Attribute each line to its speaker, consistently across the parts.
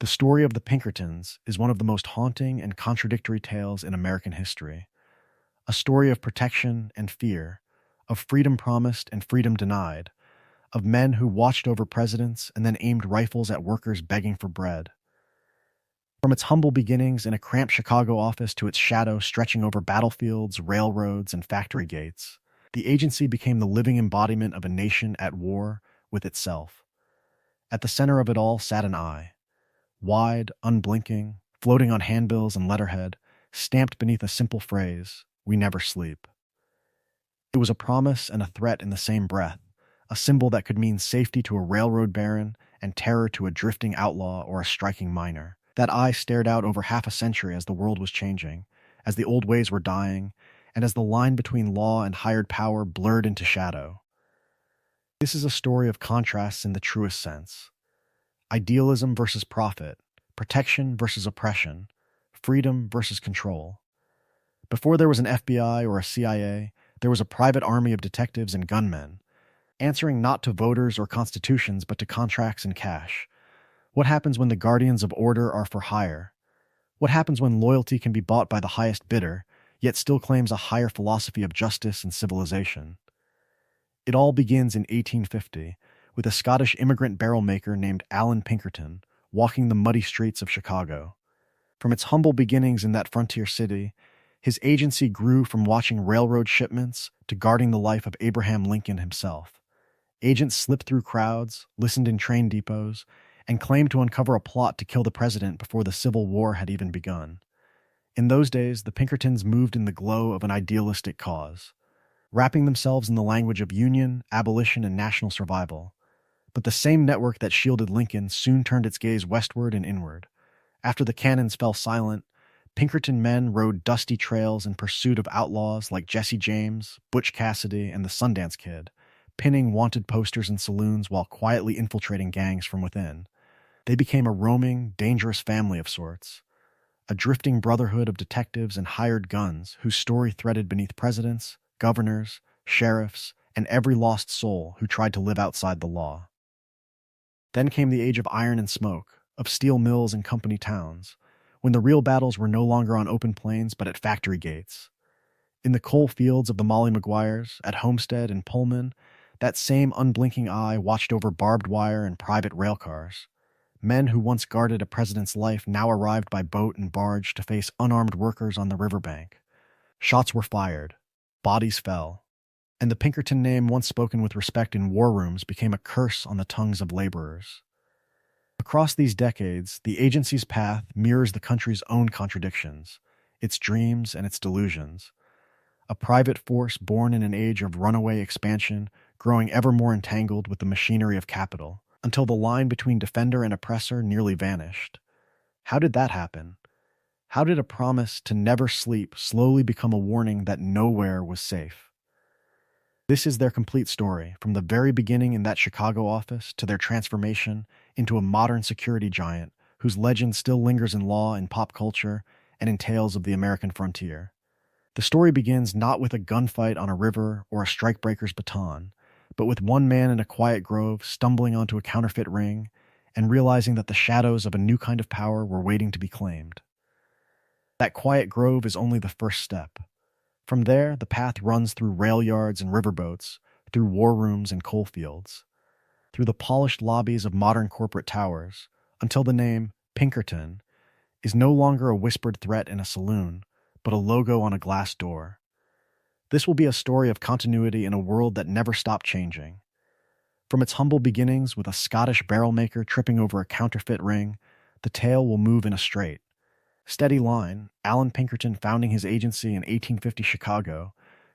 Speaker 1: The story of the Pinkertons is one of the most haunting and contradictory tales in American history. A story of protection and fear, of freedom promised and freedom denied, of men who watched over presidents and then aimed rifles at workers begging for bread. From its humble beginnings in a cramped Chicago office to its shadow stretching over battlefields, railroads, and factory gates, the agency became the living embodiment of a nation at war with itself. At the center of it all sat an eye, wide, unblinking, floating on handbills and letterhead, stamped beneath a simple phrase, "We never sleep." It was a promise and a threat in the same breath, a symbol that could mean safety to a railroad baron and terror to a drifting outlaw or a striking miner. That eye stared out over half a century as the world was changing, as the old ways were dying, and as the line between law and hired power blurred into shadow. This is a story of contrasts in the truest sense. Idealism versus profit, protection versus oppression, freedom versus control. Before there was an FBI or a CIA, there was a private army of detectives and gunmen, answering not to voters or constitutions but to contracts and cash. What happens when the guardians of order are for hire? What happens when loyalty can be bought by the highest bidder, yet still claims a higher philosophy of justice and civilization? It all begins in 1850, with a Scottish immigrant barrel maker named Alan Pinkerton walking the muddy streets of Chicago. From its humble beginnings in that frontier city, his agency grew from watching railroad shipments to guarding the life of Abraham Lincoln himself. Agents slipped through crowds, listened in train depots, and claimed to uncover a plot to kill the president before the Civil War had even begun. In those days, the Pinkertons moved in the glow of an idealistic cause, wrapping themselves in the language of union, abolition, and national survival. But the same network that shielded Lincoln soon turned its gaze westward and inward. After the cannons fell silent, Pinkerton men rode dusty trails in pursuit of outlaws like Jesse James, Butch Cassidy, and the Sundance Kid, pinning wanted posters in saloons while quietly infiltrating gangs from within. They became a roaming, dangerous family of sorts, a drifting brotherhood of detectives and hired guns whose story threaded beneath presidents, governors, sheriffs, and every lost soul who tried to live outside the law. Then came the age of iron and smoke, of steel mills and company towns, when the real battles were no longer on open plains but at factory gates. In the coal fields of the Molly Maguires, at Homestead and Pullman, that same unblinking eye watched over barbed wire and private railcars. Men who once guarded a president's life now arrived by boat and barge to face unarmed workers on the riverbank. Shots were fired, bodies fell, and the Pinkerton name once spoken with respect in war rooms became a curse on the tongues of laborers. Across these decades, the agency's path mirrors the country's own contradictions, its dreams and its delusions. A private force born in an age of runaway expansion, growing ever more entangled with the machinery of capital, until the line between defender and oppressor nearly vanished. How did that happen? How did a promise to never sleep slowly become a warning that nowhere was safe? This is their complete story, from the very beginning in that Chicago office to their transformation into a modern security giant whose legend still lingers in law and pop culture and in tales of the American frontier. The story begins not with a gunfight on a river or a strikebreaker's baton, but with one man in a quiet grove stumbling onto a counterfeit ring and realizing that the shadows of a new kind of power were waiting to be claimed. That quiet grove is only the first step. From there, the path runs through rail yards and riverboats, through war rooms and coal fields, through the polished lobbies of modern corporate towers, until the name Pinkerton is no longer a whispered threat in a saloon, but a logo on a glass door. This will be a story of continuity in a world that never stopped changing. From its humble beginnings with a Scottish barrel maker tripping over a counterfeit ring, the tale will move in a straight, steady line, Alan Pinkerton founding his agency in 1850 Chicago,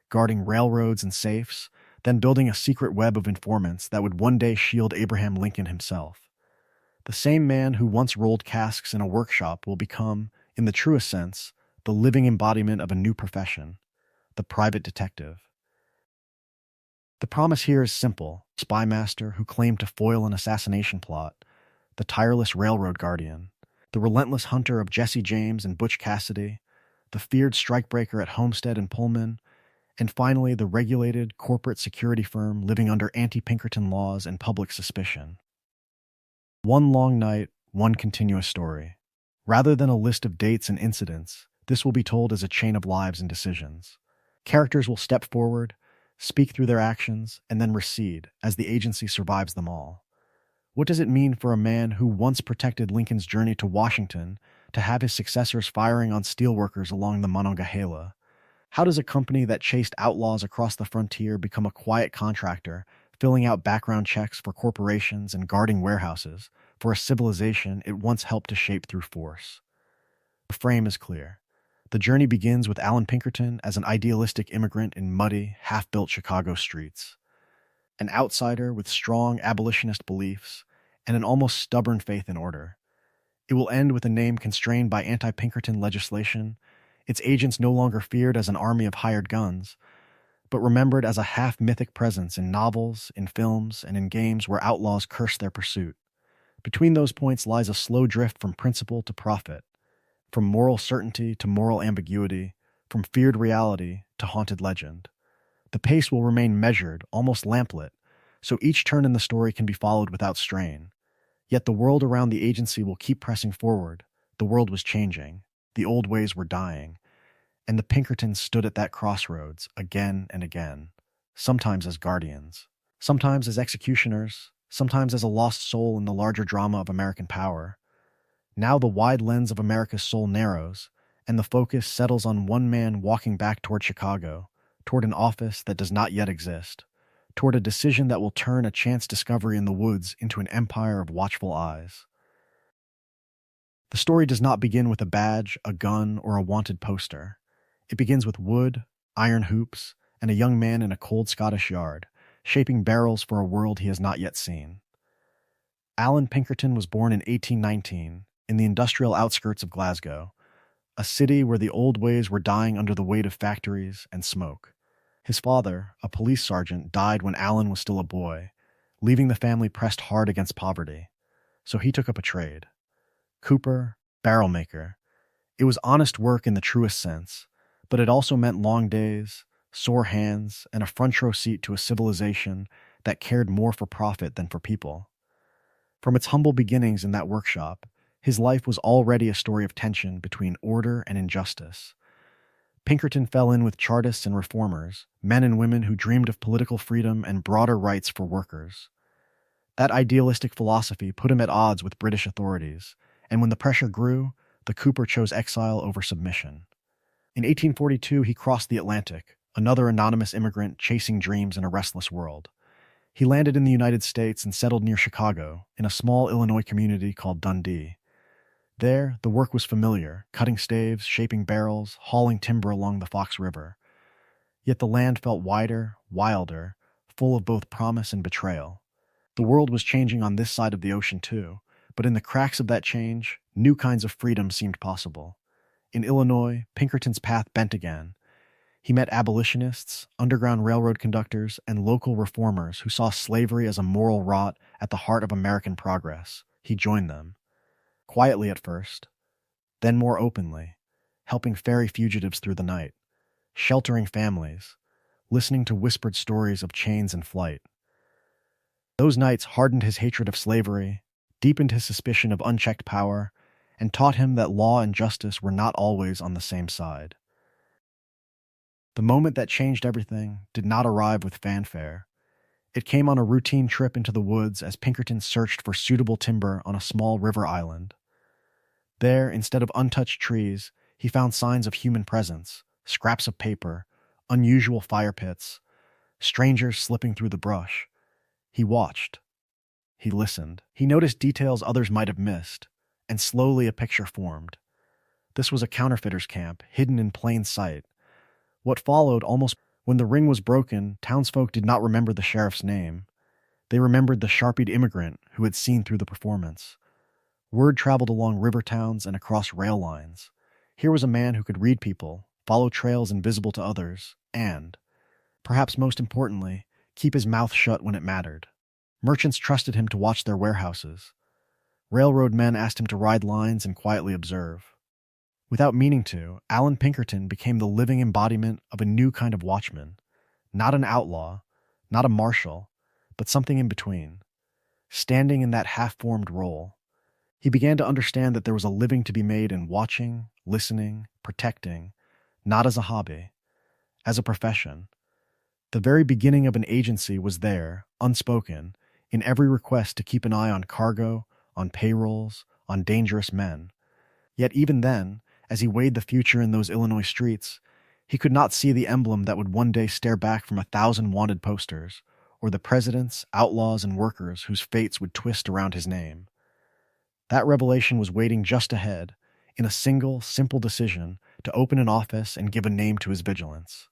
Speaker 1: guarding railroads and safes, then building a secret web of informants that would one day shield Abraham Lincoln himself. The same man who once rolled casks in a workshop will become, in the truest sense, the living embodiment of a new profession, the private detective. The promise here is simple: spy master who claimed to foil an assassination plot, the tireless railroad guardian, the relentless hunter of Jesse James and Butch Cassidy, the feared strikebreaker at Homestead and Pullman, and finally the regulated corporate security firm living under anti-Pinkerton laws and public suspicion. One long night, one continuous story. Rather than a list of dates and incidents, this will be told as a chain of lives and decisions. Characters will step forward, speak through their actions, and then recede as the agency survives them all. What does it mean for a man who once protected Lincoln's journey to Washington to have his successors firing on steelworkers along the Monongahela? How does a company that chased outlaws across the frontier become a quiet contractor, filling out background checks for corporations and guarding warehouses for a civilization it once helped to shape through force? The frame is clear. The journey begins with Alan Pinkerton as an idealistic immigrant in muddy, half-built Chicago streets. An outsider with strong abolitionist beliefs and an almost stubborn faith in order. It will end with a name constrained by anti-Pinkerton legislation, its agents no longer feared as an army of hired guns, but remembered as a half-mythic presence in novels, in films, and in games where outlaws curse their pursuit. Between those points lies a slow drift from principle to profit, from moral certainty to moral ambiguity, from feared reality to haunted legend. The pace will remain measured, almost lamplit, so each turn in the story can be followed without strain. Yet the world around the agency will keep pressing forward. The world was changing. The old ways were dying. And the Pinkertons stood at that crossroads again and again, sometimes as guardians, sometimes as executioners, sometimes as a lost soul in the larger drama of American power. Now the wide lens of America's soul narrows, and the focus settles on one man walking back toward Chicago, toward an office that does not yet exist, toward a decision that will turn a chance discovery in the woods into an empire of watchful eyes. The story does not begin with a badge, a gun, or a wanted poster. It begins with wood, iron hoops, and a young man in a cold Scottish yard, shaping barrels for a world he has not yet seen. Alan Pinkerton was born in 1819 in the industrial outskirts of Glasgow, a city where the old ways were dying under the weight of factories and smoke. His father, a police sergeant, died when Alan was still a boy, leaving the family pressed hard against poverty. So he took up a trade. Cooper, barrel maker. It was honest work in the truest sense, but it also meant long days, sore hands, and a front row seat to a civilization that cared more for profit than for people. From its humble beginnings in that workshop, his life was already a story of tension between order and injustice. Pinkerton fell in with Chartists and reformers, men and women who dreamed of political freedom and broader rights for workers. That idealistic philosophy put him at odds with British authorities, and when the pressure grew, the Cooper chose exile over submission. In 1842, he crossed the Atlantic, another anonymous immigrant chasing dreams in a restless world. He landed in the United States and settled near Chicago, in a small Illinois community called Dundee. There, the work was familiar, cutting staves, shaping barrels, hauling timber along the Fox River. Yet the land felt wider, wilder, full of both promise and betrayal. The world was changing on this side of the ocean too, but in the cracks of that change, new kinds of freedom seemed possible. In Illinois, Pinkerton's path bent again. He met abolitionists, Underground Railroad conductors, and local reformers who saw slavery as a moral rot at the heart of American progress. He joined them. Quietly at first, then more openly, helping ferry fugitives through the night, sheltering families, listening to whispered stories of chains and flight. Those nights hardened his hatred of slavery, deepened his suspicion of unchecked power, and taught him that law and justice were not always on the same side. The moment that changed everything did not arrive with fanfare. It came on a routine trip into the woods as Pinkerton searched for suitable timber on a small river island. There, instead of untouched trees, he found signs of human presence, scraps of paper, unusual fire pits, strangers slipping through the brush. He watched. He listened. He noticed details others might have missed, and slowly a picture formed. This was a counterfeiter's camp, hidden in plain sight. What followed almost when the ring was broken, townsfolk did not remember the sheriff's name. They remembered the sharpied immigrant who had seen through the performance. Word traveled along river towns and across rail lines. Here was a man who could read people, follow trails invisible to others, and, perhaps most importantly, keep his mouth shut when it mattered. Merchants trusted him to watch their warehouses. Railroad men asked him to ride lines and quietly observe. Without meaning to, Alan Pinkerton became the living embodiment of a new kind of watchman. Not an outlaw, not a marshal, but something in between. Standing in that half-formed role, He began to understand that there was a living to be made in watching, listening, protecting, not as a hobby, as a profession. The very beginning of an agency was there, unspoken, in every request to keep an eye on cargo, on payrolls, on dangerous men. Yet even then, as he weighed the future in those Illinois streets, he could not see the emblem that would one day stare back from 1,000 wanted posters, or the presidents, outlaws, and workers whose fates would twist around his name. That revelation was waiting just ahead, in a single, simple decision to open an office and give a name to his vigilance.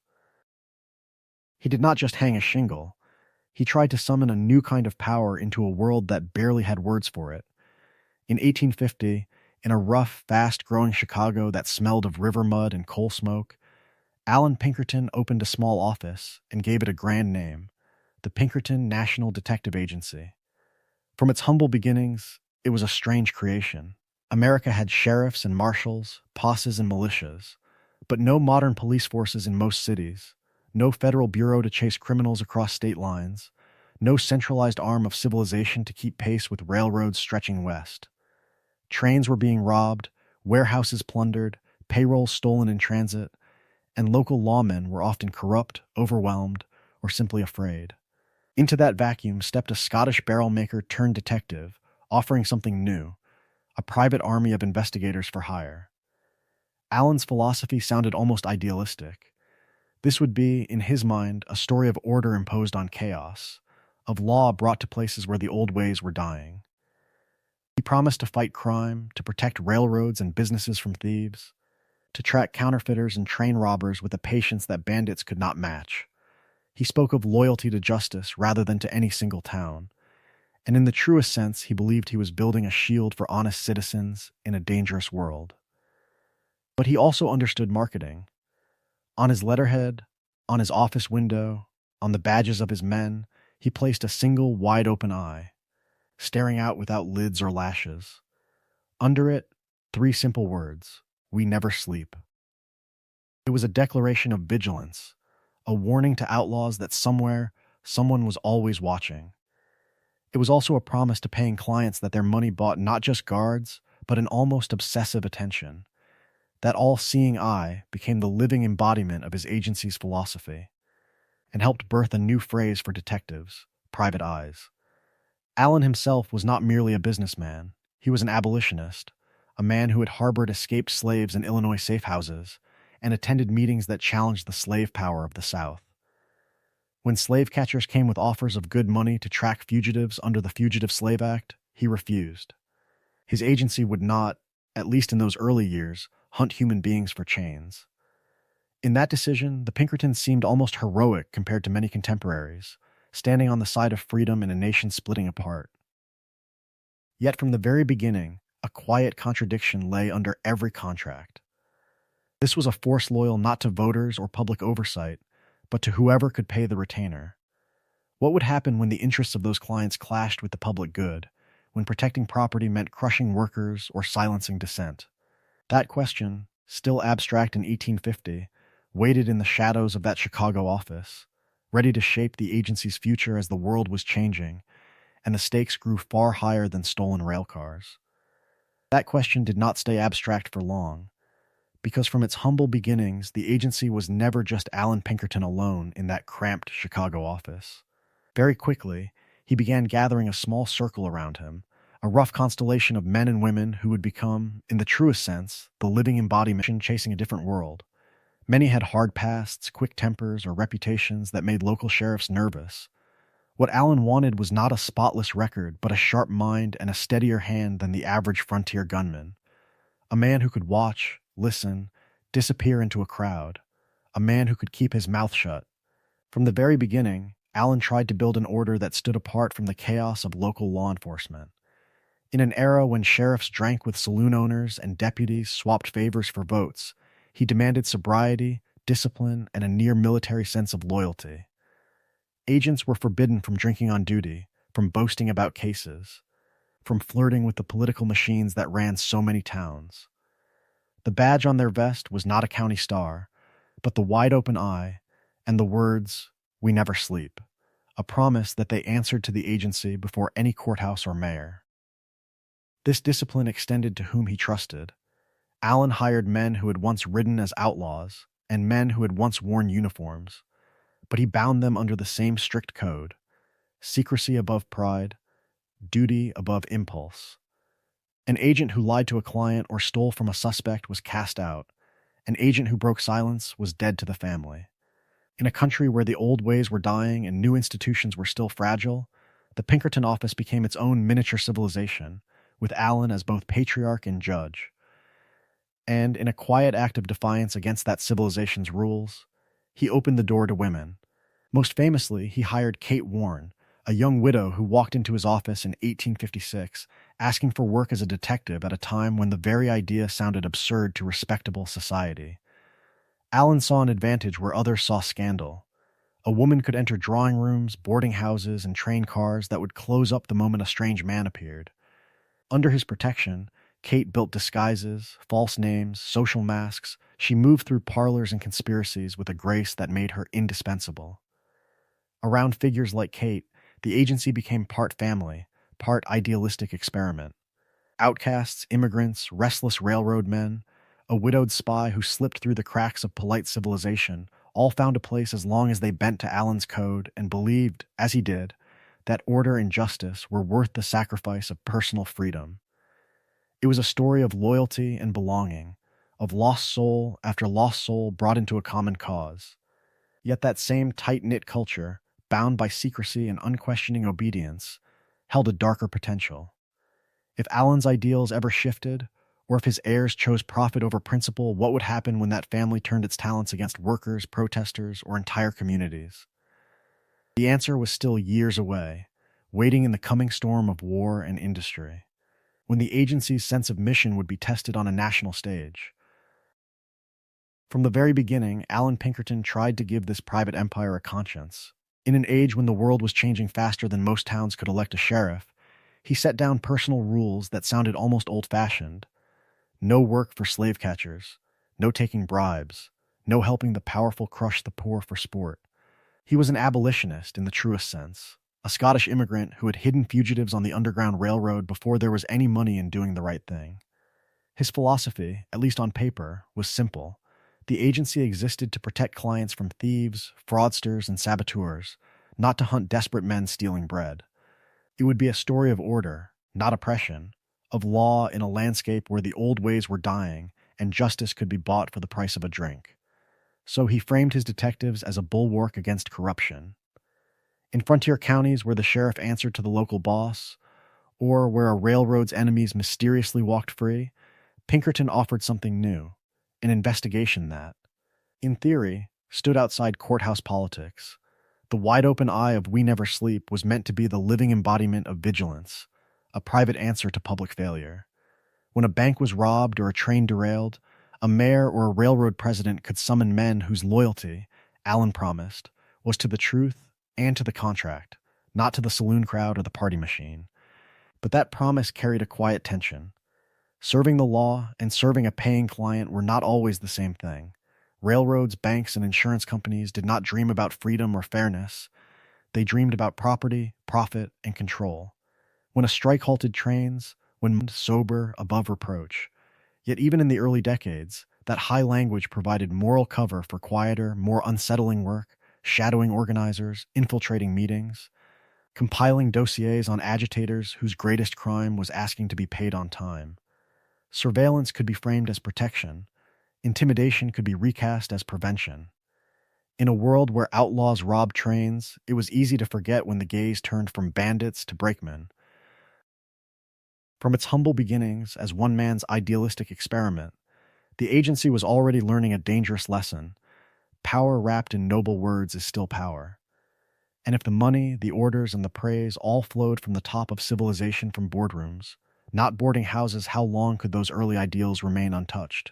Speaker 1: He did not just hang a shingle. He tried to summon a new kind of power into a world that barely had words for it. In 1850, in a rough, fast-growing Chicago that smelled of river mud and coal smoke, Alan Pinkerton opened a small office and gave it a grand name, the Pinkerton Detective Agency. From its humble beginnings, it was a strange creation. America had sheriffs and marshals, posses and militias, but no modern police forces in most cities, no federal bureau to chase criminals across state lines, no centralized arm of civilization to keep pace with railroads stretching west. Trains were being robbed, warehouses plundered, payrolls stolen in transit, and local lawmen were often corrupt, overwhelmed, or simply afraid. Into that vacuum stepped a Scottish barrel maker turned detective, offering something new, a private army of investigators for hire. Alan's philosophy sounded almost idealistic. This would be, in his mind, a story of order imposed on chaos, of law brought to places where the old ways were dying. He promised to fight crime, to protect railroads and businesses from thieves, to track counterfeiters and train robbers with a patience that bandits could not match. He spoke of loyalty to justice rather than to any single town, and in the truest sense, he believed he was building a shield for honest citizens in a dangerous world. But he also understood marketing. On his letterhead, on his office window, on the badges of his men, he placed a single wide-open eye, staring out without lids or lashes. Under it, 3 simple words: "We never sleep." It was a declaration of vigilance, a warning to outlaws that somewhere, someone was always watching. It was also a promise to paying clients that their money bought not just guards, but an almost obsessive attention. That all-seeing eye became the living embodiment of his agency's philosophy, and helped birth a new phrase for detectives: private eyes. Allen himself was not merely a businessman. He was an abolitionist, a man who had harbored escaped slaves in Illinois safe houses and attended meetings that challenged the slave power of the South. When slave catchers came with offers of good money to track fugitives under the Fugitive Slave Act, he refused. His agency would not, at least in those early years, hunt human beings for chains. In that decision, the Pinkertons seemed almost heroic compared to many contemporaries, standing on the side of freedom in a nation splitting apart. Yet from the very beginning, a quiet contradiction lay under every contract. This was a force loyal not to voters or public oversight, but to whoever could pay the retainer. What would happen when the interests of those clients clashed with the public good, when protecting property meant crushing workers or silencing dissent? That question, still abstract in 1850, waited in the shadows of that Chicago office, ready to shape the agency's future as the world was changing, and the stakes grew far higher than stolen railcars. That question did not stay abstract for long, because from its humble beginnings, the agency was never just Alan Pinkerton alone in that cramped Chicago office. Very quickly, he began gathering a small circle around him, a rough constellation of men and women who would become, in the truest sense, the living embodiment chasing a different world. Many had hard pasts, quick tempers, or reputations that made local sheriffs nervous. What Alan wanted was not a spotless record, but a sharp mind and a steadier hand than the average frontier gunman. A man who could watch, listen, disappear into a crowd. A man who could keep his mouth shut. From the very beginning, Alan tried to build an order that stood apart from the chaos of local law enforcement. In an era when sheriffs drank with saloon owners and deputies swapped favors for votes, he demanded sobriety, discipline, and a near-military sense of loyalty. Agents were forbidden from drinking on duty, from boasting about cases, from flirting with the political machines that ran so many towns. The badge on their vest was not a county star, but the wide-open eye and the words, "We never sleep," a promise that they answered to the agency before any courthouse or mayor. This discipline extended to whom he trusted. Allen hired men who had once ridden as outlaws and men who had once worn uniforms, but he bound them under the same strict code: secrecy above pride, duty above impulse. An agent who lied to a client or stole from a suspect was cast out. An agent who broke silence was dead to the family. In a country where the old ways were dying and new institutions were still fragile, the Pinkerton office became its own miniature civilization, with Allen as both patriarch and judge. And in a quiet act of defiance against that civilization's rules, he opened the door to women. Most famously, he hired Kate Warren, a young widow who walked into his office in 1856, asking for work as a detective at a time when the very idea sounded absurd to respectable society. Allen saw an advantage where others saw scandal. A woman could enter drawing rooms, boarding houses, and train cars that would close up the moment a strange man appeared. Under his protection, Kate built disguises, false names, social masks. She moved through parlors and conspiracies with a grace that made her indispensable. Around figures like Kate, the agency became part family, part idealistic experiment. Outcasts, immigrants, restless railroad men, a widowed spy who slipped through the cracks of polite civilization, all found a place as long as they bent to Allen's code and believed, as he did, that order and justice were worth the sacrifice of personal freedom. It was a story of loyalty and belonging, of lost soul after lost soul brought into a common cause. Yet that same tight-knit culture, bound by secrecy and unquestioning obedience, held a darker potential. If Allen's ideals ever shifted, or if his heirs chose profit over principle, what would happen when that family turned its talents against workers, protesters, or entire communities? The answer was still years away, waiting in the coming storm of war and industry, when the agency's sense of mission would be tested on a national stage. From the very beginning, Allen Pinkerton tried to give this private empire a conscience. In an age when the world was changing faster than most towns could elect a sheriff, he set down personal rules that sounded almost old-fashioned. No work for slave catchers, no taking bribes, no helping the powerful crush the poor for sport. He was an abolitionist in the truest sense, a Scottish immigrant who had hidden fugitives on the Underground Railroad before there was any money in doing the right thing. His philosophy, at least on paper, was simple. The agency existed to protect clients from thieves, fraudsters, and saboteurs, not to hunt desperate men stealing bread. It would be a story of order, not oppression, of law in a landscape where the old ways were dying and justice could be bought for the price of a drink. So he framed his detectives as a bulwark against corruption. In frontier counties where the sheriff answered to the local boss, or where a railroad's enemies mysteriously walked free, Pinkerton offered something new, an investigation that, in theory, stood outside courthouse politics. The wide-open eye of We Never Sleep was meant to be the living embodiment of vigilance, a private answer to public failure. When a bank was robbed or a train derailed, a mayor or a railroad president could summon men whose loyalty, Allen promised, was to the truth and to the contract, not to the saloon crowd or the party machine. But that promise carried a quiet tension. Serving the law and serving a paying client were not always the same thing. Railroads, banks, and insurance companies did not dream about freedom or fairness. They dreamed about property, profit, and control. When a strike halted trains, when sober, above reproach. Yet even in the early decades, that high language provided moral cover for quieter, more unsettling work, shadowing organizers, infiltrating meetings, compiling dossiers on agitators whose greatest crime was asking to be paid on time. Surveillance could be framed as protection. Intimidation could be recast as prevention. In a world where outlaws robbed trains, it was easy to forget when the gaze turned from bandits to brakemen. From its humble beginnings as one man's idealistic experiment, the agency was already learning a dangerous lesson. Power wrapped in noble words is still power. And if the money, the orders, and the praise all flowed from the top of civilization from boardrooms, not boarding houses, how long could those early ideals remain untouched?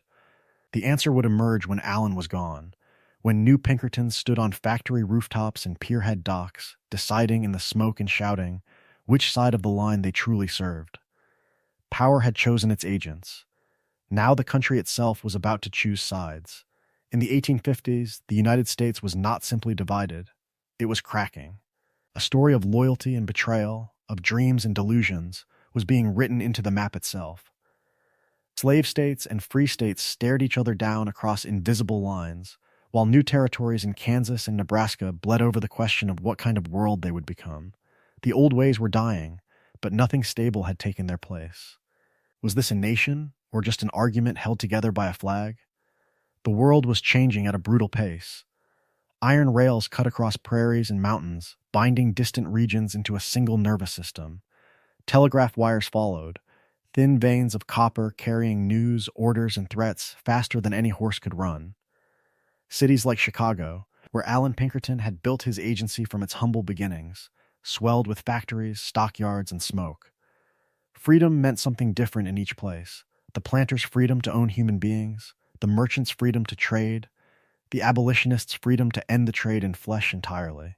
Speaker 1: The answer would emerge when Allen was gone, when new Pinkertons stood on factory rooftops and pierhead docks, deciding in the smoke and shouting which side of the line they truly served. Power had chosen its agents. Now the country itself was about to choose sides. In the 1850s, the United States was not simply divided. It was cracking. A story of loyalty and betrayal, of dreams and delusions, was being written into the map itself. Slave states and free states stared each other down across invisible lines, while new territories in Kansas and Nebraska bled over the question of what kind of world they would become. The old ways were dying, but nothing stable had taken their place. Was this a nation, or just an argument held together by a flag? The world was changing at a brutal pace. Iron rails cut across prairies and mountains, binding distant regions into a single nervous system. Telegraph wires followed, thin veins of copper carrying news, orders, and threats faster than any horse could run. Cities like Chicago, where Alan Pinkerton had built his agency from its humble beginnings, swelled with factories, stockyards, and smoke. Freedom meant something different in each place. The planter's freedom to own human beings, the merchant's freedom to trade, the abolitionist's freedom to end the trade in flesh entirely.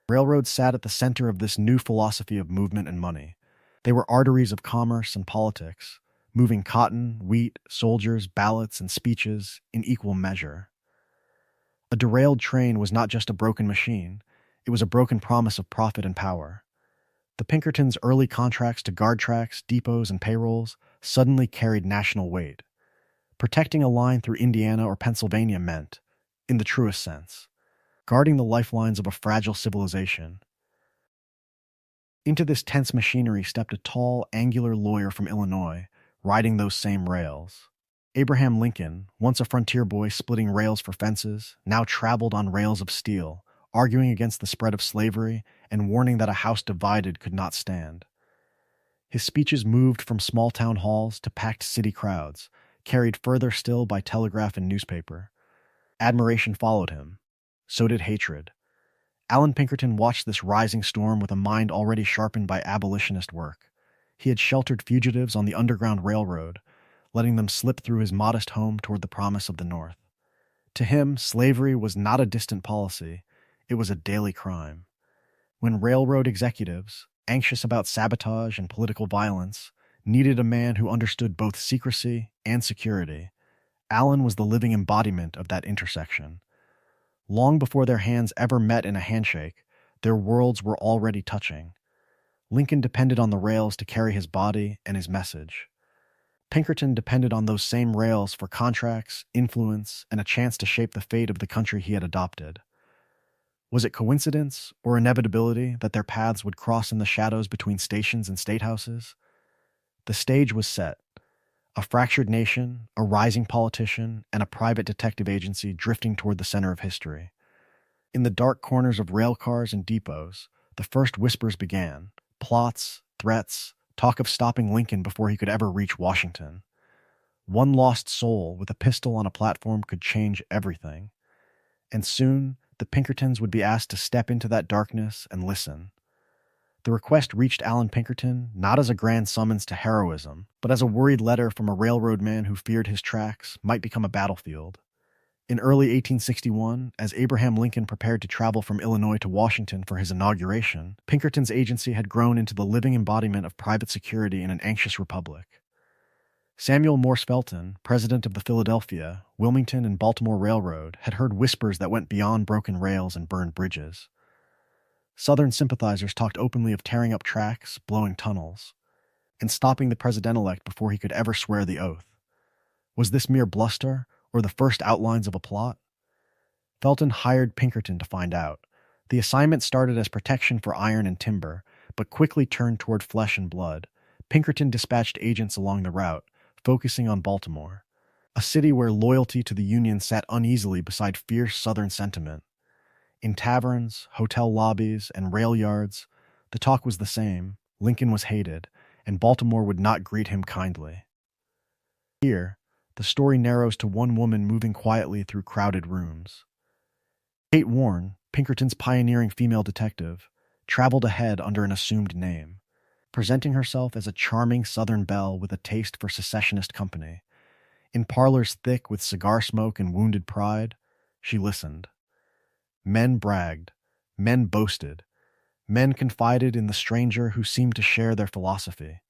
Speaker 1: Railroads sat at the center of this new philosophy of movement and money. They were arteries of commerce and politics, moving cotton, wheat, soldiers, ballots, and speeches in equal measure. A derailed train was not just a broken machine, it was a broken promise of profit and power. The Pinkertons' early contracts to guard tracks, depots, and payrolls suddenly carried national weight. Protecting a line through Indiana or Pennsylvania meant, in the truest sense, guarding the lifelines of a fragile civilization. Into this tense machinery stepped a tall, angular lawyer from Illinois, riding those same rails. Abraham Lincoln, once a frontier boy splitting rails for fences, now traveled on rails of steel, arguing against the spread of slavery and warning that a house divided could not stand. His speeches moved from small town halls to packed city crowds, carried further still by telegraph and newspaper. Admiration followed him. So did hatred. Alan Pinkerton watched this rising storm with a mind already sharpened by abolitionist work. He had sheltered fugitives on the Underground Railroad, letting them slip through his modest home toward the promise of the North. To him, slavery was not a distant policy, it was a daily crime. When railroad executives, anxious about sabotage and political violence, needed a man who understood both secrecy and security, Alan was the living embodiment of that intersection. Long before their hands ever met in a handshake, their worlds were already touching. Lincoln depended on the rails to carry his body and his message. Pinkerton depended on those same rails for contracts, influence, and a chance to shape the fate of the country he had adopted. Was it coincidence or inevitability that their paths would cross in the shadows between stations and statehouses? The stage was set. A fractured nation, a rising politician, and a private detective agency drifting toward the center of history. In the dark corners of rail cars and depots, the first whispers began. Plots, threats, talk of stopping Lincoln before he could ever reach Washington. One lost soul with a pistol on a platform could change everything. And soon, the Pinkertons would be asked to step into that darkness and listen. The request reached Alan Pinkerton not as a grand summons to heroism, but as a worried letter from a railroad man who feared his tracks might become a battlefield. In early 1861, as Abraham Lincoln prepared to travel from Illinois to Washington for his inauguration, Pinkerton's agency had grown into the living embodiment of private security in an anxious republic. Samuel Morse Felton, president of the Philadelphia, Wilmington, and Baltimore Railroad, had heard whispers that went beyond broken rails and burned bridges. Southern sympathizers talked openly of tearing up tracks, blowing tunnels, and stopping the president-elect before he could ever swear the oath. Was this mere bluster, or the first outlines of a plot? Felton hired Pinkerton to find out. The assignment started as protection for iron and timber, but quickly turned toward flesh and blood. Pinkerton dispatched agents along the route, focusing on Baltimore, a city where loyalty to the Union sat uneasily beside fierce Southern sentiment. In taverns, hotel lobbies, and rail yards, the talk was the same. Lincoln was hated, and Baltimore would not greet him kindly. Here, the story narrows to one woman moving quietly through crowded rooms. Kate Warren, Pinkerton's pioneering female detective, traveled ahead under an assumed name, presenting herself as a charming Southern belle with a taste for secessionist company. In parlors thick with cigar smoke and wounded pride, she listened. Men bragged, men boasted, men confided in the stranger who seemed to share their philosophy.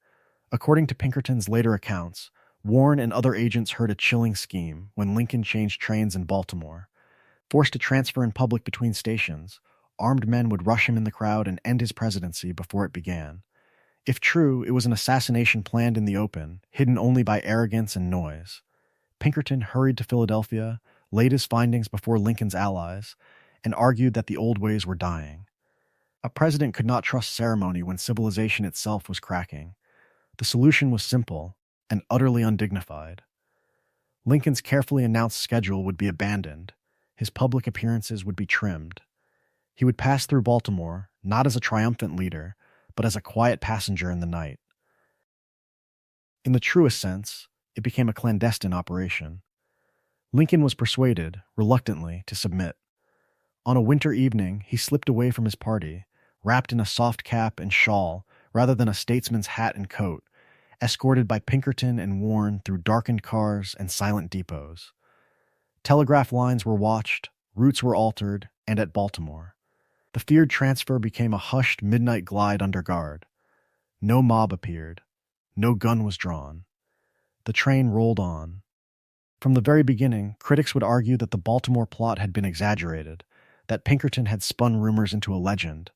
Speaker 1: According to Pinkerton's later accounts, Warren and other agents heard a chilling scheme when Lincoln changed trains in Baltimore. Forced to transfer in public between stations, armed men would rush him in the crowd and end his presidency before it began. If true, it was an assassination planned in the open, hidden only by arrogance and noise. Pinkerton hurried to Philadelphia, laid his findings before Lincoln's allies, and argued that the old ways were dying. A president could not trust ceremony when civilization itself was cracking. The solution was simple and utterly undignified. Lincoln's carefully announced schedule would be abandoned. His public appearances would be trimmed. He would pass through Baltimore, not as a triumphant leader, but as a quiet passenger in the night. In the truest sense, it became a clandestine operation. Lincoln was persuaded, reluctantly, to submit. On a winter evening, he slipped away from his party, wrapped in a soft cap and shawl rather than a statesman's hat and coat, escorted by Pinkerton and Warren through darkened cars and silent depots. Telegraph lines were watched, routes were altered, and at Baltimore. The feared transfer became a hushed midnight glide under guard. No mob appeared. No gun was drawn. The train rolled on. From the very beginning, critics would argue that the Baltimore plot had been exaggerated, that Pinkerton had spun rumors into a legend.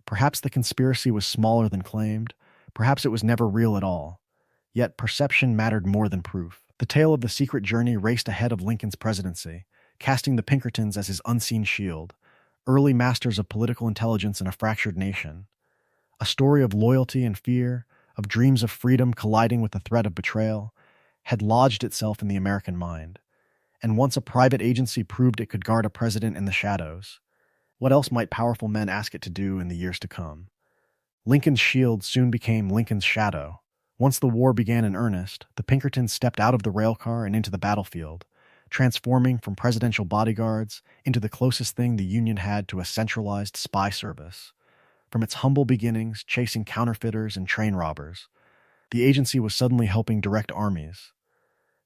Speaker 1: Perhaps the conspiracy was smaller than claimed. Perhaps it was never real at all. Yet perception mattered more than proof. The tale of the secret journey raced ahead of Lincoln's presidency, casting the Pinkertons as his unseen shield, early masters of political intelligence in a fractured nation. A story of loyalty and fear, of dreams of freedom colliding with the threat of betrayal, had lodged itself in the American mind. And once a private agency proved it could guard a president in the shadows, what else might powerful men ask it to do in the years to come? Lincoln's shield soon became Lincoln's shadow. Once the war began in earnest, the Pinkertons stepped out of the railcar and into the battlefield, transforming from presidential bodyguards into the closest thing the Union had to a centralized spy service. From its humble beginnings, chasing counterfeiters and train robbers, the agency was suddenly helping direct armies.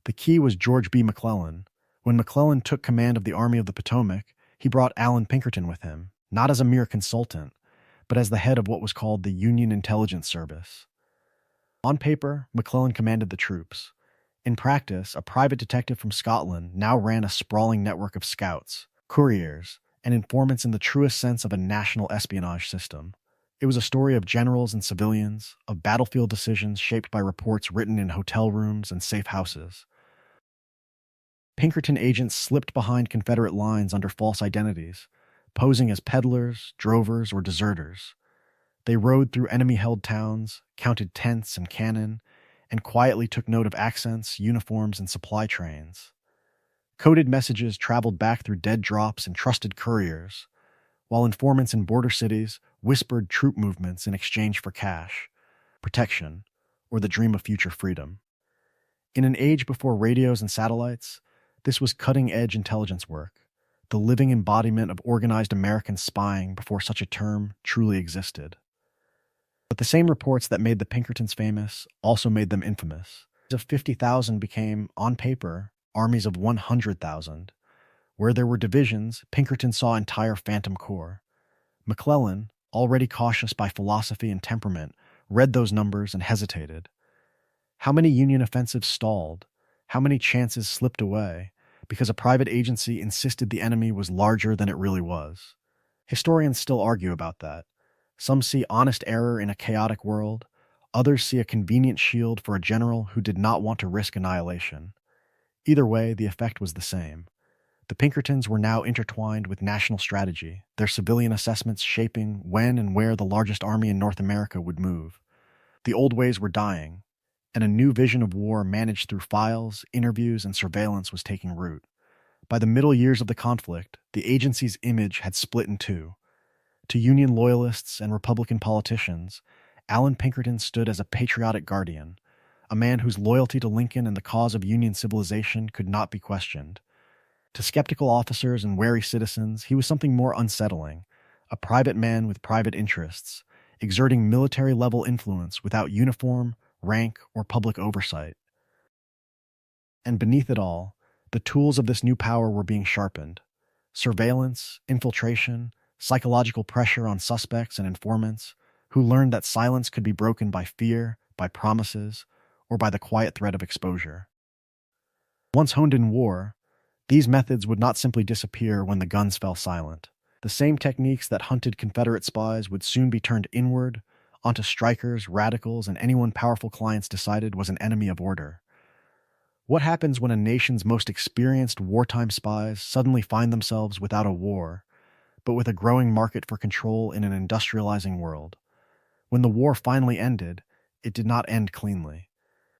Speaker 1: The key was George B. McClellan. When McClellan took command of the Army of the Potomac, he brought Allen Pinkerton with him, not as a mere consultant, but as the head of what was called the Union Intelligence Service. On paper, McClellan commanded the troops. In practice, a private detective from Scotland now ran a sprawling network of scouts, couriers, and informants in the truest sense of a national espionage system. It was a story of generals and civilians, of battlefield decisions shaped by reports written in hotel rooms and safe houses. Pinkerton agents slipped behind Confederate lines under false identities, posing as peddlers, drovers, or deserters. They rode through enemy-held towns, counted tents and cannon, and quietly took note of accents, uniforms, and supply trains. Coded messages traveled back through dead drops and trusted couriers, while informants in border cities whispered troop movements in exchange for cash, protection, or the dream of future freedom. In an age before radios and satellites, this was cutting-edge intelligence work, the living embodiment of organized American spying before such a term truly existed. But the same reports that made the Pinkertons famous also made them infamous. Of 50,000 became, on paper, armies of 100,000. Where there were divisions, Pinkerton saw entire phantom corps. McClellan, already cautious by philosophy and temperament, read those numbers and hesitated. How many Union offensives stalled? How many chances slipped away because a private agency insisted the enemy was larger than it really was? Historians still argue about that. Some see honest error in a chaotic world. Others see a convenient shield for a general who did not want to risk annihilation. Either way, the effect was the same. The Pinkertons were now intertwined with national strategy, their civilian assessments shaping when and where the largest army in North America would move. The old ways were dying, and a new vision of war managed through files, interviews, and surveillance was taking root. By the middle years of the conflict, the agency's image had split in two. To Union loyalists and Republican politicians, Allen Pinkerton stood as a patriotic guardian, a man whose loyalty to Lincoln and the cause of Union civilization could not be questioned. To skeptical officers and wary citizens, he was something more unsettling, a private man with private interests, exerting military-level influence without uniform, rank, or public oversight. And beneath it all, the tools of this new power were being sharpened. Surveillance, infiltration, psychological pressure on suspects and informants, who learned that silence could be broken by fear, by promises, or by the quiet threat of exposure. Once honed in war, these methods would not simply disappear when the guns fell silent. The same techniques that hunted Confederate spies would soon be turned inward, onto strikers, radicals, and anyone powerful clients decided was an enemy of order. What happens when a nation's most experienced wartime spies suddenly find themselves without a war, but with a growing market for control in an industrializing world? When the war finally ended, it did not end cleanly.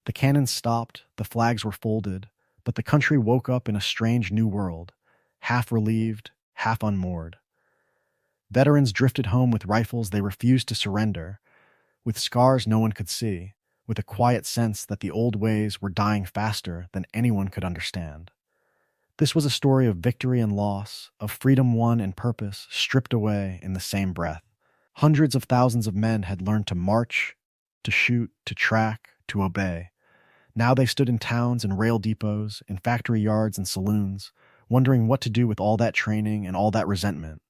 Speaker 1: The cannons stopped, the flags were folded, but the country woke up in a strange new world, half relieved, half unmoored. Veterans drifted home with rifles they refused to surrender, with scars no one could see, with a quiet sense that the old ways were dying faster than anyone could understand. This was a story of victory and loss, of freedom won and purpose stripped away in the same breath. Hundreds of thousands of men had learned to march, to shoot, to track, to obey. Now they stood in towns and rail depots, in factory yards and saloons, wondering what to do with all that training and all that resentment.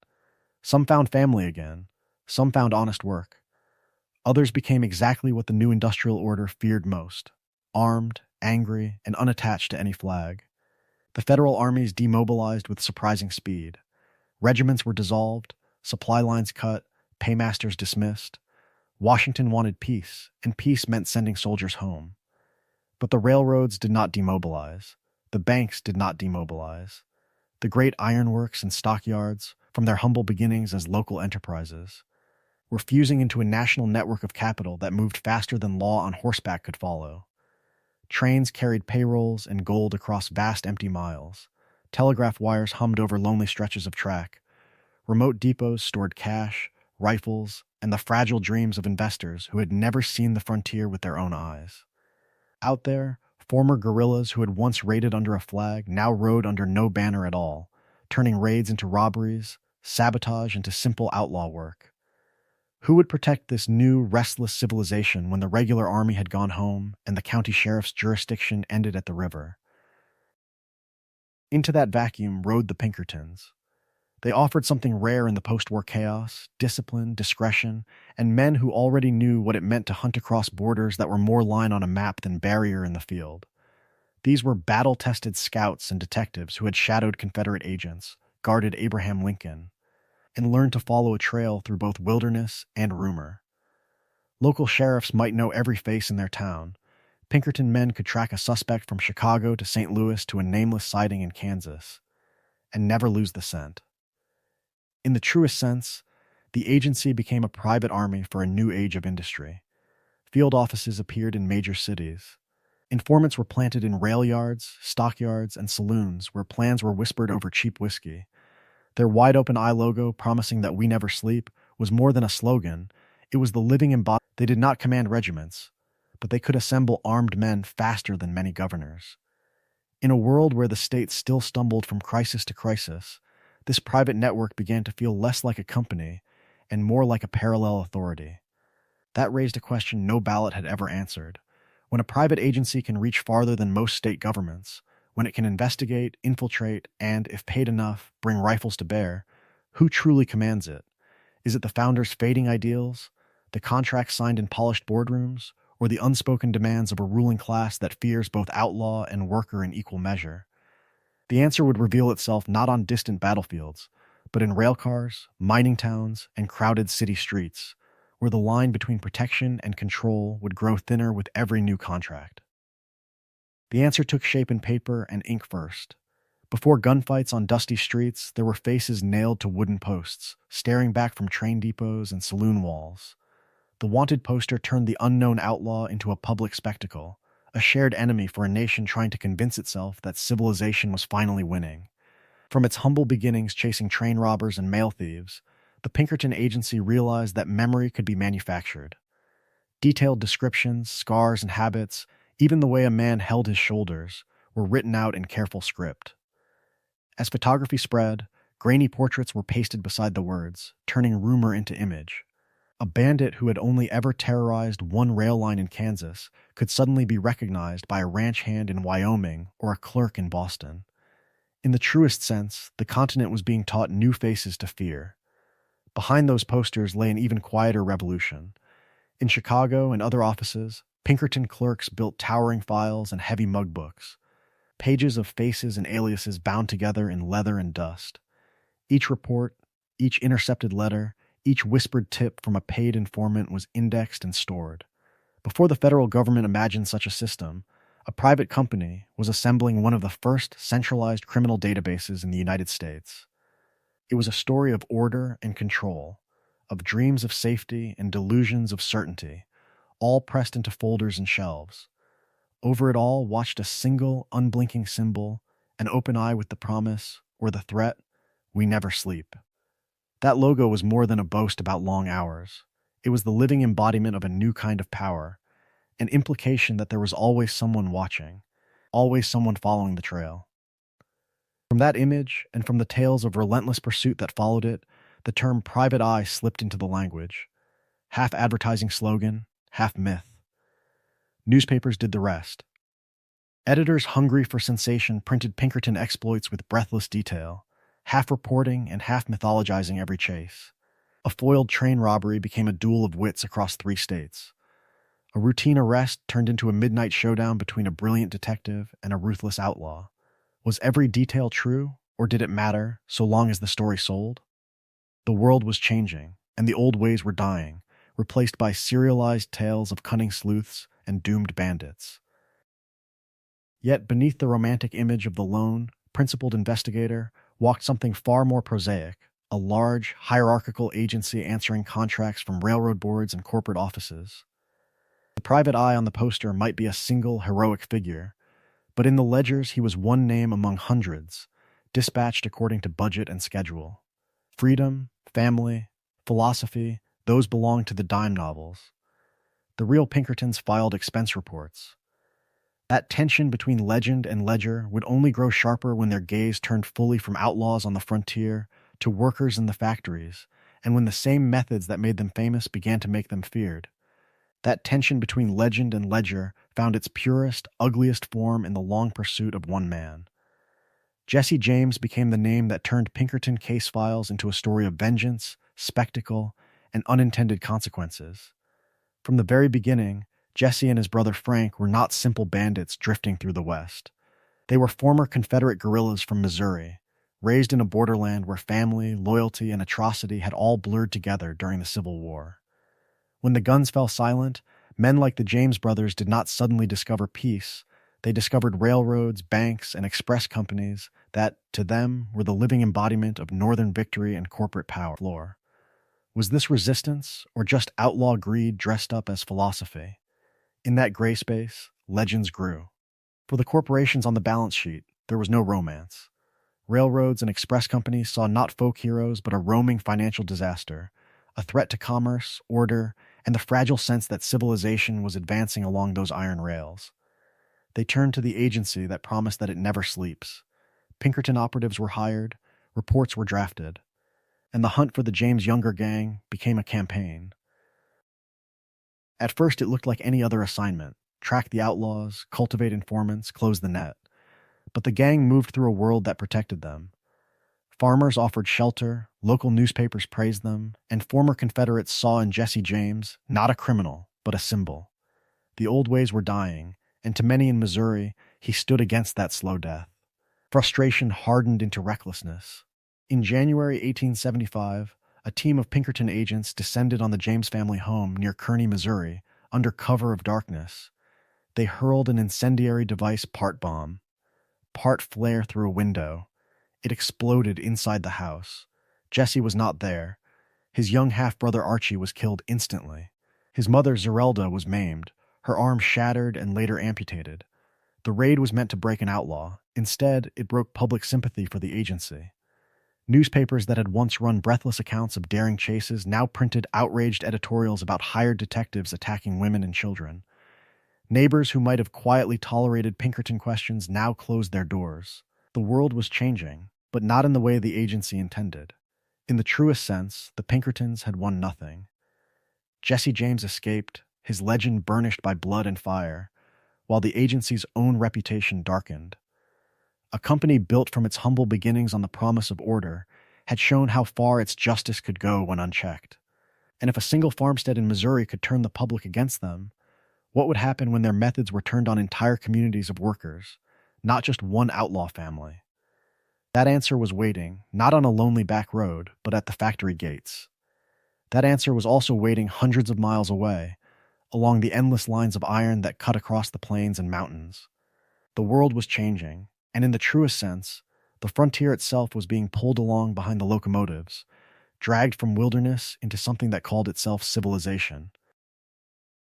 Speaker 1: Some found family again. Some found honest work. Others became exactly what the new industrial order feared most: armed, angry, and unattached to any flag. The federal armies demobilized with surprising speed. Regiments were dissolved, supply lines cut, paymasters dismissed. Washington wanted peace, and peace meant sending soldiers home. But the railroads did not demobilize. The banks did not demobilize. The great ironworks and stockyards, from their humble beginnings as local enterprises, were fusing into a national network of capital that moved faster than law on horseback could follow. Trains carried payrolls and gold across vast empty miles. Telegraph wires hummed over lonely stretches of track. Remote depots stored cash, rifles, and the fragile dreams of investors who had never seen the frontier with their own eyes. Out there, former guerrillas who had once raided under a flag now rode under no banner at all, turning raids into robberies, sabotage into simple outlaw work. Who would protect this new, restless civilization when the regular army had gone home and the county sheriff's jurisdiction ended at the river? Into that vacuum rode the Pinkertons. They offered something rare in the post-war chaos: discipline, discretion, and men who already knew what it meant to hunt across borders that were more line on a map than barrier in the field. These were battle-tested scouts and detectives who had shadowed Confederate agents, guarded Abraham Lincoln, and learned to follow a trail through both wilderness and rumor. Local sheriffs might know every face in their town. Pinkerton men could track a suspect from Chicago to St. Louis to a nameless sighting in Kansas, and never lose the scent. In the truest sense, the agency became a private army for a new age of industry. Field offices appeared in major cities. Informants were planted in rail yards, stockyards, and saloons where plans were whispered over cheap whiskey. Their wide-open eye logo, promising that we never sleep, was more than a slogan. It was the living embodiment. They did not command regiments, but they could assemble armed men faster than many governors. In a world where the state still stumbled from crisis to crisis, this private network began to feel less like a company and more like a parallel authority. That raised a question no ballot had ever answered. When a private agency can reach farther than most state governments, when it can investigate, infiltrate, and, if paid enough, bring rifles to bear, who truly commands it? Is it the founders' fading ideals, the contracts signed in polished boardrooms, or the unspoken demands of a ruling class that fears both outlaw and worker in equal measure? The answer would reveal itself not on distant battlefields, but in railcars, mining towns, and crowded city streets, where the line between protection and control would grow thinner with every new contract. The answer took shape in paper and ink first. Before gunfights on dusty streets, there were faces nailed to wooden posts, staring back from train depots and saloon walls. The wanted poster turned the unknown outlaw into a public spectacle, a shared enemy for a nation trying to convince itself that civilization was finally winning. From its humble beginnings chasing train robbers and mail thieves, the Pinkerton Agency realized that memory could be manufactured. Detailed descriptions, scars, and habits, even the way a man held his shoulders, were written out in careful script. As photography spread, grainy portraits were pasted beside the words, turning rumor into image. A bandit who had only ever terrorized one rail line in Kansas could suddenly be recognized by a ranch hand in Wyoming or a clerk in Boston. In the truest sense, the continent was being taught new faces to fear. Behind those posters lay an even quieter revolution. In Chicago and other offices, Pinkerton clerks built towering files and heavy mug books, pages of faces and aliases bound together in leather and dust. Each report, each intercepted letter, Each whispered tip from a paid informant was indexed and stored. Before the federal government imagined such a system, a private company was assembling one of the first centralized criminal databases in the United States. It was a story of order and control, of dreams of safety and delusions of certainty, all pressed into folders and shelves. Over it all watched a single, unblinking symbol, an open eye with the promise, or the threat, "We never sleep." That logo was more than a boast about long hours. It was the living embodiment of a new kind of power, an implication that there was always someone watching, always someone following the trail. From that image, and from the tales of relentless pursuit that followed it, the term private eye slipped into the language. Half advertising slogan, half myth. Newspapers did the rest. Editors hungry for sensation printed Pinkerton exploits with breathless detail, half reporting and half mythologizing every chase. A foiled train robbery became a duel of wits across 3 states. A routine arrest turned into a midnight showdown between a brilliant detective and a ruthless outlaw. Was every detail true, or did it matter so long as the story sold? The world was changing, and the old ways were dying, replaced by serialized tales of cunning sleuths and doomed bandits. Yet beneath the romantic image of the lone, principled investigator walked something far more prosaic, a large, hierarchical agency answering contracts from railroad boards and corporate offices. The private eye on the poster might be a single, heroic figure, but in the ledgers he was one name among hundreds, dispatched according to budget and schedule. Freedom, family, philosophy, those belonged to the dime novels. The real Pinkertons filed expense reports. That tension between legend and ledger would only grow sharper when their gaze turned fully from outlaws on the frontier to workers in the factories, and when the same methods that made them famous began to make them feared. That tension between legend and ledger found its purest, ugliest form in the long pursuit of one man. Jesse James became the name that turned Pinkerton case files into a story of vengeance, spectacle, and unintended consequences. From the very beginning, Jesse and his brother Frank were not simple bandits drifting through the West. They were former Confederate guerrillas from Missouri, raised in a borderland where family, loyalty, and atrocity had all blurred together during the Civil War. When the guns fell silent, men like the James brothers did not suddenly discover peace. They discovered railroads, banks, and express companies that, to them, were the living embodiment of Northern victory and corporate power. Was this resistance, or just outlaw greed dressed up as philosophy? In that gray space, legends grew. For the corporations on the balance sheet, there was no romance. Railroads and express companies saw not folk heroes but a roaming financial disaster, a threat to commerce, order, and the fragile sense that civilization was advancing along those iron rails. They turned to the agency that promised that it never sleeps. Pinkerton operatives were hired, reports were drafted, and the hunt for the James Younger gang became a campaign. At first, it looked like any other assignment: track the outlaws, cultivate informants, close the net. But the gang moved through a world that protected them. Farmers offered shelter, local newspapers praised them, and former Confederates saw in Jesse James not a criminal, but a symbol. The old ways were dying, and to many in Missouri, he stood against that slow death. Frustration hardened into recklessness. In January 1875, a team of Pinkerton agents descended on the James family home near Kearney, Missouri, under cover of darkness. They hurled an incendiary device part bomb, part flare through a window. It exploded inside the house. Jesse was not there. His young half-brother Archie was killed instantly. His mother Zerelda was maimed, her arm shattered and later amputated. The raid was meant to break an outlaw. Instead, it broke public sympathy for the agency. Newspapers that had once run breathless accounts of daring chases now printed outraged editorials about hired detectives attacking women and children. Neighbors who might have quietly tolerated Pinkerton questions now closed their doors. The world was changing, but not in the way the agency intended. In the truest sense, the Pinkertons had won nothing. Jesse James escaped, his legend burnished by blood and fire, while the agency's own reputation darkened. A company built from its humble beginnings on the promise of order had shown how far its justice could go when unchecked. And if a single farmstead in Missouri could turn the public against them, what would happen when their methods were turned on entire communities of workers, not just one outlaw family? That answer was waiting, not on a lonely back road, but at the factory gates. That answer was also waiting hundreds of miles away, along the endless lines of iron that cut across the plains and mountains. The world was changing, and in the truest sense, the frontier itself was being pulled along behind the locomotives, dragged from wilderness into something that called itself civilization.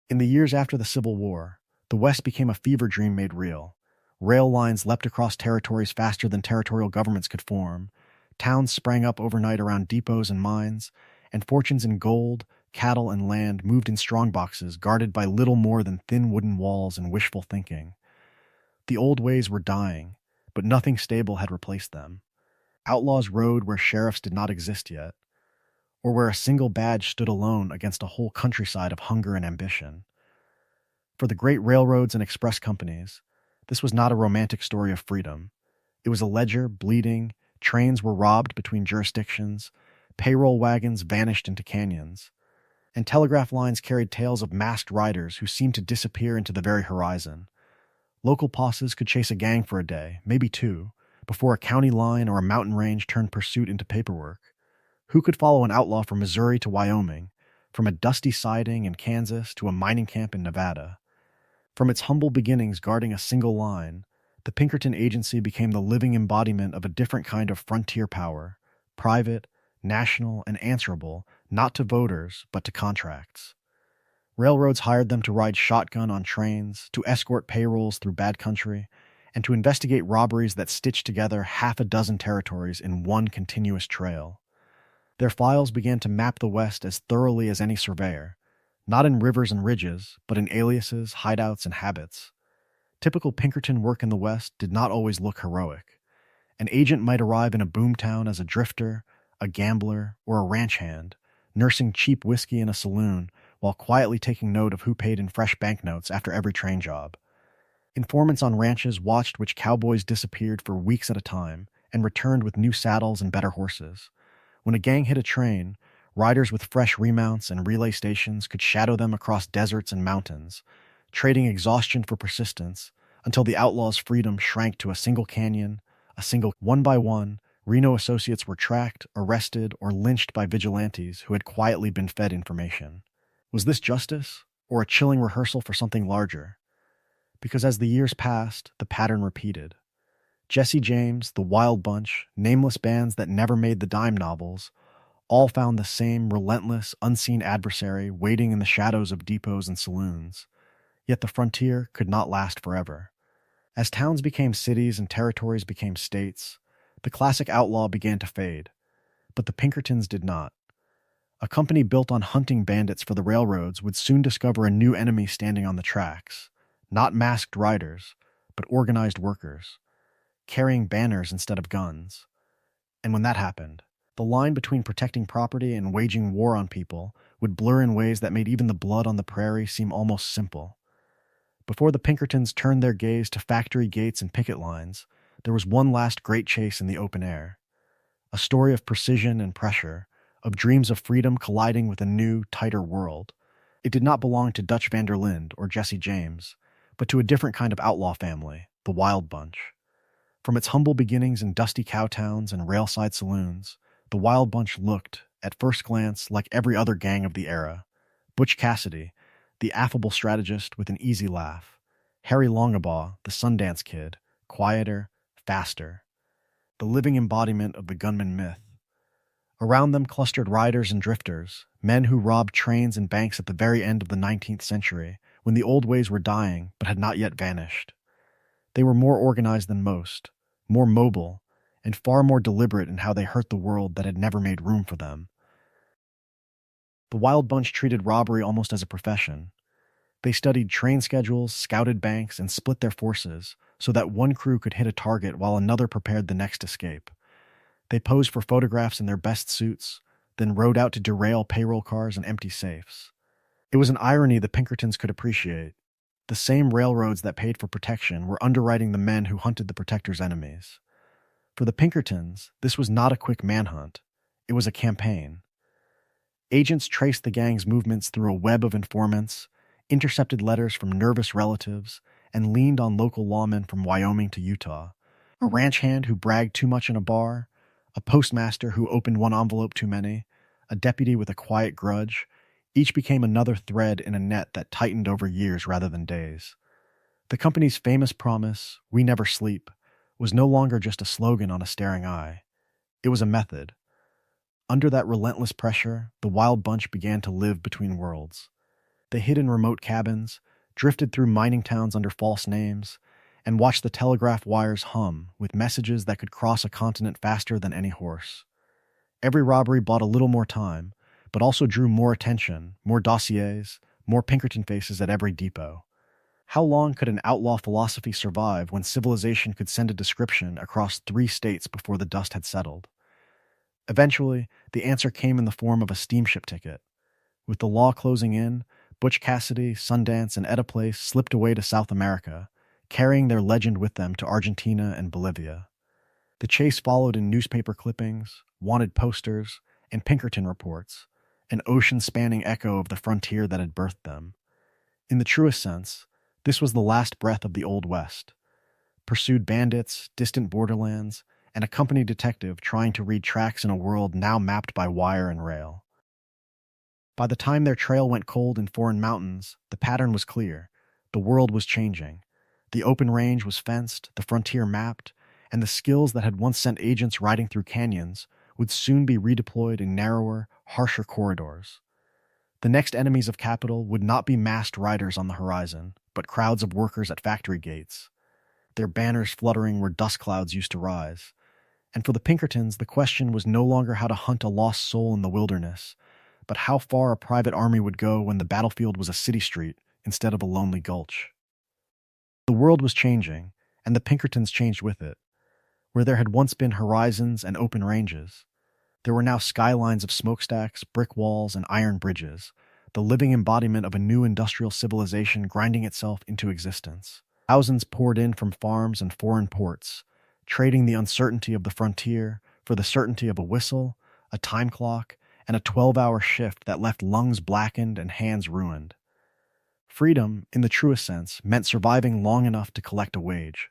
Speaker 1: In the years after the Civil War, the West became a fever dream made real. Rail lines leapt across territories faster than territorial governments could form. Towns sprang up overnight around depots and mines, and fortunes in gold, cattle, and land moved in strongboxes guarded by little more than thin wooden walls and wishful thinking. The old ways were dying, but nothing stable had replaced them. Outlaws rode where sheriffs did not exist yet, or where a single badge stood alone against a whole countryside of hunger and ambition. For the great railroads and express companies, this was not a romantic story of freedom. It was a ledger bleeding, trains were robbed between jurisdictions, payroll wagons vanished into canyons, and telegraph lines carried tales of masked riders who seemed to disappear into the very horizon. Local posses could chase a gang for a day, maybe two, before a county line or a mountain range turned pursuit into paperwork. Who could follow an outlaw from Missouri to Wyoming, from a dusty siding in Kansas to a mining camp in Nevada? From its humble beginnings guarding a single line, the Pinkerton Agency became the living embodiment of a different kind of frontier power, private, national, and answerable, not to voters, but to contracts. Railroads hired them to ride shotgun on trains, to escort payrolls through bad country, and to investigate robberies that stitched together half a dozen territories in one continuous trail. Their files began to map the West as thoroughly as any surveyor, not in rivers and ridges, but in aliases, hideouts, and habits. Typical Pinkerton work in the West did not always look heroic. An agent might arrive in a boomtown as a drifter, a gambler, or a ranch hand, nursing cheap whiskey in a saloon while quietly taking note of who paid in fresh banknotes after every train job. Informants on ranches watched which cowboys disappeared for weeks at a time and returned with new saddles and better horses. When a gang hit a train, riders with fresh remounts and relay stations could shadow them across deserts and mountains, trading exhaustion for persistence until the outlaws' freedom shrank to a single canyon, a single one by one. Reno associates were tracked, arrested, or lynched by vigilantes who had quietly been fed information. Was this justice, or a chilling rehearsal for something larger? Because as the years passed, the pattern repeated. Jesse James, the Wild Bunch, nameless bands that never made the dime novels, all found the same relentless, unseen adversary waiting in the shadows of depots and saloons. Yet the frontier could not last forever. As towns became cities and territories became states, the classic outlaw began to fade. But the Pinkertons did not. A company built on hunting bandits for the railroads would soon discover a new enemy standing on the tracks. Not masked riders, but organized workers, carrying banners instead of guns. And when that happened, the line between protecting property and waging war on people would blur in ways that made even the blood on the prairie seem almost simple. Before the Pinkertons turned their gaze to factory gates and picket lines, there was one last great chase in the open air. A story of precision and pressure, of dreams of freedom colliding with a new, tighter world. It did not belong to Dutch van der Linde or Jesse James, but to a different kind of outlaw family, the Wild Bunch. From its humble beginnings in dusty cowtowns and railside saloons, the Wild Bunch looked, at first glance, like every other gang of the era. Butch Cassidy, the affable strategist with an easy laugh. Harry Longabaugh, the Sundance Kid, quieter, faster. The living embodiment of the gunman myth. Around them clustered riders and drifters, men who robbed trains and banks at the very end of the 19th century, when the old ways were dying but had not yet vanished. They were more organized than most, more mobile, and far more deliberate in how they hurt the world that had never made room for them. The Wild Bunch treated robbery almost as a profession. They studied train schedules, scouted banks, and split their forces so that one crew could hit a target while another prepared the next escape. They posed for photographs in their best suits, then rode out to derail payroll cars and empty safes. It was an irony the Pinkertons could appreciate. The same railroads that paid for protection were underwriting the men who hunted the protectors' enemies. For the Pinkertons, this was not a quick manhunt. It was a campaign. Agents traced the gang's movements through a web of informants, intercepted letters from nervous relatives, and leaned on local lawmen from Wyoming to Utah. A ranch hand who bragged too much in a bar, a postmaster who opened one envelope too many, a deputy with a quiet grudge, each became another thread in a net that tightened over years rather than days. The company's famous promise, "We never sleep," was no longer just a slogan on a staring eye. It was a method. Under that relentless pressure, the wild bunch began to live between worlds. They hid in remote cabins, drifted through mining towns under false names, and watched the telegraph wires hum with messages that could cross a continent faster than any horse. Every robbery bought a little more time, but also drew more attention, more dossiers, more Pinkerton faces at every depot. How long could an outlaw philosophy survive when civilization could send a description across 3 states before the dust had settled? Eventually, the answer came in the form of a steamship ticket. With the law closing in, Butch Cassidy, Sundance, and Etta Place slipped away to South America, carrying their legend with them to Argentina and Bolivia. The chase followed in newspaper clippings, wanted posters, and Pinkerton reports, an ocean-spanning echo of the frontier that had birthed them. In the truest sense, this was the last breath of the Old West. Pursued bandits, distant borderlands, and a company detective trying to read tracks in a world now mapped by wire and rail. By the time their trail went cold in foreign mountains, the pattern was clear. The world was changing. The open range was fenced, the frontier mapped, and the skills that had once sent agents riding through canyons would soon be redeployed in narrower, harsher corridors. The next enemies of capital would not be masked riders on the horizon, but crowds of workers at factory gates, their banners fluttering where dust clouds used to rise. And for the Pinkertons, the question was no longer how to hunt a lost soul in the wilderness, but how far a private army would go when the battlefield was a city street instead of a lonely gulch. The world was changing, and the Pinkertons changed with it. Where there had once been horizons and open ranges, there were now skylines of smokestacks, brick walls, and iron bridges, the living embodiment of a new industrial civilization grinding itself into existence. Thousands poured in from farms and foreign ports, trading the uncertainty of the frontier for the certainty of a whistle, a time clock, and a 12-hour shift that left lungs blackened and hands ruined. Freedom, in the truest sense, meant surviving long enough to collect a wage.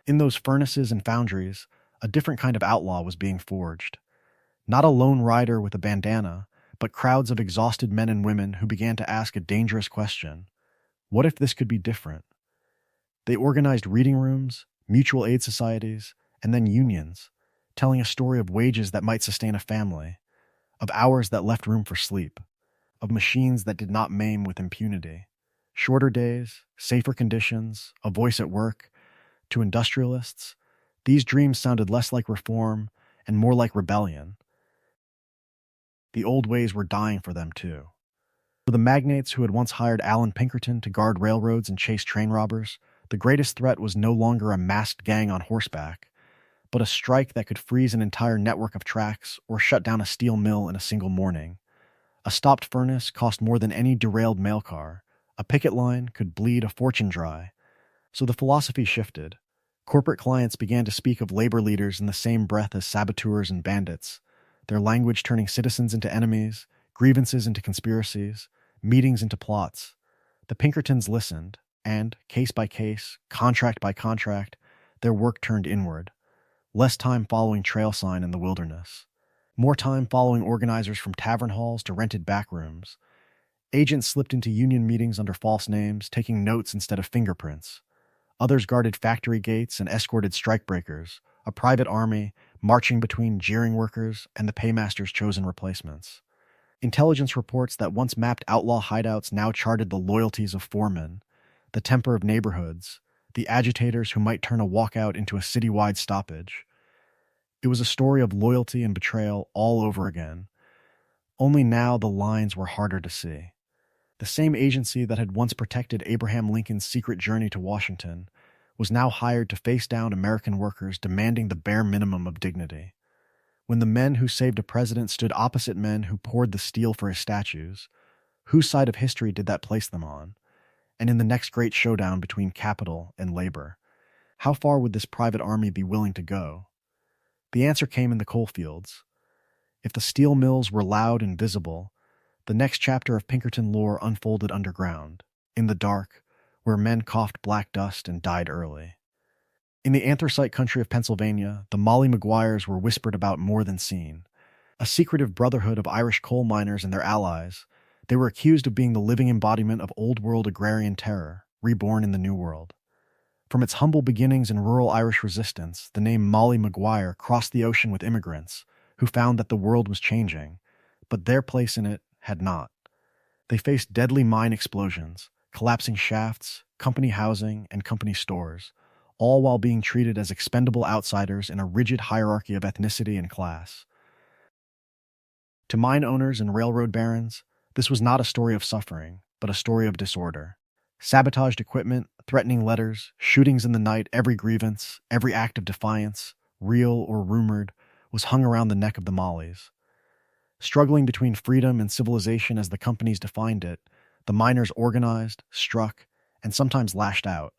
Speaker 1: In those furnaces and foundries, a different kind of outlaw was being forged. Not a lone rider with a bandana, but crowds of exhausted men and women who began to ask a dangerous question. What if this could be different? They organized reading rooms, mutual aid societies, and then unions, telling a story of wages that might sustain a family, of hours that left room for sleep, of machines that did not maim with impunity. Shorter days, safer conditions, a voice at work. To industrialists, these dreams sounded less like reform and more like rebellion. The old ways were dying for them, too. For the magnates who had once hired Alan Pinkerton to guard railroads and chase train robbers, the greatest threat was no longer a masked gang on horseback, but a strike that could freeze an entire network of tracks or shut down a steel mill in a single morning. A stopped furnace cost more than any derailed mail car. A picket line could bleed a fortune dry. So the philosophy shifted. Corporate clients began to speak of labor leaders in the same breath as saboteurs and bandits, their language turning citizens into enemies, grievances into conspiracies, meetings into plots. The Pinkertons listened, and, case by case, contract by contract, their work turned inward. Less time following trail sign in the wilderness. More time following organizers from tavern halls to rented back rooms. Agents slipped into union meetings under false names, taking notes instead of fingerprints. Others guarded factory gates and escorted strikebreakers, a private army marching between jeering workers and the paymaster's chosen replacements. Intelligence reports that once mapped outlaw hideouts now charted the loyalties of foremen, the temper of neighborhoods, the agitators who might turn a walkout into a citywide stoppage. It was a story of loyalty and betrayal all over again. Only now the lines were harder to see. The same agency that had once protected Abraham Lincoln's secret journey to Washington was now hired to face down American workers demanding the bare minimum of dignity. When the men who saved a president stood opposite men who poured the steel for his statues, whose side of history did that place them on? And in the next great showdown between capital and labor, how far would this private army be willing to go? The answer came in the coal fields. If the steel mills were loud and visible, the next chapter of Pinkerton lore unfolded underground, in the dark, where men coughed black dust and died early. In the anthracite country of Pennsylvania, the Molly Maguires were whispered about more than seen. a secretive brotherhood of Irish coal miners and their allies. They were accused of being the living embodiment of old-world agrarian terror, reborn in the New World. From its humble beginnings in rural Irish resistance, the name Molly Maguire crossed the ocean with immigrants who found that the world was changing, but their place in it had not. They faced deadly mine explosions, collapsing shafts, company housing, and company stores, all while being treated as expendable outsiders in a rigid hierarchy of ethnicity and class. To mine owners and railroad barons, this was not a story of suffering, but a story of disorder. Sabotaged equipment, threatening letters, shootings in the night, every grievance, every act of defiance, real or rumored, was hung around the neck of the Mollies. Struggling between freedom and civilization as the companies defined it, the miners organized, struck, and sometimes lashed out.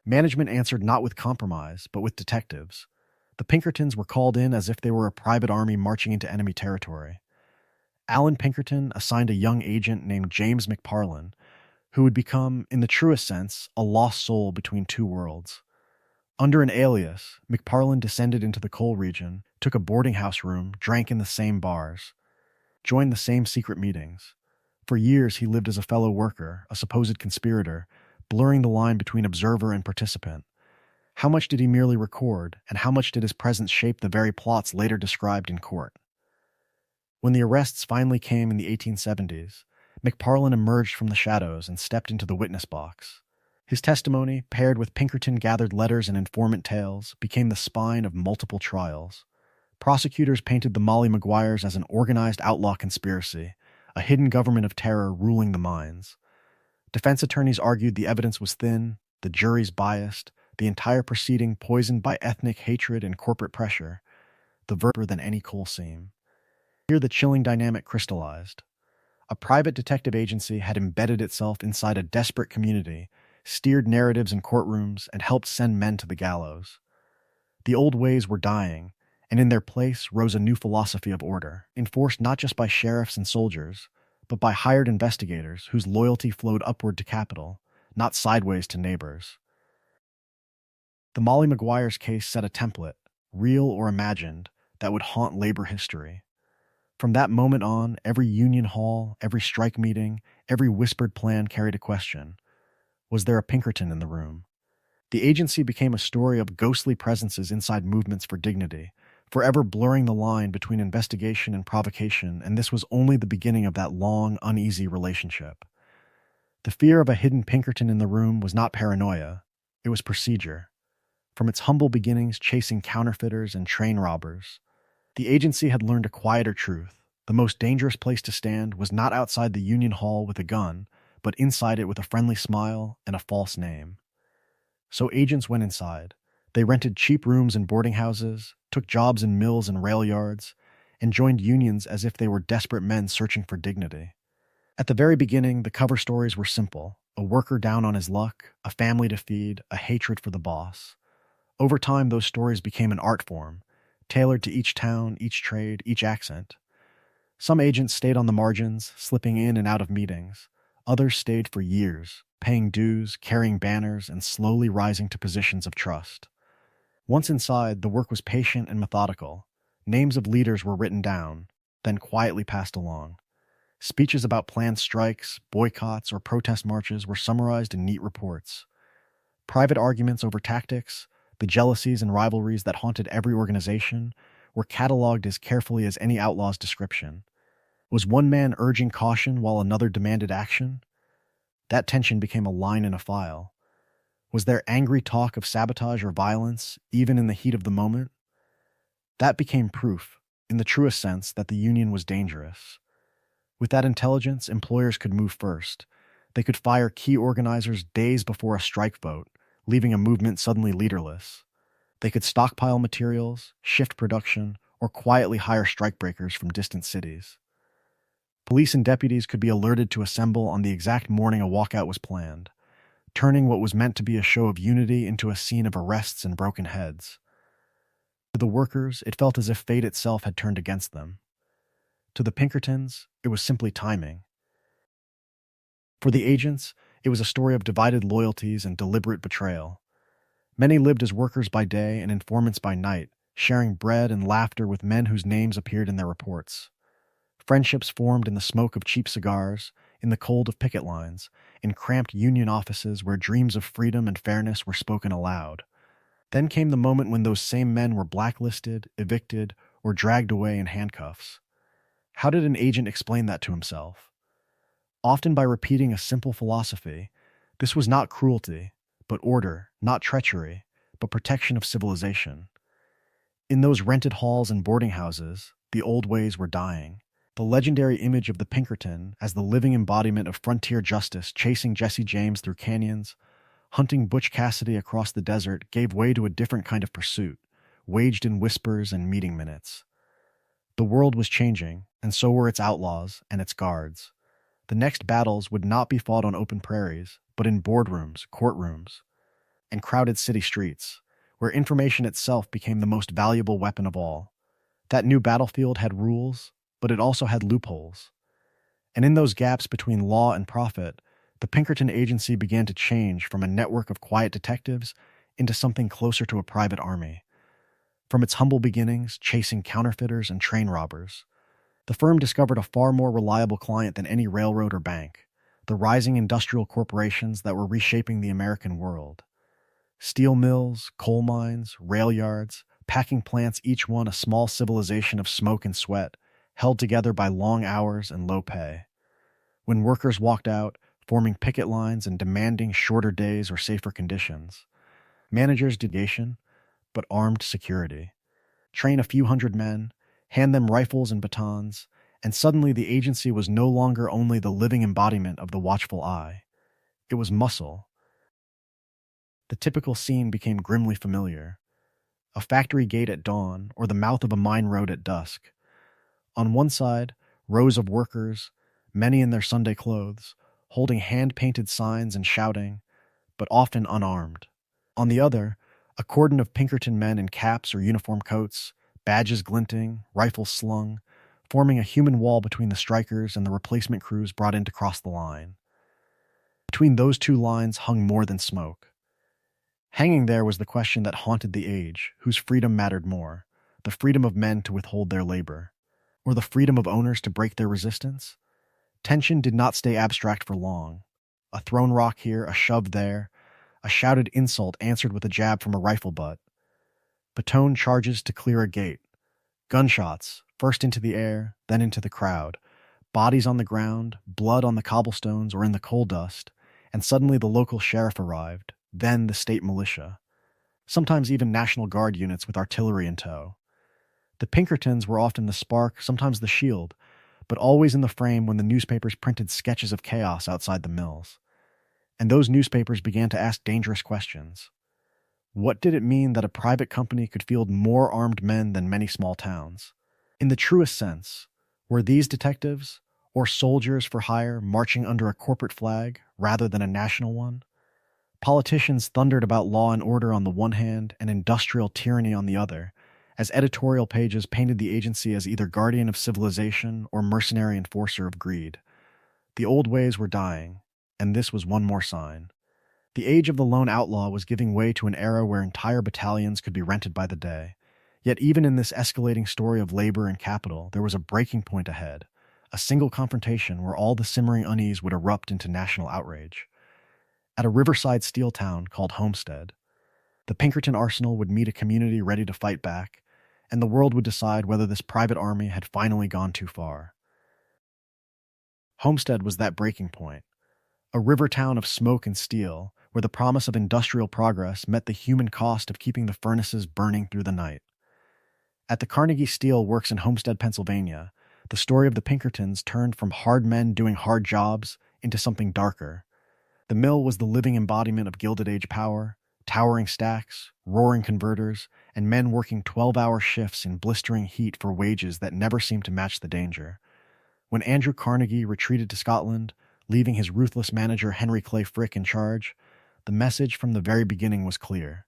Speaker 1: Management answered not with compromise, but with detectives. The Pinkertons were called in as if they were a private army marching into enemy territory. Alan Pinkerton assigned a young agent named James McParlin, who would become, in the truest sense, a lost soul between two worlds. Under an alias, McParlin descended into the coal region, took a boarding house room, drank in the same bars, joined the same secret meetings. For years, he lived as a fellow worker, a supposed conspirator, blurring the line between observer and participant. How much did he merely record, and how much did his presence shape the very plots later described in court? When the arrests finally came in the 1870s, McParlin emerged from the shadows and stepped into the witness box. His testimony, paired with Pinkerton-gathered letters and informant tales, became the spine of multiple trials. Prosecutors painted the Molly Maguires as an organized outlaw conspiracy, a hidden government of terror ruling the mines. Defense attorneys argued the evidence was thin, the juries biased, the entire proceeding poisoned by ethnic hatred and corporate pressure, the verdict than any coal seam. Here the chilling dynamic crystallized. A private detective agency had embedded itself inside a desperate community, steered narratives in courtrooms, and helped send men to the gallows. The old ways were dying, and in their place rose a new philosophy of order, enforced not just by sheriffs and soldiers, but by hired investigators whose loyalty flowed upward to capital, not sideways to neighbors. The Molly Maguires case set a template, real or imagined, that would haunt labor history. From that moment on, every union hall, every strike meeting, every whispered plan carried a question. Was there a Pinkerton in the room? The agency became a story of ghostly presences inside movements for dignity, forever blurring the line between investigation and provocation, and this was only the beginning of that long, uneasy relationship. The fear of a hidden Pinkerton in the room was not paranoia, it was procedure. From its humble beginnings chasing counterfeiters and train robbers, the agency had learned a quieter truth. The most dangerous place to stand was not outside the union hall with a gun, but inside it with a friendly smile and a false name. So agents went inside. They rented cheap rooms in boarding houses, took jobs in mills and rail yards, and joined unions as if they were desperate men searching for dignity. At the very beginning, the cover stories were simple: a worker down on his luck, a family to feed, a hatred for the boss. Over time, those stories became an art form, tailored to each town, each trade, each accent. Some agents stayed on the margins, slipping in and out of meetings. Others stayed for years, paying dues, carrying banners, and slowly rising to positions of trust. Once inside, the work was patient and methodical. Names of leaders were written down, then quietly passed along. Speeches about planned strikes, boycotts, or protest marches were summarized in neat reports. Private arguments over tactics, the jealousies and rivalries that haunted every organization, were cataloged as carefully as any outlaw's description. Was one man urging caution while another demanded action? That tension became a line in a file. Was there angry talk of sabotage or violence, even in the heat of the moment? That became proof, in the truest sense, that the union was dangerous. With that intelligence, employers could move first. They could fire key organizers days before a strike vote, leaving a movement suddenly leaderless. They could stockpile materials, shift production, or quietly hire strikebreakers from distant cities. Police and deputies could be alerted to assemble on the exact morning a walkout was planned, turning what was meant to be a show of unity into a scene of arrests and broken heads. To the workers, it felt as if fate itself had turned against them. To the Pinkertons, it was simply timing. For the agents, it was a story of divided loyalties and deliberate betrayal. Many lived as workers by day and informants by night, sharing bread and laughter with men whose names appeared in their reports. Friendships formed in the smoke of cheap cigars, in the cold of picket lines, in cramped union offices where dreams of freedom and fairness were spoken aloud. Then came the moment when those same men were blacklisted, evicted, or dragged away in handcuffs. How did an agent explain that to himself? Often by repeating a simple philosophy: this was not cruelty, but order; not treachery, but protection of civilization. In those rented halls and boarding houses, the old ways were dying. The legendary image of the Pinkerton as the living embodiment of frontier justice chasing Jesse James through canyons, hunting Butch Cassidy across the desert, gave way to a different kind of pursuit, waged in whispers and meeting minutes. The world was changing, and so were its outlaws and its guards. The next battles would not be fought on open prairies, but in boardrooms, courtrooms, and crowded city streets, where information itself became the most valuable weapon of all. That new battlefield had rules, but it also had loopholes. And in those gaps between law and profit, the Pinkerton Agency began to change from a network of quiet detectives into something closer to a private army. From its humble beginnings, chasing counterfeiters and train robbers, the firm discovered a far more reliable client than any railroad or bank: the rising industrial corporations that were reshaping the American world. Steel mills, coal mines, rail yards, packing plants, each one a small civilization of smoke and sweat, held together by long hours and low pay. When workers walked out, forming picket lines and demanding shorter days or safer conditions, managers did litigation, but armed security. Train a few hundred men, hand them rifles and batons, and suddenly the agency was no longer only the living embodiment of the watchful eye. It was muscle. The typical scene became grimly familiar: a factory gate at dawn or the mouth of a mine road at dusk. On one side, rows of workers, many in their Sunday clothes, holding hand-painted signs and shouting, but often unarmed. On the other, a cordon of Pinkerton men in caps or uniform coats, badges glinting, rifles slung, forming a human wall between the strikers and the replacement crews brought in to cross the line. Between those two lines hung more than smoke. Hanging there was the question that haunted the age: whose freedom mattered more, the freedom of men to withhold their labor, or the freedom of owners to break their resistance? Tension did not stay abstract for long. A thrown rock here, a shove there, a shouted insult answered with a jab from a rifle butt. Baton charges to clear a gate. Gunshots, first into the air, then into the crowd. Bodies on the ground, blood on the cobblestones or in the coal dust, and suddenly the local sheriff arrived, then the state militia. Sometimes even National Guard units with artillery in tow. The Pinkertons were often the spark, sometimes the shield, but always in the frame when the newspapers printed sketches of chaos outside the mills. And those newspapers began to ask dangerous questions. What did it mean that a private company could field more armed men than many small towns? In the truest sense, were these detectives, or soldiers for hire, marching under a corporate flag rather than a national one? Politicians thundered about law and order on the one hand and industrial tyranny on the other, as editorial pages painted the agency as either guardian of civilization or mercenary enforcer of greed. The old ways were dying, and this was one more sign. The age of the lone outlaw was giving way to an era where entire battalions could be rented by the day. Yet even in this escalating story of labor and capital, there was a breaking point ahead, a single confrontation where all the simmering unease would erupt into national outrage. At a riverside steel town called Homestead, the Pinkerton arsenal would meet a community ready to fight back, and the world would decide whether this private army had finally gone too far. Homestead was that breaking point, a river town of smoke and steel, where the promise of industrial progress met the human cost of keeping the furnaces burning through the night. At the Carnegie Steel Works in Homestead, Pennsylvania, the story of the Pinkertons turned from hard men doing hard jobs into something darker. The mill was the living embodiment of Gilded Age power: towering stacks, roaring converters, and men working 12-hour shifts in blistering heat for wages that never seemed to match the danger. When Andrew Carnegie retreated to Scotland, leaving his ruthless manager Henry Clay Frick in charge, the message from the very beginning was clear: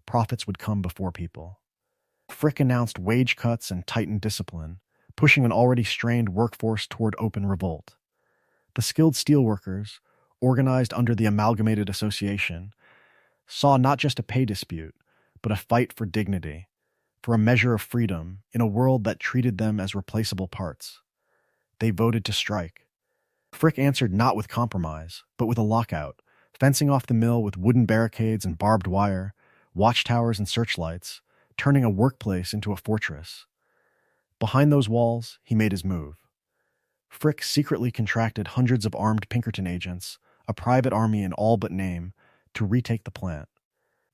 Speaker 1: profits would come before people. Frick announced wage cuts and tightened discipline, pushing an already strained workforce toward open revolt. The skilled steelworkers, organized under the Amalgamated Association, saw not just a pay dispute, but a fight for dignity, for a measure of freedom in a world that treated them as replaceable parts. They voted to strike. Frick answered not with compromise, but with a lockout, fencing off the mill with wooden barricades and barbed wire, watchtowers and searchlights, turning a workplace into a fortress. Behind those walls, he made his move. Frick secretly contracted hundreds of armed Pinkerton agents, a private army in all but name, to retake the plant.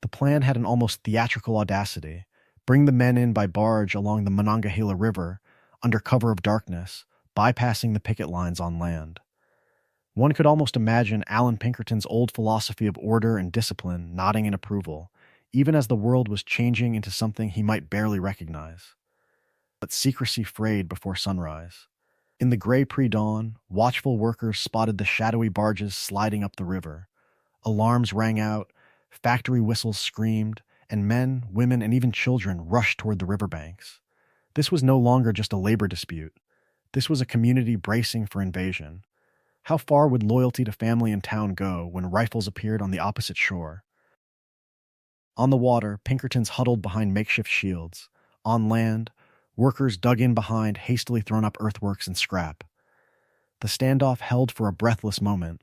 Speaker 1: The plan had an almost theatrical audacity: bring the men in by barge along the Monongahela River, under cover of darkness, bypassing the picket lines on land. One could almost imagine Alan Pinkerton's old philosophy of order and discipline nodding in approval, even as the world was changing into something he might barely recognize. But secrecy frayed before sunrise. In the gray pre-dawn, watchful workers spotted the shadowy barges sliding up the river. Alarms rang out, factory whistles screamed, and men, women, and even children rushed toward the riverbanks. This was no longer just a labor dispute. This was a community bracing for invasion. How far would loyalty to family and town go when rifles appeared on the opposite shore? On the water, Pinkertons huddled behind makeshift shields. On land, workers dug in behind hastily thrown up earthworks and scrap. The standoff held for a breathless moment.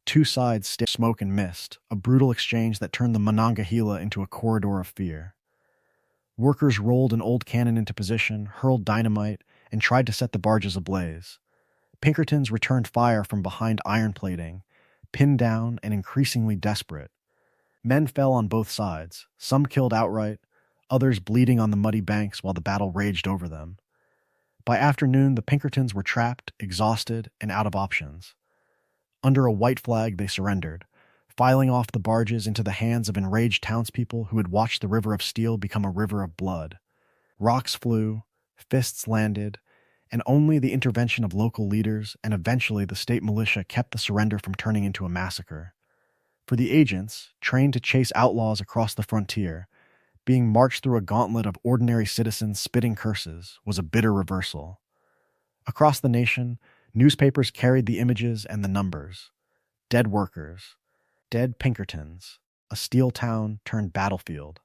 Speaker 1: Two sides stared smoke and mist, a brutal exchange that turned the Monongahela into a corridor of fear. Workers rolled an old cannon into position, hurled dynamite, and tried to set the barges ablaze. Pinkertons returned fire from behind iron plating, pinned down and increasingly desperate. Men fell on both sides, some killed outright, others bleeding on the muddy banks while the battle raged over them. By afternoon, the Pinkertons were trapped, exhausted, and out of options. Under a white flag, they surrendered, filing off the barges into the hands of enraged townspeople who had watched the river of steel become a river of blood. Rocks flew, fists landed, and only the intervention of local leaders and eventually the state militia kept the surrender from turning into a massacre. For the agents, trained to chase outlaws across the frontier, being marched through a gauntlet of ordinary citizens spitting curses was a bitter reversal. Across the nation, newspapers carried the images and the numbers. Dead workers, dead Pinkertons, a steel town turned battlefield.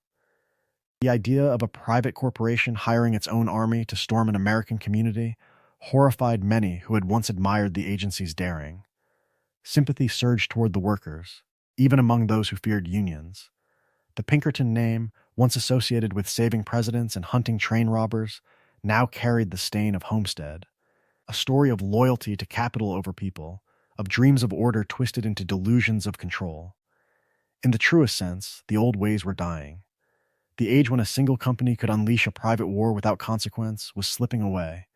Speaker 1: The idea of a private corporation hiring its own army to storm an American community horrified many who had once admired the agency's daring. Sympathy surged toward the workers, even among those who feared unions. The Pinkerton name, once associated with saving presidents and hunting train robbers, now carried the stain of Homestead. A story of loyalty to capital over people, of dreams of order twisted into delusions of control. In the truest sense, the old ways were dying. The age when a single company could unleash a private war without consequence was slipping away,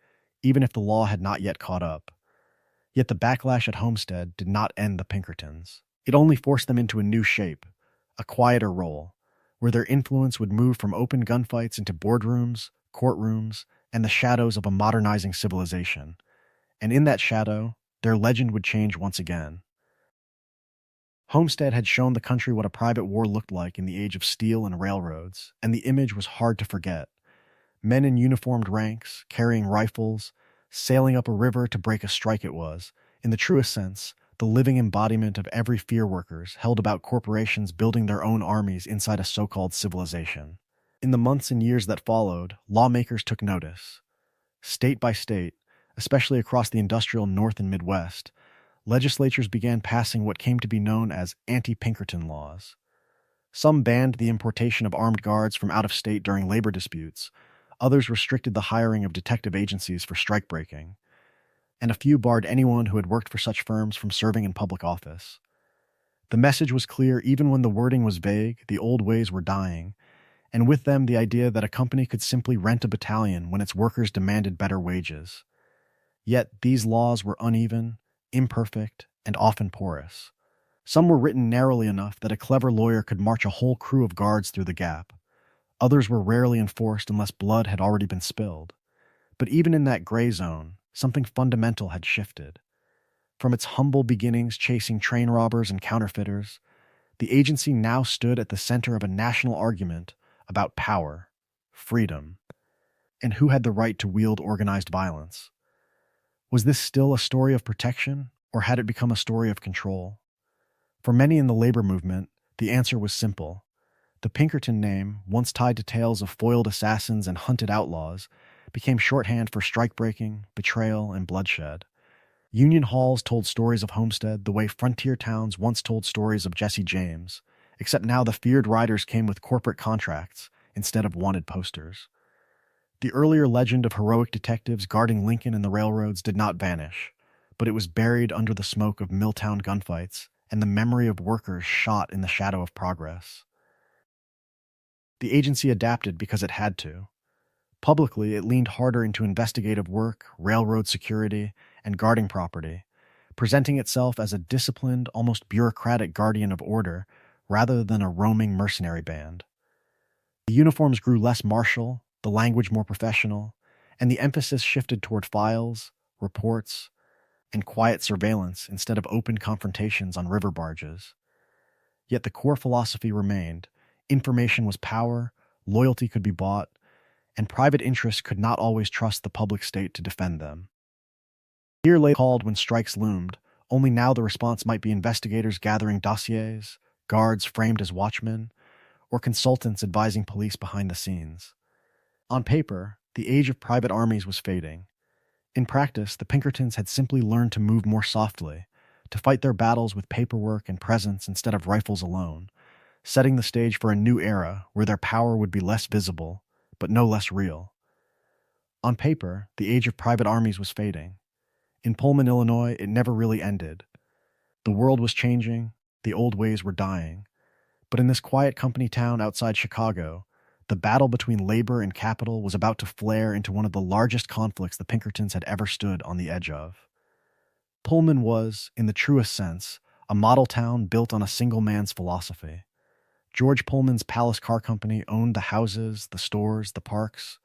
Speaker 1: even if the law had not yet caught up. Yet the backlash at Homestead did not end the Pinkertons. It only forced them into a new shape, a quieter role, where their influence would move from open gunfights into boardrooms, courtrooms, and the shadows of a modernizing civilization. And in that shadow, their legend would change once again. Homestead had shown the country what a private war looked like in the age of steel and railroads, and the image was hard to forget. Men in uniformed ranks, carrying rifles, sailing up a river to break a strike it was, in the truest sense, the living embodiment of every fear workers held about corporations building their own armies inside a so-called civilization. In the months and years that followed, lawmakers took notice. State by state, especially across the industrial North and Midwest, legislatures began passing what came to be known as anti-Pinkerton laws. Some banned the importation of armed guards from out of state during labor disputes, others restricted the hiring of detective agencies for strike-breaking, and a few barred anyone who had worked for such firms from serving in public office. The message was clear even when the wording was vague: the old ways were dying, and with them the idea that a company could simply rent a battalion when its workers demanded better wages. Yet these laws were uneven, imperfect, and often porous. Some were written narrowly enough that a clever lawyer could march a whole crew of guards through the gap. Others were rarely enforced unless blood had already been spilled. But even in that gray zone, something fundamental had shifted. From its humble beginnings chasing train robbers and counterfeiters, the agency now stood at the center of a national argument about power, freedom, and who had the right to wield organized violence. Was this still a story of protection, or had it become a story of control? For many in the labor movement, the answer was simple. The Pinkerton name, once tied to tales of foiled assassins and hunted outlaws, became shorthand for strikebreaking, betrayal, and bloodshed. Union halls told stories of Homestead the way frontier towns once told stories of Jesse James, except now the feared riders came with corporate contracts instead of wanted posters. The earlier legend of heroic detectives guarding Lincoln and the railroads did not vanish, but it was buried under the smoke of Milltown gunfights and the memory of workers shot in the shadow of progress. The agency adapted because it had to. Publicly, it leaned harder into investigative work, railroad security, and guarding property, presenting itself as a disciplined, almost bureaucratic guardian of order rather than a roaming mercenary band. The uniforms grew less martial, the language more professional, and the emphasis shifted toward files, reports, and quiet surveillance instead of open confrontations on river barges. Yet the core philosophy remained: information was power, loyalty could be bought, and private interests could not always trust the public state to defend them. Fear lay called when strikes loomed, only now the response might be investigators gathering dossiers, guards framed as watchmen, or consultants advising police behind the scenes. On paper, the age of private armies was fading. In practice, the Pinkertons had simply learned to move more softly, to fight their battles with paperwork and presence instead of rifles alone, setting the stage for a new era where their power would be less visible, but no less real. On paper, the age of private armies was fading. In Pullman, Illinois, it never really ended. The world was changing, the old ways were dying. But in this quiet company town outside Chicago, the battle between labor and capital was about to flare into one of the largest conflicts the Pinkertons had ever stood on the edge of. Pullman was, in the truest sense, a model town built on a single man's philosophy. George Pullman's Palace Car Company owned the houses, the stores, the parks,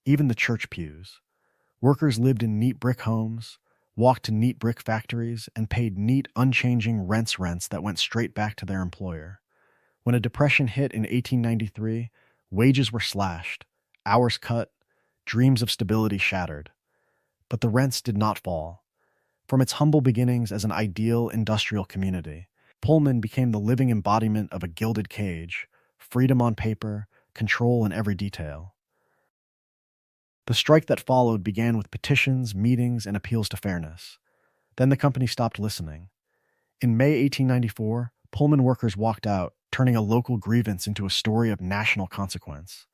Speaker 1: even the church pews. Workers lived in neat brick homes, walked to neat brick factories, and paid neat, unchanging rents that went straight back to their employer. When a depression hit in 1893, wages were slashed, hours cut, dreams of stability shattered. But the rents did not fall. From its humble beginnings as an ideal industrial community, Pullman became the living embodiment of a gilded cage, freedom on paper, control in every detail. The strike that followed began with petitions, meetings, and appeals to fairness. Then the company stopped listening. In May 1894, Pullman workers walked out, turning a local grievance into a story of national consequence.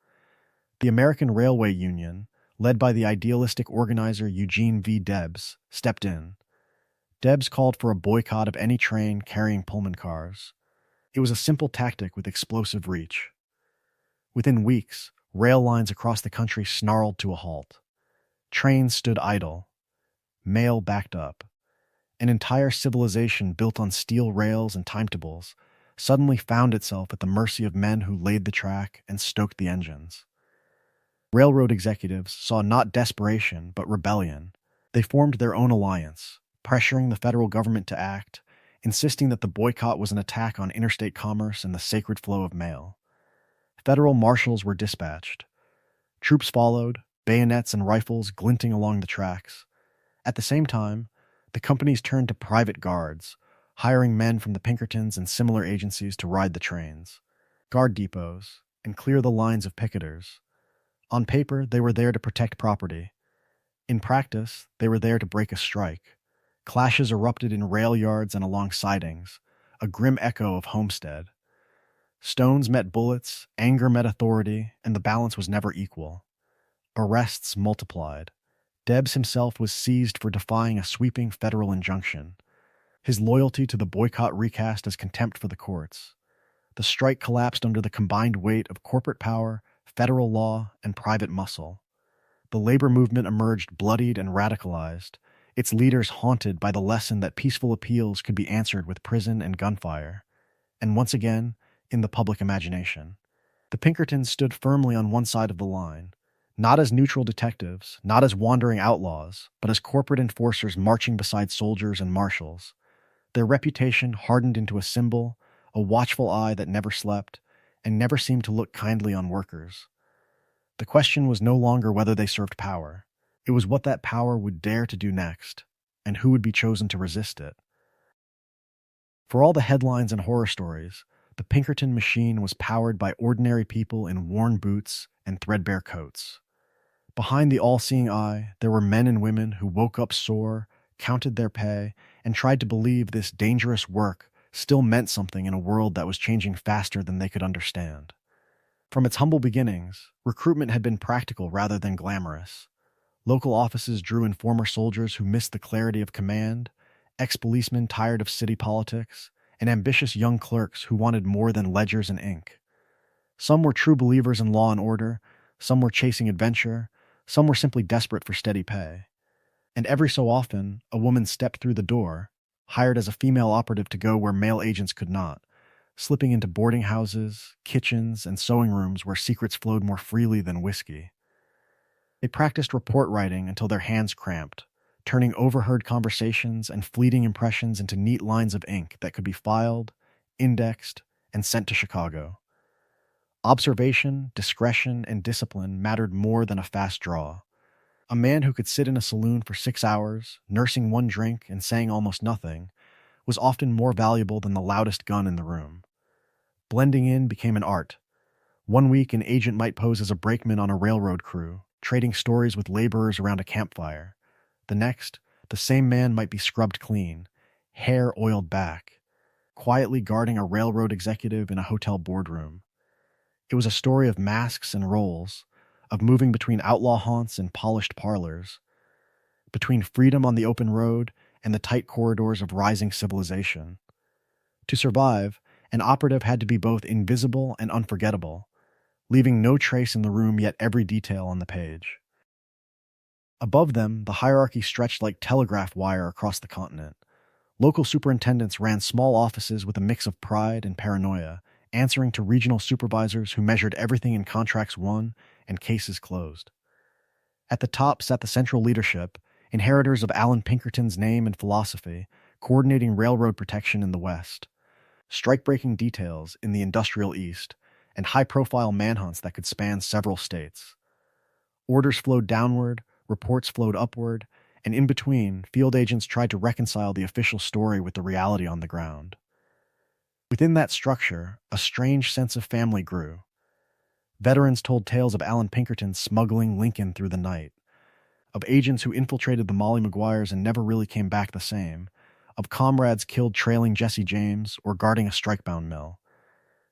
Speaker 1: The American Railway Union, led by the idealistic organizer Eugene V. Debs, stepped in. Debs called for a boycott of any train carrying Pullman cars. It was a simple tactic with explosive reach. Within weeks, rail lines across the country snarled to a halt. Trains stood idle. Mail backed up. An entire civilization built on steel rails and timetables suddenly found itself at the mercy of men who laid the track and stoked the engines. Railroad executives saw not desperation, but rebellion. They formed their own alliance, pressuring the federal government to act, insisting that the boycott was an attack on interstate commerce and the sacred flow of mail. Federal marshals were dispatched. Troops followed, bayonets and rifles glinting along the tracks. At the same time, the companies turned to private guards, hiring men from the Pinkertons and similar agencies to ride the trains, guard depots, and clear the lines of picketers. On paper, they were there to protect property. In practice, they were there to break a strike. Clashes erupted in rail yards and along sidings, a grim echo of Homestead. Stones met bullets, anger met authority, and the balance was never equal. Arrests multiplied. Debs himself was seized for defying a sweeping federal injunction. His loyalty to the boycott recast as contempt for the courts. The strike collapsed under the combined weight of corporate power, federal law, and private muscle. The labor movement emerged bloodied and radicalized, its leaders haunted by the lesson that peaceful appeals could be answered with prison and gunfire. And once again, in the public imagination, the Pinkertons stood firmly on one side of the line, not as neutral detectives, not as wandering outlaws, but as corporate enforcers marching beside soldiers and marshals. Their reputation hardened into a symbol, a watchful eye that never slept, and never seemed to look kindly on workers. The question was no longer whether they served power. It was what that power would dare to do next, and who would be chosen to resist it. For all the headlines and horror stories, the Pinkerton machine was powered by ordinary people in worn boots and threadbare coats. Behind the all-seeing eye, there were men and women who woke up sore, counted their pay, and tried to believe this dangerous work still meant something in a world that was changing faster than they could understand. From its humble beginnings, recruitment had been practical rather than glamorous. Local offices drew in former soldiers who missed the clarity of command, ex-policemen tired of city politics, and ambitious young clerks who wanted more than ledgers and ink. Some were true believers in law and order, some were chasing adventure, some were simply desperate for steady pay. And every so often, a woman stepped through the door, hired as a female operative to go where male agents could not, slipping into boarding houses, kitchens, and sewing rooms where secrets flowed more freely than whiskey. They practiced report writing until their hands cramped, turning overheard conversations and fleeting impressions into neat lines of ink that could be filed, indexed, and sent to Chicago. Observation, discretion, and discipline mattered more than a fast draw. A man who could sit in a saloon for 6 hours, nursing one drink and saying almost nothing, was often more valuable than the loudest gun in the room. Blending in became an art. One week, an agent might pose as a brakeman on a railroad crew, trading stories with laborers around a campfire. The next, the same man might be scrubbed clean, hair oiled back, quietly guarding a railroad executive in a hotel boardroom. It was a story of masks and roles, of moving between outlaw haunts and polished parlors, between freedom on the open road and the tight corridors of rising civilization. To survive, an operative had to be both invisible and unforgettable, leaving no trace in the room yet every detail on the page. Above them, the hierarchy stretched like telegraph wire across the continent. Local superintendents ran small offices with a mix of pride and paranoia, answering to regional supervisors who measured everything in contracts won and cases closed. At the top sat the central leadership, inheritors of Alan Pinkerton's name and philosophy, coordinating railroad protection in the West, strike-breaking details in the industrial East, and high-profile manhunts that could span several states. Orders flowed downward, reports flowed upward, and in between, field agents tried to reconcile the official story with the reality on the ground. Within that structure, a strange sense of family grew. Veterans told tales of Alan Pinkerton smuggling Lincoln through the night, of agents who infiltrated the Molly Maguires and never really came back the same, of comrades killed trailing Jesse James or guarding a strikebound mill.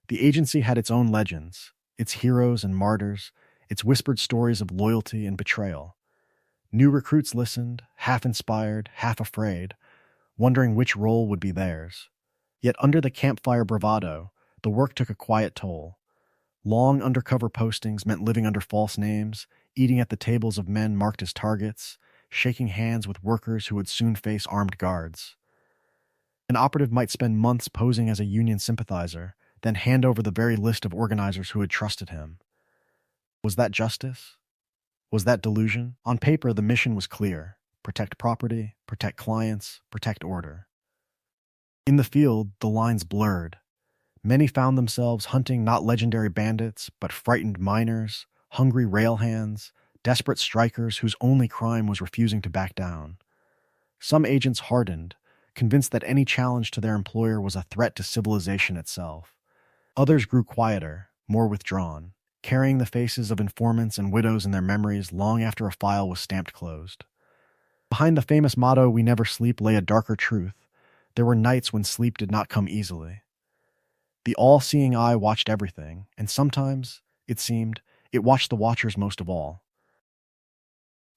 Speaker 1: The agency had its own legends, its heroes and martyrs, its whispered stories of loyalty and betrayal. New recruits listened, half inspired, half afraid, wondering which role would be theirs. Yet under the campfire bravado, the work took a quiet toll. Long undercover postings meant living under false names, eating at the tables of men marked as targets, shaking hands with workers who would soon face armed guards. An operative might spend months posing as a union sympathizer, then hand over the very list of organizers who had trusted him. Was that justice? Was that delusion? On paper, the mission was clear: protect property, protect clients, protect order. In the field, the lines blurred. Many found themselves hunting not legendary bandits, but frightened miners, hungry rail hands, desperate strikers whose only crime was refusing to back down. Some agents hardened, convinced that any challenge to their employer was a threat to civilization itself. Others grew quieter, more withdrawn, carrying the faces of informants and widows in their memories long after a file was stamped closed. Behind the famous motto, "We never sleep," lay a darker truth. There were nights when sleep did not come easily. The all-seeing eye watched everything, and sometimes, it seemed, it watched the watchers most of all.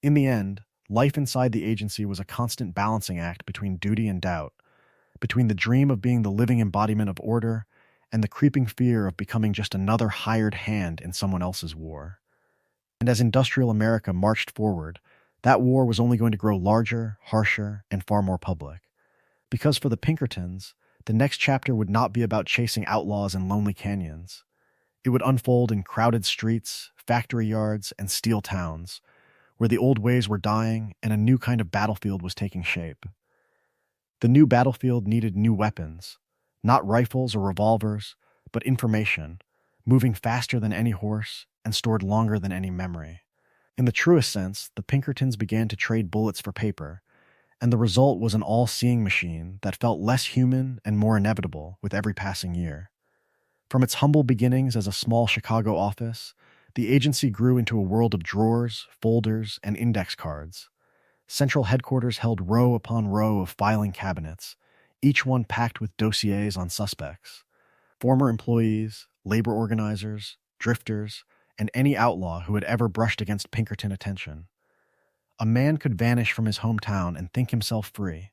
Speaker 1: In the end, life inside the agency was a constant balancing act between duty and doubt, between the dream of being the living embodiment of order and the creeping fear of becoming just another hired hand in someone else's war. And as industrial America marched forward, that war was only going to grow larger, harsher, and far more public. Because for the Pinkertons, the next chapter would not be about chasing outlaws in lonely canyons. It would unfold in crowded streets, factory yards, and steel towns, where the old ways were dying and a new kind of battlefield was taking shape. The new battlefield needed new weapons, not rifles or revolvers, but information, moving faster than any horse and stored longer than any memory. In the truest sense, the Pinkertons began to trade bullets for paper, and the result was an all-seeing machine that felt less human and more inevitable with every passing year. From its humble beginnings as a small Chicago office, the agency grew into a world of drawers, folders, and index cards. Central headquarters held row upon row of filing cabinets, each one packed with dossiers on suspects, former employees, labor organizers, drifters, and any outlaw who had ever brushed against Pinkerton attention. A man could vanish from his hometown and think himself free,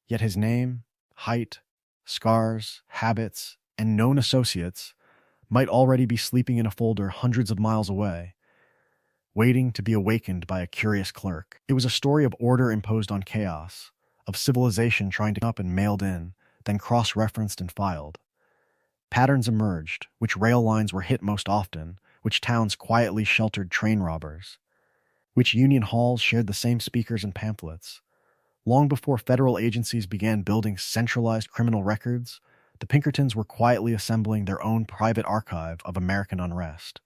Speaker 1: yet his name, height, scars, habits, and known associates might already be sleeping in a folder hundreds of miles away, waiting to be awakened by a curious clerk. It was a story of order imposed on chaos, of civilization trying to up and mailed in, then cross-referenced and filed. Patterns emerged, which rail lines were hit most often, which towns quietly sheltered train robbers, which union halls shared the same speakers and pamphlets. Long before federal agencies began building centralized criminal records, the Pinkertons were quietly assembling their own private archive of American unrest.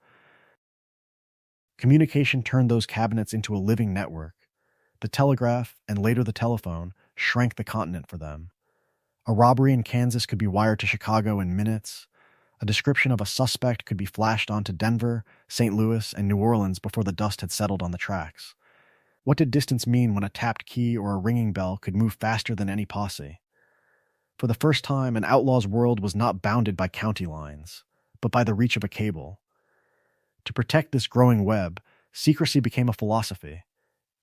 Speaker 1: Communication turned those cabinets into a living network. The telegraph, and later the telephone, shrank the continent for them. A robbery in Kansas could be wired to Chicago in minutes. A description of a suspect could be flashed on to Denver, St. Louis, and New Orleans before the dust had settled on the tracks. What did distance mean when a tapped key or a ringing bell could move faster than any posse? For the first time, an outlaw's world was not bounded by county lines, but by the reach of a cable. To protect this growing web, secrecy became a philosophy.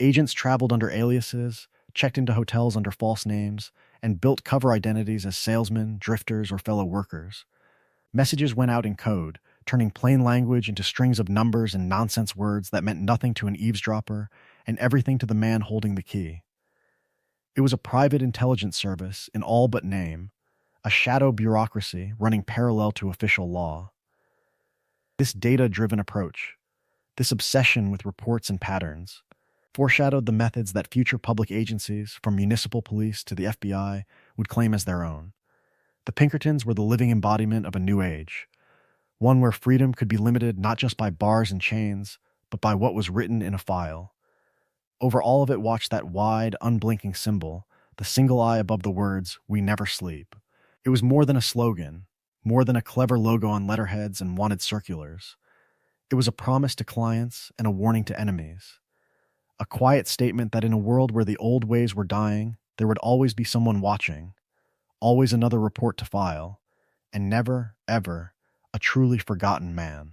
Speaker 1: Agents traveled under aliases, checked into hotels under false names, and built cover identities as salesmen, drifters, or fellow workers. Messages went out in code, turning plain language into strings of numbers and nonsense words that meant nothing to an eavesdropper and everything to the man holding the key. It was a private intelligence service in all but name, a shadow bureaucracy running parallel to official law. This data-driven approach, this obsession with reports and patterns, foreshadowed the methods that future public agencies, from municipal police to the FBI, would claim as their own. The Pinkertons were the living embodiment of a new age, one where freedom could be limited not just by bars and chains, but by what was written in a file. Over all of it watched that wide, unblinking symbol, the single eye above the words, "We never sleep." It was more than a slogan, more than a clever logo on letterheads and wanted circulars. It was a promise to clients and a warning to enemies. A quiet statement that in a world where the old ways were dying, there would always be someone watching, always another report to file, and never, ever, a truly forgotten man.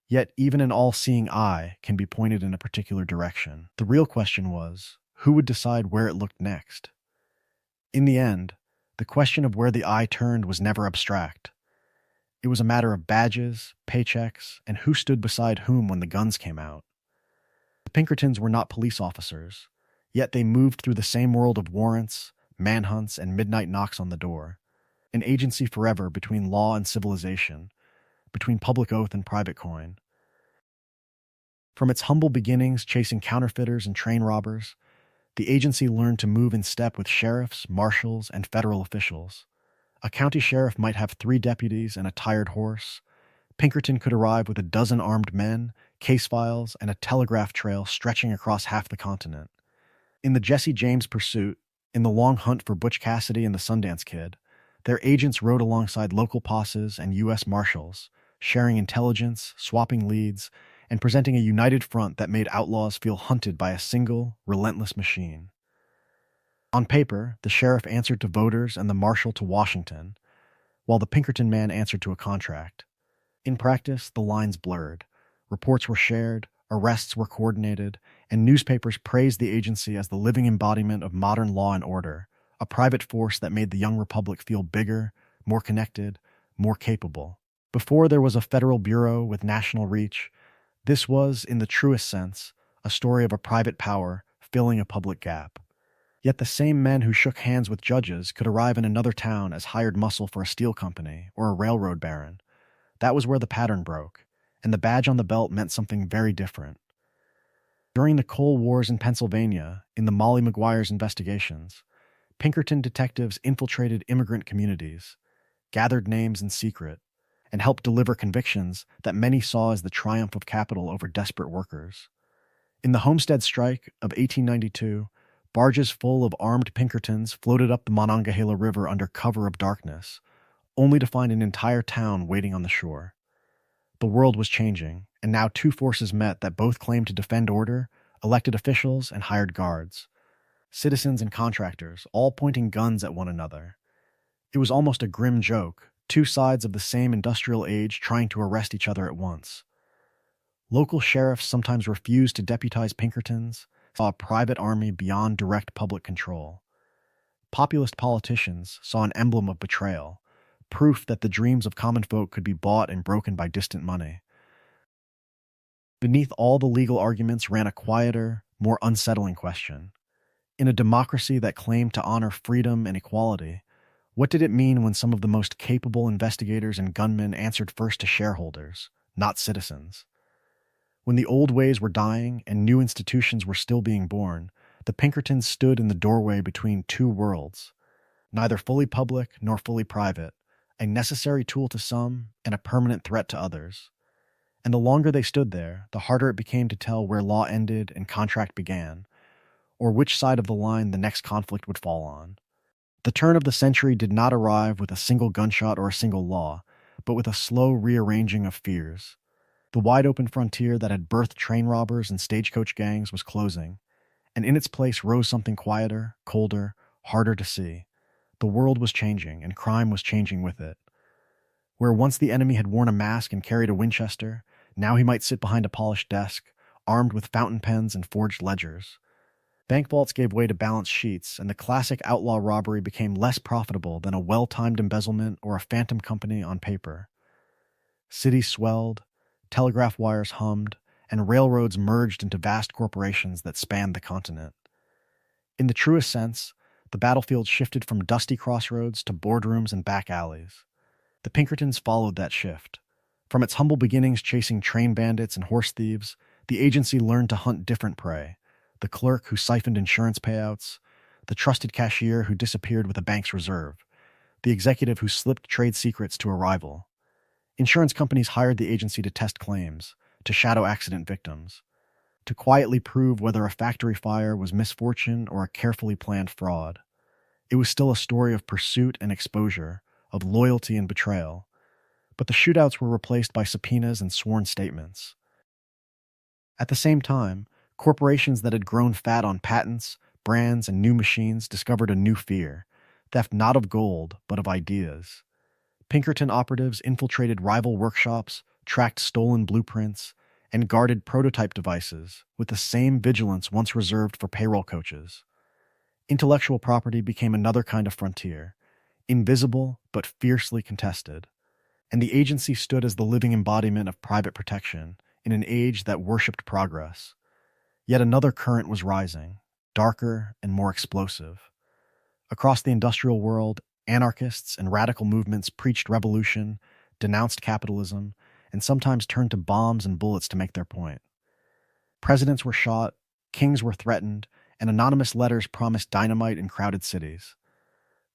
Speaker 1: Yet even an all-seeing eye can be pointed in a particular direction. The real question was, who would decide where it looked next? In the end, the question of where the eye turned was never abstract. It was a matter of badges, paychecks, and who stood beside whom when the guns came out. The Pinkertons were not police officers, yet they moved through the same world of warrants, manhunts, and midnight knocks on the door, an agency forever between law and civilization, between public oath and private coin. From its humble beginnings chasing counterfeiters and train robbers, the agency learned to move in step with sheriffs, marshals, and federal officials. A county sheriff might have 3 deputies and a tired horse. Pinkerton could arrive with a dozen armed men, case files, and a telegraph trail stretching across half the continent. In the Jesse James pursuit, in the long hunt for Butch Cassidy and the Sundance Kid, their agents rode alongside local posses and U.S. Marshals, sharing intelligence, swapping leads, and presenting a united front that made outlaws feel hunted by a single, relentless machine. On paper, the sheriff answered to voters and the marshal to Washington, while the Pinkerton man answered to a contract. In practice, the lines blurred. Reports were shared, arrests were coordinated, and newspapers praised the agency as the living embodiment of modern law and order, a private force that made the young republic feel bigger, more connected, more capable. Before there was a federal bureau with national reach, this was, in the truest sense, a story of a private power filling a public gap. Yet the same men who shook hands with judges could arrive in another town as hired muscle for a steel company or a railroad baron. That was where the pattern broke, and the badge on the belt meant something very different. During the Coal Wars in Pennsylvania, in the Molly Maguire's investigations, Pinkerton detectives infiltrated immigrant communities, gathered names in secret, and helped deliver convictions that many saw as the triumph of capital over desperate workers. In the Homestead Strike of 1892, barges full of armed Pinkertons floated up the Monongahela River under cover of darkness, only to find an entire town waiting on the shore. The world was changing, and now two forces met that both claimed to defend order: elected officials and hired guards, citizens and contractors, all pointing guns at one another. It was almost a grim joke, two sides of the same industrial age trying to arrest each other at once. Local sheriffs sometimes refused to deputize Pinkertons, saw a private army beyond direct public control. Populist politicians saw an emblem of betrayal, proof that the dreams of common folk could be bought and broken by distant money. Beneath all the legal arguments ran a quieter, more unsettling question. In a democracy that claimed to honor freedom and equality, what did it mean when some of the most capable investigators and gunmen answered first to shareholders, not citizens? When the old ways were dying and new institutions were still being born, the Pinkertons stood in the doorway between two worlds, neither fully public nor fully private, a necessary tool to some and a permanent threat to others. And the longer they stood there, the harder it became to tell where law ended and contract began, or which side of the line the next conflict would fall on. The turn of the century did not arrive with a single gunshot or a single law, but with a slow rearranging of fears. The wide-open frontier that had birthed train robbers and stagecoach gangs was closing, and in its place rose something quieter, colder, harder to see. The world was changing, and crime was changing with it. Where once the enemy had worn a mask and carried a Winchester, now he might sit behind a polished desk, armed with fountain pens and forged ledgers. Bank vaults gave way to balance sheets, and the classic outlaw robbery became less profitable than a well-timed embezzlement or a phantom company on paper. Cities swelled, telegraph wires hummed, and railroads merged into vast corporations that spanned the continent. In the truest sense, the battlefield shifted from dusty crossroads to boardrooms and back alleys. The Pinkertons followed that shift. From its humble beginnings chasing train bandits and horse thieves, the agency learned to hunt different prey: the clerk who siphoned insurance payouts, the trusted cashier who disappeared with a bank's reserve, the executive who slipped trade secrets to a rival. Insurance companies hired the agency to test claims, to shadow accident victims, to quietly prove whether a factory fire was misfortune or a carefully planned fraud. It was still a story of pursuit and exposure, of loyalty and betrayal, but the shootouts were replaced by subpoenas and sworn statements. At the same time, corporations that had grown fat on patents, brands, and new machines discovered a new fear: theft not of gold, but of ideas. Pinkerton operatives infiltrated rival workshops, tracked stolen blueprints, and guarded prototype devices with the same vigilance once reserved for payroll coaches. Intellectual property became another kind of frontier, invisible but fiercely contested, and the agency stood as the living embodiment of private protection in an age that worshipped progress. Yet another current was rising, darker and more explosive. Across the industrial world, anarchists and radical movements preached revolution, denounced capitalism, and sometimes turned to bombs and bullets to make their point. Presidents were shot, kings were threatened, and anonymous letters promised dynamite in crowded cities.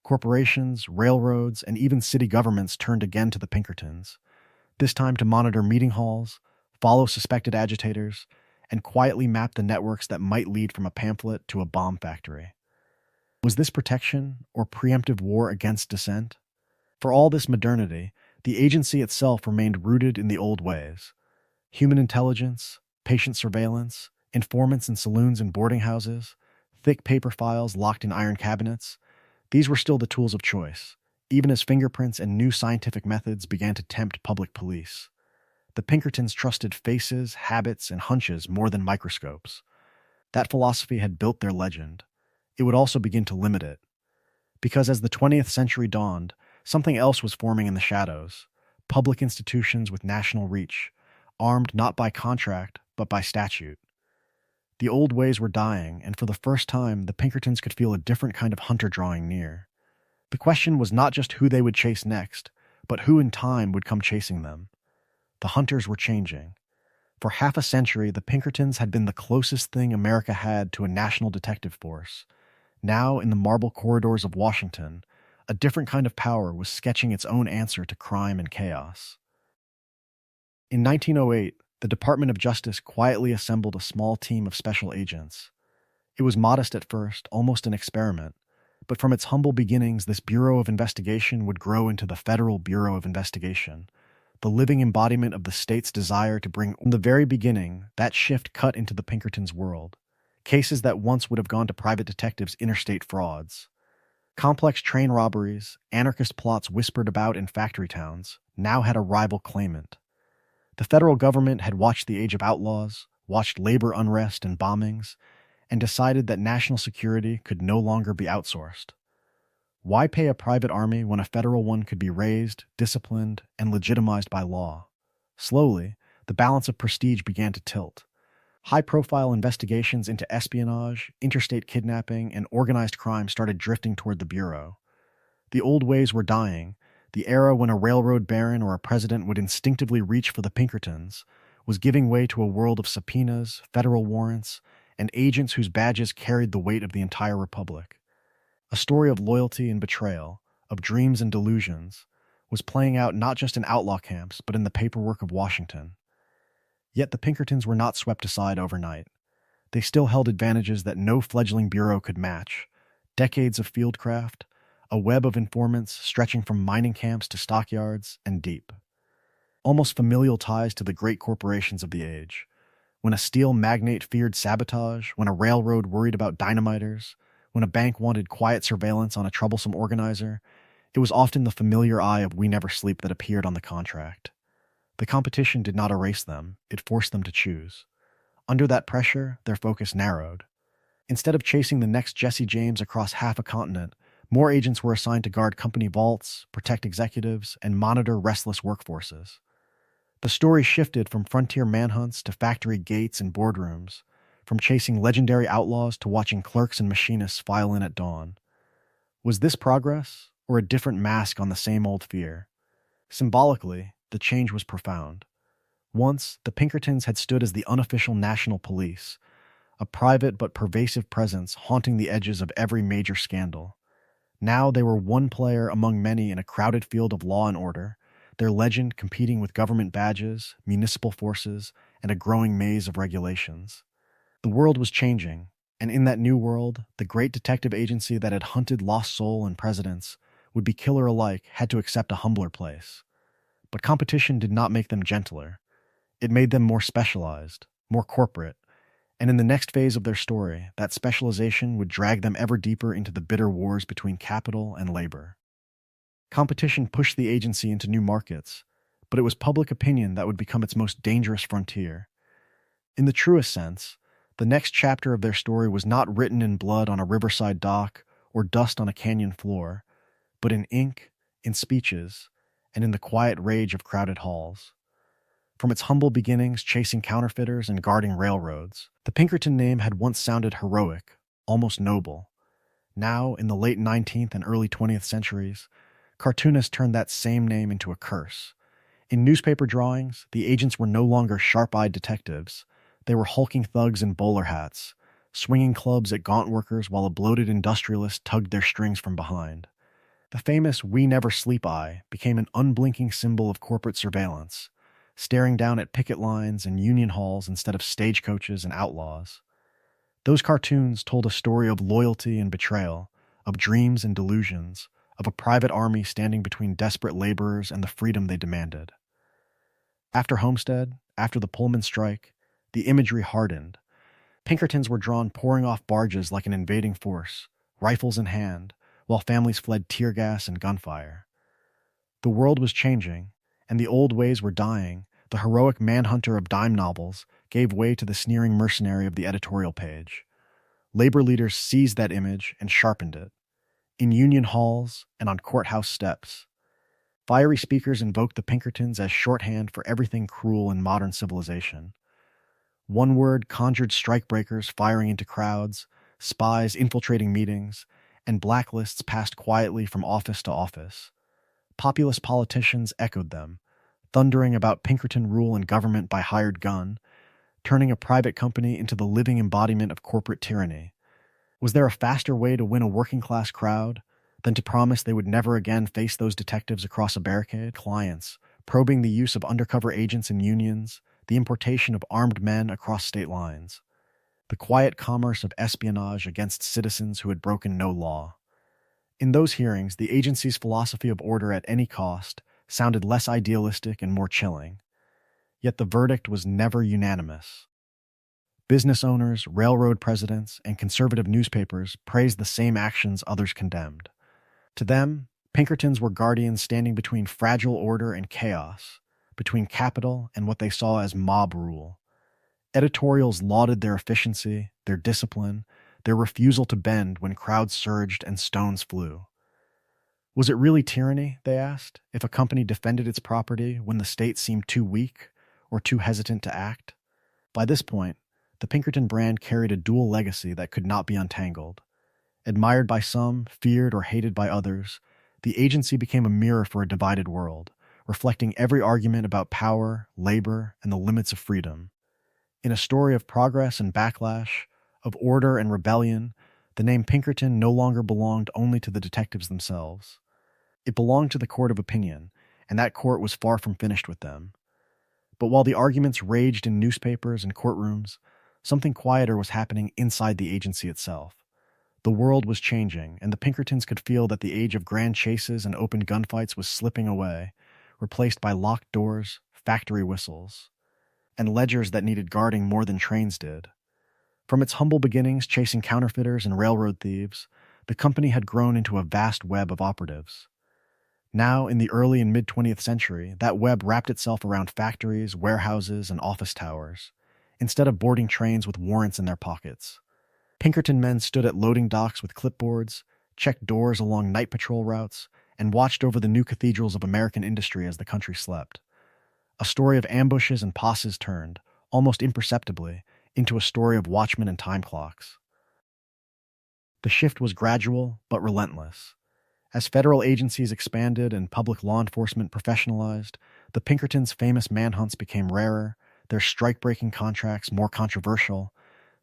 Speaker 1: Corporations, railroads, and even city governments turned again to the Pinkertons, this time to monitor meeting halls, follow suspected agitators, and quietly map the networks that might lead from a pamphlet to a bomb factory. Was this protection or preemptive war against dissent? For all this modernity, the agency itself remained rooted in the old ways. Human intelligence, patient surveillance, informants in saloons and boarding houses, thick paper files locked in iron cabinets, these were still the tools of choice, even as fingerprints and new scientific methods began to tempt public police. The Pinkertons trusted faces, habits, and hunches more than microscopes. That philosophy had built their legend. It would also begin to limit it. Because as the 20th century dawned, something else was forming in the shadows: public institutions with national reach, armed not by contract, but by statute. The old ways were dying, and for the first time, the Pinkertons could feel a different kind of hunter drawing near. The question was not just who they would chase next, but who in time would come chasing them. The hunters were changing. For half a century, the Pinkertons had been the closest thing America had to a national detective force. Now, in the marble corridors of Washington, a different kind of power was sketching its own answer to crime and chaos. In 1908, the Department of Justice quietly assembled a small team of special agents. It was modest at first, almost an experiment, But from its humble beginnings, this Bureau of Investigation would grow into the Federal Bureau of Investigation, the living embodiment of the state's desire to bring. From the very beginning, that shift cut into the Pinkertons' world. Cases that once would have gone to private detectives, interstate frauds, complex train robberies, anarchist plots whispered about in factory towns, now had a rival claimant. The federal government had watched the age of outlaws, watched labor unrest and bombings, and decided that national security could no longer be outsourced. Why pay a private army when a federal one could be raised, disciplined, and legitimized by law? Slowly, the balance of prestige began to tilt. High-profile investigations into espionage, interstate kidnapping, and organized crime started drifting toward the Bureau. The old ways were dying. The era when a railroad baron or a president would instinctively reach for the Pinkertons was giving way to a world of subpoenas, federal warrants, and agents whose badges carried the weight of the entire republic. A story of loyalty and betrayal, of dreams and delusions, was playing out not just in outlaw camps but in the paperwork of Washington. Yet the Pinkertons were not swept aside overnight. They still held advantages that no fledgling bureau could match: decades of fieldcraft, a web of informants stretching from mining camps to stockyards, and deep, almost familial ties to the great corporations of the age. When a steel magnate feared sabotage, when a railroad worried about dynamiters, when a bank wanted quiet surveillance on a troublesome organizer, it was often the familiar eye of "We Never Sleep" that appeared on the contract. The competition did not erase them, it forced them to choose. Under that pressure, their focus narrowed. Instead of chasing the next Jesse James across half a continent, more agents were assigned to guard company vaults, protect executives, and monitor restless workforces. The story shifted from frontier manhunts to factory gates and boardrooms, from chasing legendary outlaws to watching clerks and machinists file in at dawn. Was this progress, or a different mask on the same old fear? Symbolically, the change was profound. Once, the Pinkertons had stood as the unofficial national police, a private but pervasive presence haunting the edges of every major scandal. Now they were one player among many in a crowded field of law and order, their legend competing with government badges, municipal forces, and a growing maze of regulations. The world was changing, and in that new world, the great detective agency that had hunted lost soul and presidents, would-be killer alike, had to accept a humbler place. But competition did not make them gentler. It made them more specialized, more corporate, and in the next phase of their story, that specialization would drag them ever deeper into the bitter wars between capital and labor. Competition pushed the agency into new markets, but it was public opinion that would become its most dangerous frontier. In the truest sense, the next chapter of their story was not written in blood on a riverside dock or dust on a canyon floor, but in ink, in speeches, and in the quiet rage of crowded halls. From its humble beginnings chasing counterfeiters and guarding railroads, the Pinkerton name had once sounded heroic, almost noble. Now, in the late 19th and early 20th centuries, cartoonists turned that same name into a curse. In newspaper drawings, the agents were no longer sharp-eyed detectives. They were hulking thugs in bowler hats, swinging clubs at gaunt workers while a bloated industrialist tugged their strings from behind. The famous "We Never Sleep" eye became an unblinking symbol of corporate surveillance, staring down at picket lines and union halls instead of stagecoaches and outlaws. Those cartoons told a story of loyalty and betrayal, of dreams and delusions, of a private army standing between desperate laborers and the freedom they demanded. After Homestead, after the Pullman strike, the imagery hardened. Pinkertons were drawn pouring off barges like an invading force, rifles in hand, while families fled tear gas and gunfire. The world was changing, and the old ways were dying. The heroic manhunter of dime novels gave way to the sneering mercenary of the editorial page. Labor leaders seized that image and sharpened it. In union halls and on courthouse steps, fiery speakers invoked the Pinkertons as shorthand for everything cruel in modern civilization. One word conjured strikebreakers firing into crowds, spies infiltrating meetings, and blacklists passed quietly from office to office. Populist politicians echoed them, thundering about Pinkerton rule and government by hired gun, turning a private company into the living embodiment of corporate tyranny. Was there a faster way to win a working-class crowd than to promise they would never again face those detectives across a barricade? Clients, probing the use of undercover agents and unions, the importation of armed men across state lines, the quiet commerce of espionage against citizens who had broken no law. In those hearings, the agency's philosophy of order at any cost sounded less idealistic and more chilling. Yet the verdict was never unanimous. Business owners, railroad presidents, and conservative newspapers praised the same actions others condemned. To them, Pinkertons were guardians standing between fragile order and chaos, between capital and what they saw as mob rule. Editorials lauded their efficiency, their discipline, their refusal to bend when crowds surged and stones flew. Was it really tyranny, they asked, if a company defended its property when the state seemed too weak or too hesitant to act? By this point, the Pinkerton brand carried a dual legacy that could not be untangled. Admired by some, feared or hated by others, the agency became a mirror for a divided world, reflecting every argument about power, labor, and the limits of freedom. In a story of progress and backlash, of order and rebellion, the name Pinkerton no longer belonged only to the detectives themselves. It belonged to the court of opinion, and that court was far from finished with them. But while the arguments raged in newspapers and courtrooms, something quieter was happening inside the agency itself. The world was changing, and the Pinkertons could feel that the age of grand chases and open gunfights was slipping away, replaced by locked doors, factory whistles, and ledgers that needed guarding more than trains did. From its humble beginnings chasing counterfeiters and railroad thieves, the company had grown into a vast web of operatives. Now, in the early and mid-20th century, that web wrapped itself around factories, warehouses, and office towers, instead of boarding trains with warrants in their pockets. Pinkerton men stood at loading docks with clipboards, checked doors along night patrol routes, and watched over the new cathedrals of American industry as the country slept. A story of ambushes and posses turned, almost imperceptibly, into a story of watchmen and time clocks. The shift was gradual but relentless. As federal agencies expanded and public law enforcement professionalized, the Pinkertons' famous manhunts became rarer, their strike-breaking contracts more controversial,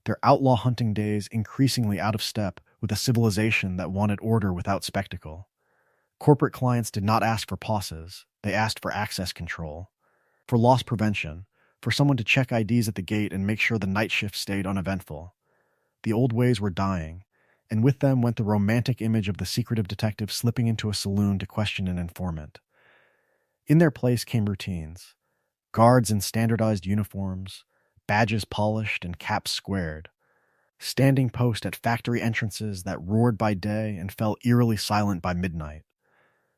Speaker 1: their outlaw hunting days increasingly out of step with a civilization that wanted order without spectacle. Corporate clients did not ask for posses, they asked for access control, for loss prevention, for someone to check IDs at the gate and make sure the night shift stayed uneventful. The old ways were dying, and with them went the romantic image of the secretive detective slipping into a saloon to question an informant. In their place came routines. Guards in standardized uniforms, badges polished and caps squared, standing post at factory entrances that roared by day and fell eerily silent by midnight.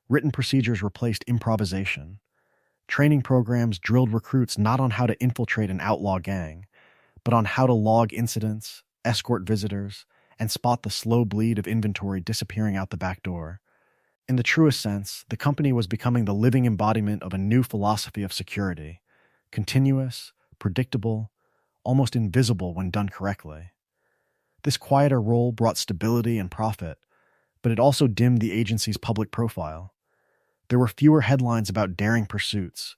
Speaker 1: Written procedures replaced improvisation. Training programs drilled recruits not on how to infiltrate an outlaw gang, but on how to log incidents, escort visitors, and spot the slow bleed of inventory disappearing out the back door. In the truest sense, the company was becoming the living embodiment of a new philosophy of security, continuous, predictable, almost invisible when done correctly. This quieter role brought stability and profit, but it also dimmed the agency's public profile. There were fewer headlines about daring pursuits,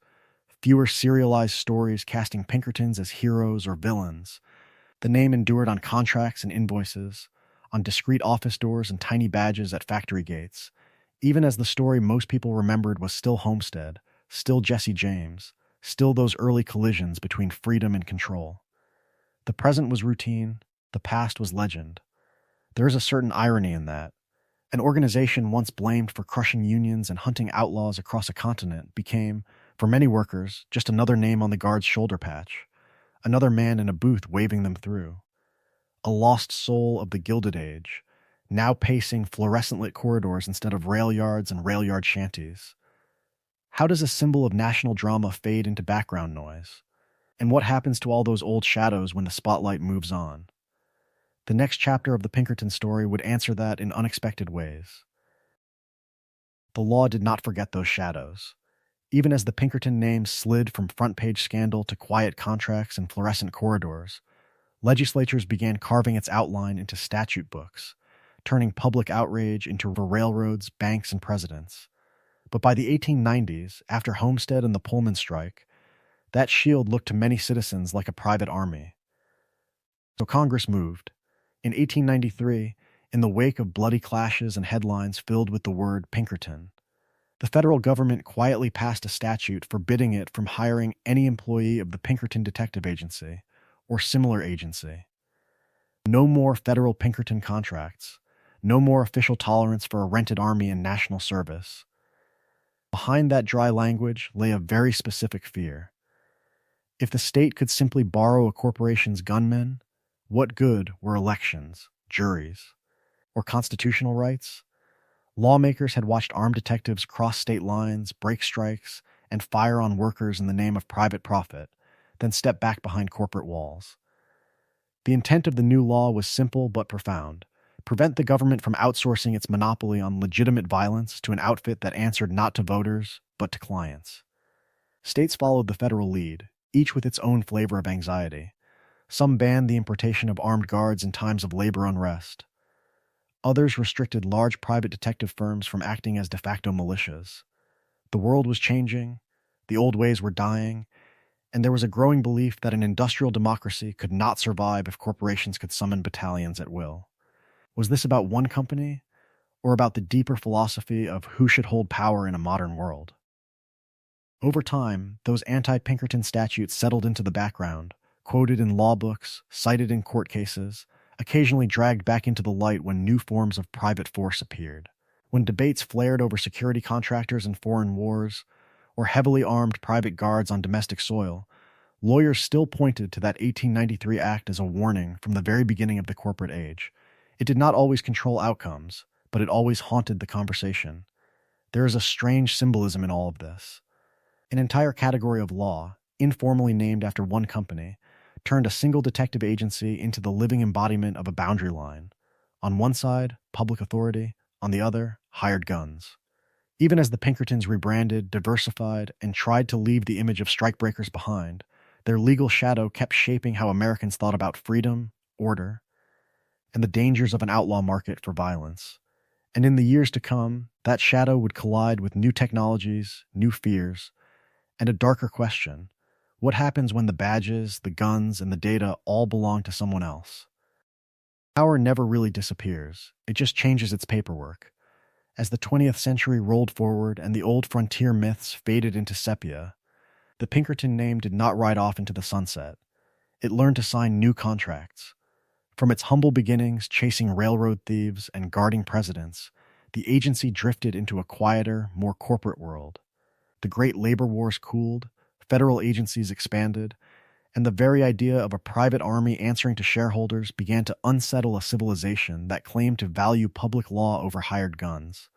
Speaker 1: fewer serialized stories casting Pinkertons as heroes or villains. The name endured on contracts and invoices, on discreet office doors and tiny badges at factory gates, even as the story most people remembered was still Homestead, still Jesse James, still those early collisions between freedom and control. The present was routine, the past was legend. There is a certain irony in that. An organization once blamed for crushing unions and hunting outlaws across a continent became, for many workers, just another name on the guard's shoulder patch, another man in a booth waving them through. A lost soul of the Gilded Age, now pacing fluorescent-lit corridors instead of rail yards and rail yard shanties. How does a symbol of national drama fade into background noise? And what happens to all those old shadows when the spotlight moves on? The next chapter of the Pinkerton story would answer that in unexpected ways. The law did not forget those shadows. Even as the Pinkerton name slid from front-page scandal to quiet contracts and fluorescent corridors, legislatures began carving its outline into statute books, turning public outrage into railroads, banks, and presidents. But by the 1890s, after Homestead and the Pullman strike, that shield looked to many citizens like a private army. So Congress moved. In 1893, in the wake of bloody clashes and headlines filled with the word Pinkerton, the federal government quietly passed a statute forbidding it from hiring any employee of the Pinkerton Detective Agency or similar agency. No more federal Pinkerton contracts, No more official tolerance for a rented army in national service. Behind that dry language lay a very specific fear. If the state could simply borrow a corporation's gunmen, what good were elections, juries, or constitutional rights? Lawmakers had watched armed detectives cross state lines, break strikes, and fire on workers in the name of private profit, then step back behind corporate walls. The intent of the new law was simple but profound: prevent the government from outsourcing its monopoly on legitimate violence to an outfit that answered not to voters, but to clients. States followed the federal lead, each with its own flavor of anxiety. Some banned the importation of armed guards in times of labor unrest. Others restricted large private detective firms from acting as de facto militias. The world was changing, the old ways were dying, and there was a growing belief that an industrial democracy could not survive if corporations could summon battalions at will. Was this about one company, or about the deeper philosophy of who should hold power in a modern world? Over time, those anti-Pinkerton statutes settled into the background, quoted in law books, cited in court cases, occasionally dragged back into the light when new forms of private force appeared. When debates flared over security contractors in foreign wars, or heavily armed private guards on domestic soil, lawyers still pointed to that 1893 act as a warning from the very beginning of the corporate age. It did not always control outcomes, but it always haunted the conversation. There is a strange symbolism in all of this. An entire category of law, informally named after one company, turned a single detective agency into the living embodiment of a boundary line. On one side, public authority; on the other, hired guns. Even as the Pinkertons rebranded, diversified, and tried to leave the image of strikebreakers behind, their legal shadow kept shaping how Americans thought about freedom, order, and the dangers of an outlaw market for violence. And in the years to come, that shadow would collide with new technologies, new fears, and a darker question: what happens when the badges, the guns, and the data all belong to someone else? Power never really disappears, it just changes its paperwork. As the 20th century rolled forward and the old frontier myths faded into sepia, the Pinkerton name did not ride off into the sunset. It learned to sign new contracts. From its humble beginnings chasing railroad thieves and guarding presidents, the agency drifted into a quieter, more corporate world. The great labor wars cooled, federal agencies expanded, and the very idea of a private army answering to shareholders began to unsettle a civilization that claimed to value public law over hired guns.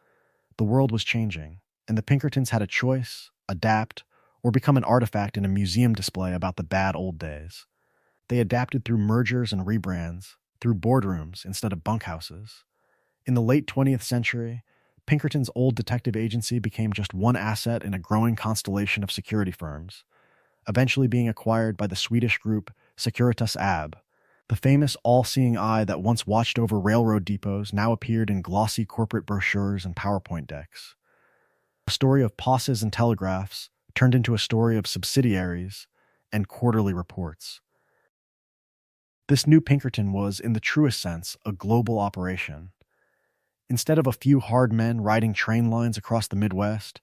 Speaker 1: The world was changing, and the Pinkertons had a choice: adapt, or become an artifact in a museum display about the bad old days. They adapted through mergers and rebrands, through boardrooms instead of bunkhouses. In the late 20th century, Pinkerton's old detective agency became just one asset in a growing constellation of security firms, eventually being acquired by the Swedish group Securitas AB. The famous all-seeing eye that once watched over railroad depots now appeared in glossy corporate brochures and PowerPoint decks. A story of posses and telegraphs turned into a story of subsidiaries and quarterly reports. This new Pinkerton was, in the truest sense, a global operation. Instead of a few hard men riding train lines across the Midwest,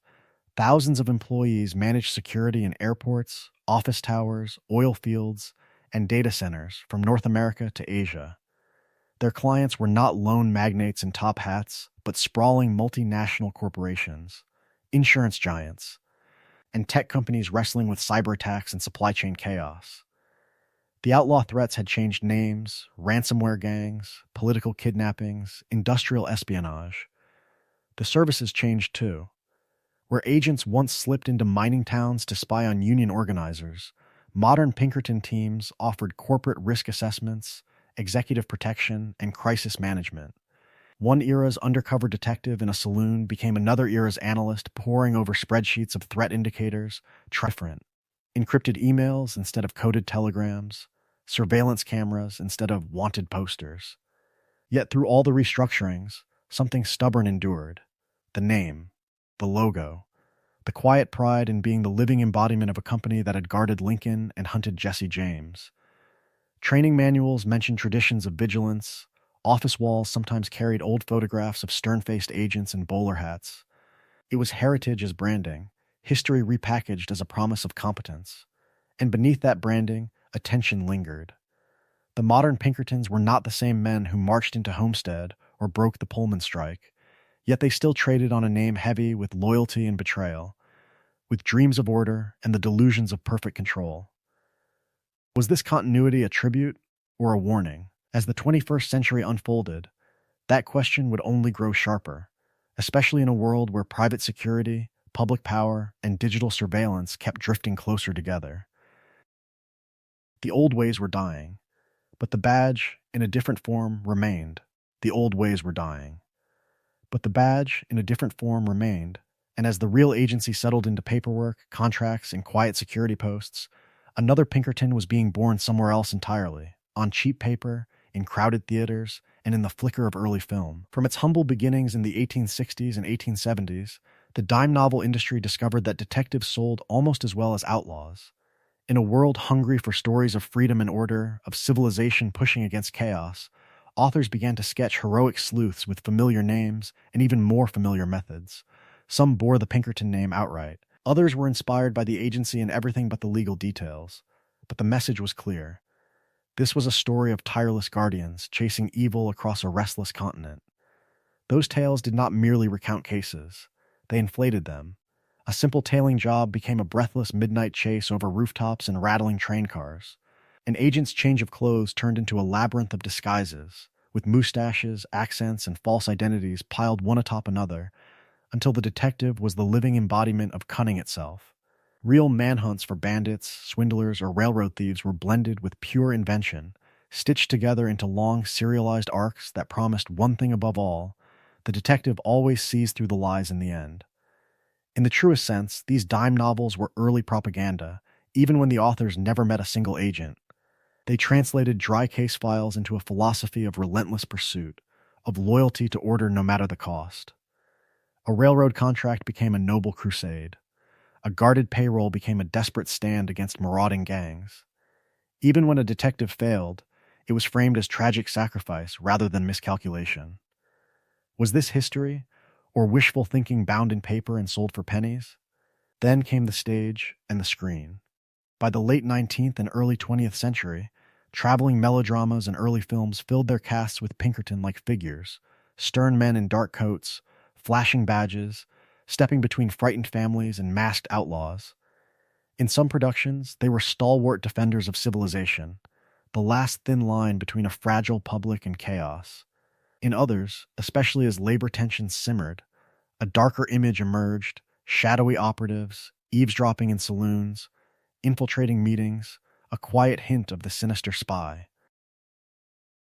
Speaker 1: thousands of employees managed security in airports, office towers, oil fields, and data centers from North America to Asia. Their clients were not lone magnates in top hats, but sprawling multinational corporations, insurance giants, and tech companies wrestling with cyber attacks and supply chain chaos. The outlaw threats had changed names: ransomware gangs, political kidnappings, industrial espionage. The services changed too. Where agents once slipped into mining towns to spy on union organizers, modern Pinkerton teams offered corporate risk assessments, executive protection, and crisis management. One era's undercover detective in a saloon became another era's analyst poring over spreadsheets of threat indicators, different. Encrypted emails instead of coded telegrams, surveillance cameras instead of wanted posters. Yet through all the restructurings, something stubborn endured: the name, the logo, the quiet pride in being the living embodiment of a company that had guarded Lincoln and hunted Jesse James. Training manuals mentioned traditions of vigilance. Office walls sometimes carried old photographs of stern-faced agents in bowler hats. It was heritage as branding, history repackaged as a promise of competence. And beneath that branding, a tension lingered. The modern Pinkertons were not the same men who marched into Homestead or broke the Pullman strike, yet they still traded on a name heavy with loyalty and betrayal, with dreams of order and the delusions of perfect control. Was this continuity a tribute or a warning? As the 21st century unfolded, that question would only grow sharper, especially in a world where private security, public power, and digital surveillance kept drifting closer together. The old ways were dying, but the badge, in a different form, remained. The old ways were dying, but the badge, in a different form, remained. And as the real agency settled into paperwork, contracts, and quiet security posts, another Pinkerton was being born somewhere else entirely, on cheap paper, in crowded theaters, and in the flicker of early film. From its humble beginnings in the 1860s and 1870s, the dime novel industry discovered that detectives sold almost as well as outlaws. In a world hungry for stories of freedom and order, of civilization pushing against chaos, authors began to sketch heroic sleuths with familiar names and even more familiar methods. Some bore the Pinkerton name outright. Others were inspired by the agency and everything but the legal details. But the message was clear. This was a story of tireless guardians chasing evil across a restless continent. Those tales did not merely recount cases. They inflated them. A simple tailing job became a breathless midnight chase over rooftops and rattling train cars. An agent's change of clothes turned into a labyrinth of disguises, with mustaches, accents, and false identities piled one atop another, until the detective was the living embodiment of cunning itself. Real manhunts for bandits, swindlers, or railroad thieves were blended with pure invention, stitched together into long serialized arcs that promised one thing above all: the detective always sees through the lies in the end. In the truest sense, these dime novels were early propaganda, even when the authors never met a single agent. They translated dry case files into a philosophy of relentless pursuit, of loyalty to order no matter the cost. A railroad contract became a noble crusade. A guarded payroll became a desperate stand against marauding gangs. Even when a detective failed, it was framed as tragic sacrifice rather than miscalculation. Was this history, or wishful thinking bound in paper and sold for pennies? Then came the stage and the screen. By the late 19th and early 20th century, traveling melodramas and early films filled their casts with Pinkerton-like figures, stern men in dark coats, flashing badges, stepping between frightened families and masked outlaws. In some productions, they were stalwart defenders of civilization, the last thin line between a fragile public and chaos. In others, especially as labor tensions simmered, a darker image emerged: shadowy operatives, eavesdropping in saloons, infiltrating meetings, a quiet hint of the sinister spy.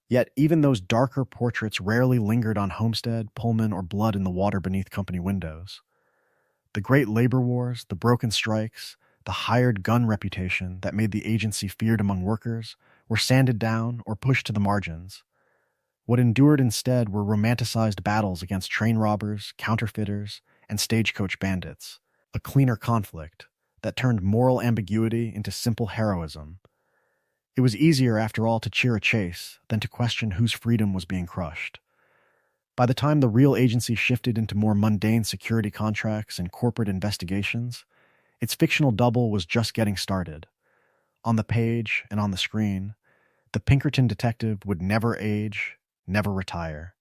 Speaker 1: Yet even those darker portraits rarely lingered on Homestead, Pullman, or blood in the water beneath company windows. The great labor wars, the broken strikes, the hired gun reputation that made the agency feared among workers were sanded down or pushed to the margins. What endured instead were romanticized battles against train robbers, counterfeiters, and stagecoach bandits, a cleaner conflict that turned moral ambiguity into simple heroism. It was easier, after all, to cheer a chase than to question whose freedom was being crushed. By the time the real agency shifted into more mundane security contracts and corporate investigations, its fictional double was just getting started. On the page and on the screen, the Pinkerton detective would never age, never retire,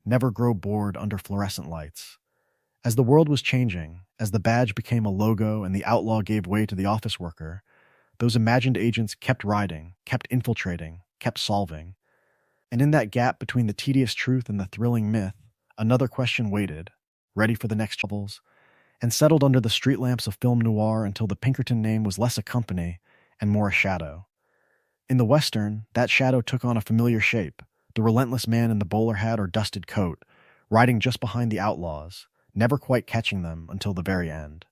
Speaker 1: never grow bored under fluorescent lights. As the world was changing, as the badge became a logo and the outlaw gave way to the office worker, those imagined agents kept riding, kept infiltrating, kept solving. And in that gap between the tedious truth and the thrilling myth, another question waited, ready for the next troubles, and settled under the street lamps of film noir until the Pinkerton name was less a company and more a shadow. In the Western, that shadow took on a familiar shape: the relentless man in the bowler hat or dusted coat, riding just behind the outlaws, never quite catching them until the very end.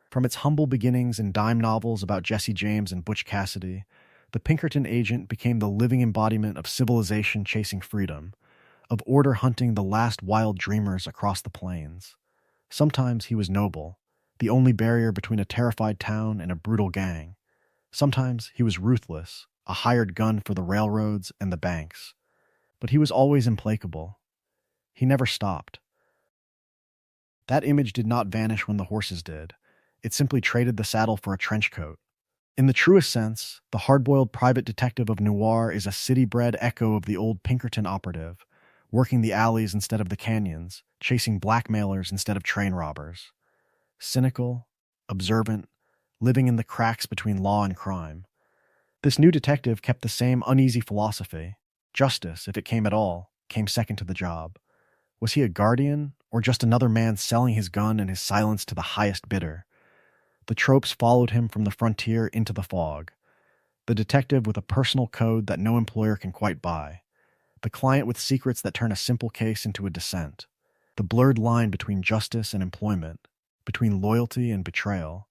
Speaker 1: From its humble beginnings in dime novels about Jesse James and Butch Cassidy, the Pinkerton agent became the living embodiment of civilization chasing freedom, of order hunting the last wild dreamers across the plains. Sometimes he was noble, the only barrier between a terrified town and a brutal gang. Sometimes he was ruthless, a hired gun for the railroads and the banks. But he was always implacable. He never stopped. That image did not vanish when the horses did. It simply traded the saddle for a trench coat. In the truest sense, the hard-boiled private detective of noir is a city-bred echo of the old Pinkerton operative, working the alleys instead of the canyons, chasing blackmailers instead of train robbers. Cynical, observant, living in the cracks between law and crime. This new detective kept the same uneasy philosophy. Justice, if it came at all, came second to the job. Was he a guardian, or just another man selling his gun and his silence to the highest bidder? The tropes followed him from the frontier into the fog. The detective with a personal code that no employer can quite buy. The client with secrets that turn a simple case into a descent. The blurred line between justice and employment, between loyalty and betrayal,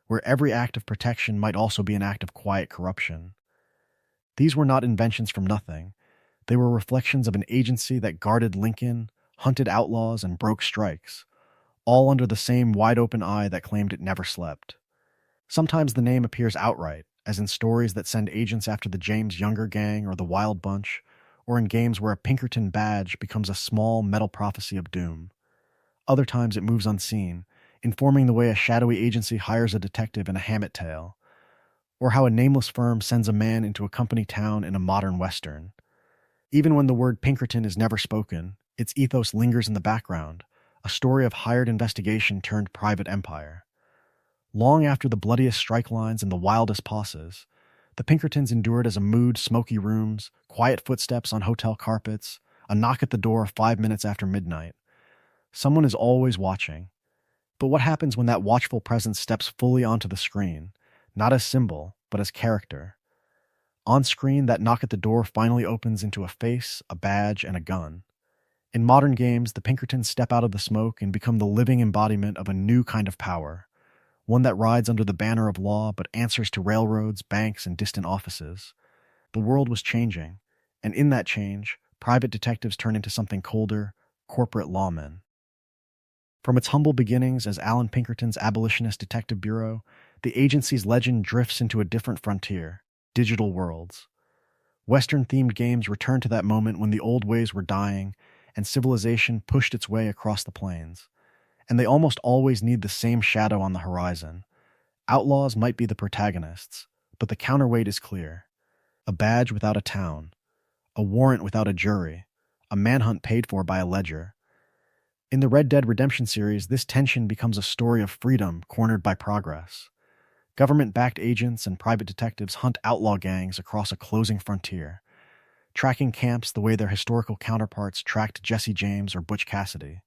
Speaker 1: where every act of protection might also be an act of quiet corruption. These were not inventions from nothing. They were reflections of an agency that guarded Lincoln, hunted outlaws, and broke strikes, all under the same wide-open eye that claimed it never slept. Sometimes the name appears outright, as in stories that send agents after the James Younger Gang or the Wild Bunch, or in games where a Pinkerton badge becomes a small metal prophecy of doom. Other times it moves unseen, informing the way a shadowy agency hires a detective in a Hammett tale, or how a nameless firm sends a man into a company town in a modern Western. Even when the word Pinkerton is never spoken, its ethos lingers in the background, a story of hired investigation turned private empire. Long after the bloodiest strike lines and the wildest posses, the Pinkertons endured as a mood, smoky rooms, quiet footsteps on hotel carpets, a knock at the door 5 minutes after midnight. Someone is always watching. But what happens when that watchful presence steps fully onto the screen, not as symbol, but as character? On screen, that knock at the door finally opens into a face, a badge, and a gun. In modern games, the Pinkertons step out of the smoke and become the living embodiment of a new kind of power, one that rides under the banner of law but answers to railroads, banks, and distant offices. The world was changing, and in that change, private detectives turn into something colder, corporate lawmen. From its humble beginnings as Alan Pinkerton's abolitionist detective bureau, the agency's legend drifts into a different frontier, digital worlds. Western-themed games return to that moment when the old ways were dying and civilization pushed its way across the plains. And they almost always need the same shadow on the horizon. Outlaws might be the protagonists, but the counterweight is clear. A badge without a town, a warrant without a jury, a manhunt paid for by a ledger. In the Red Dead Redemption series, this tension becomes a story of freedom cornered by progress. Government-backed agents and private detectives hunt outlaw gangs across a closing frontier, tracking camps the way their historical counterparts tracked Jesse James or Butch Cassidy.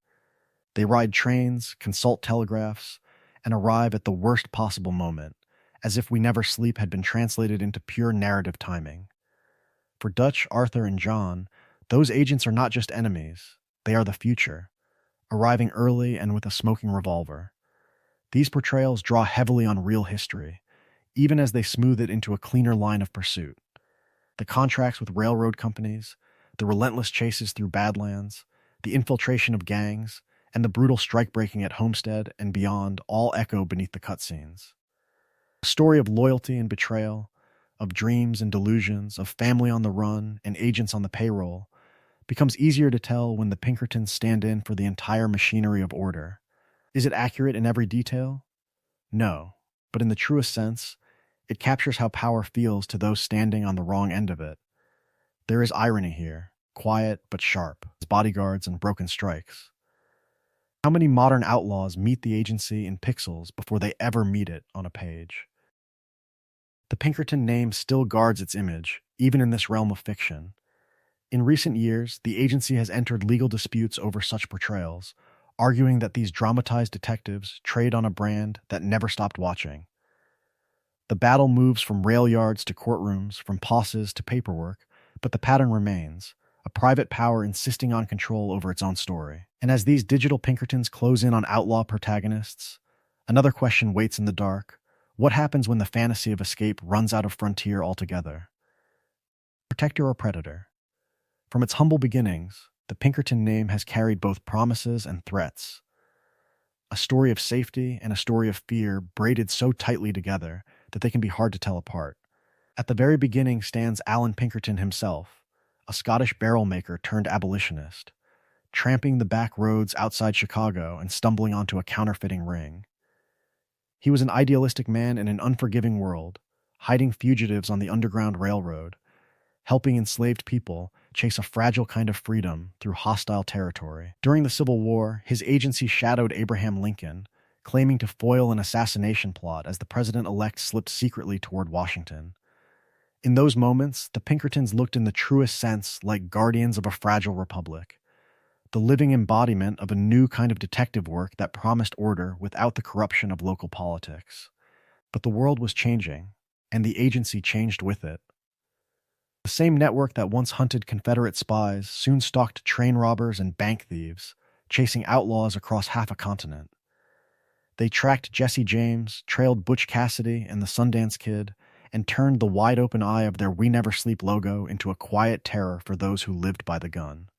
Speaker 1: They ride trains, consult telegraphs, and arrive at the worst possible moment, as if We Never Sleep had been translated into pure narrative timing. For Dutch, Arthur, and John, those agents are not just enemies, they are the future, arriving early and with a smoking revolver. These portrayals draw heavily on real history, even as they smooth it into a cleaner line of pursuit. The contracts with railroad companies, the relentless chases through Badlands, the infiltration of gangs, and the brutal strike-breaking at Homestead and beyond all echo beneath the cutscenes. A story of loyalty and betrayal, of dreams and delusions, of family on the run and agents on the payroll, becomes easier to tell when the Pinkertons stand in for the entire machinery of order. Is it accurate in every detail? No, but in the truest sense, it captures how power feels to those standing on the wrong end of it. There is irony here, quiet but sharp, as bodyguards and broken strikes. How many modern outlaws meet the agency in pixels before they ever meet it on a page? The Pinkerton name still guards its image, even in this realm of fiction. In recent years, the agency has entered legal disputes over such portrayals, arguing that these dramatized detectives trade on a brand that never stopped watching. The battle moves from rail yards to courtrooms, from posses to paperwork, but the pattern remains, a private power insisting on control over its own story. And as these digital Pinkertons close in on outlaw protagonists, another question waits in the dark. What happens when the fantasy of escape runs out of frontier altogether? Protector or predator? From its humble beginnings, the Pinkerton name has carried both promises and threats. A story of safety and a story of fear braided so tightly together that they can be hard to tell apart. At the very beginning stands Alan Pinkerton himself, a Scottish barrel maker turned abolitionist, tramping the back roads outside Chicago and stumbling onto a counterfeiting ring. He was an idealistic man in an unforgiving world, hiding fugitives on the Underground Railroad, helping enslaved people chase a fragile kind of freedom through hostile territory. During the Civil War, his agency shadowed Abraham Lincoln, claiming to foil an assassination plot as the president-elect slipped secretly toward Washington. In those moments, the Pinkertons looked in the truest sense like guardians of a fragile republic, the living embodiment of a new kind of detective work that promised order without the corruption of local politics. But the world was changing, and the agency changed with it. The same network that once hunted Confederate spies soon stalked train robbers and bank thieves, chasing outlaws across half a continent. They tracked Jesse James, trailed Butch Cassidy and the Sundance Kid, and turned the wide-open eye of their We Never Sleep logo into a quiet terror for those who lived by the gun.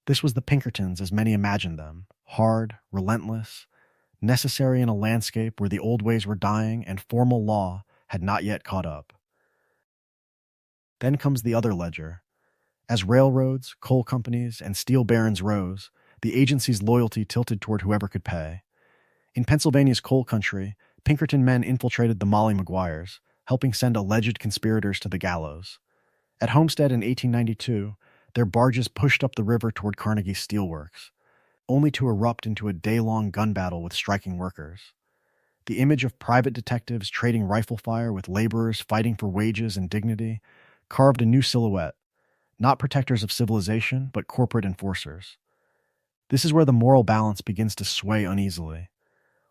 Speaker 1: This was the Pinkertons as many imagined them, hard, relentless, necessary in a landscape where the old ways were dying and formal law had not yet caught up. Then comes the other ledger. As railroads, coal companies, and steel barons rose, the agency's loyalty tilted toward whoever could pay. In Pennsylvania's coal country, Pinkerton men infiltrated the Molly Maguires, helping send alleged conspirators to the gallows. At Homestead in 1892, their barges pushed up the river toward Carnegie's steelworks, only to erupt into a day-long gun battle with striking workers. The image of private detectives trading rifle fire with laborers fighting for wages and dignity carved a new silhouette, not protectors of civilization, but corporate enforcers. This is where the moral balance begins to sway uneasily.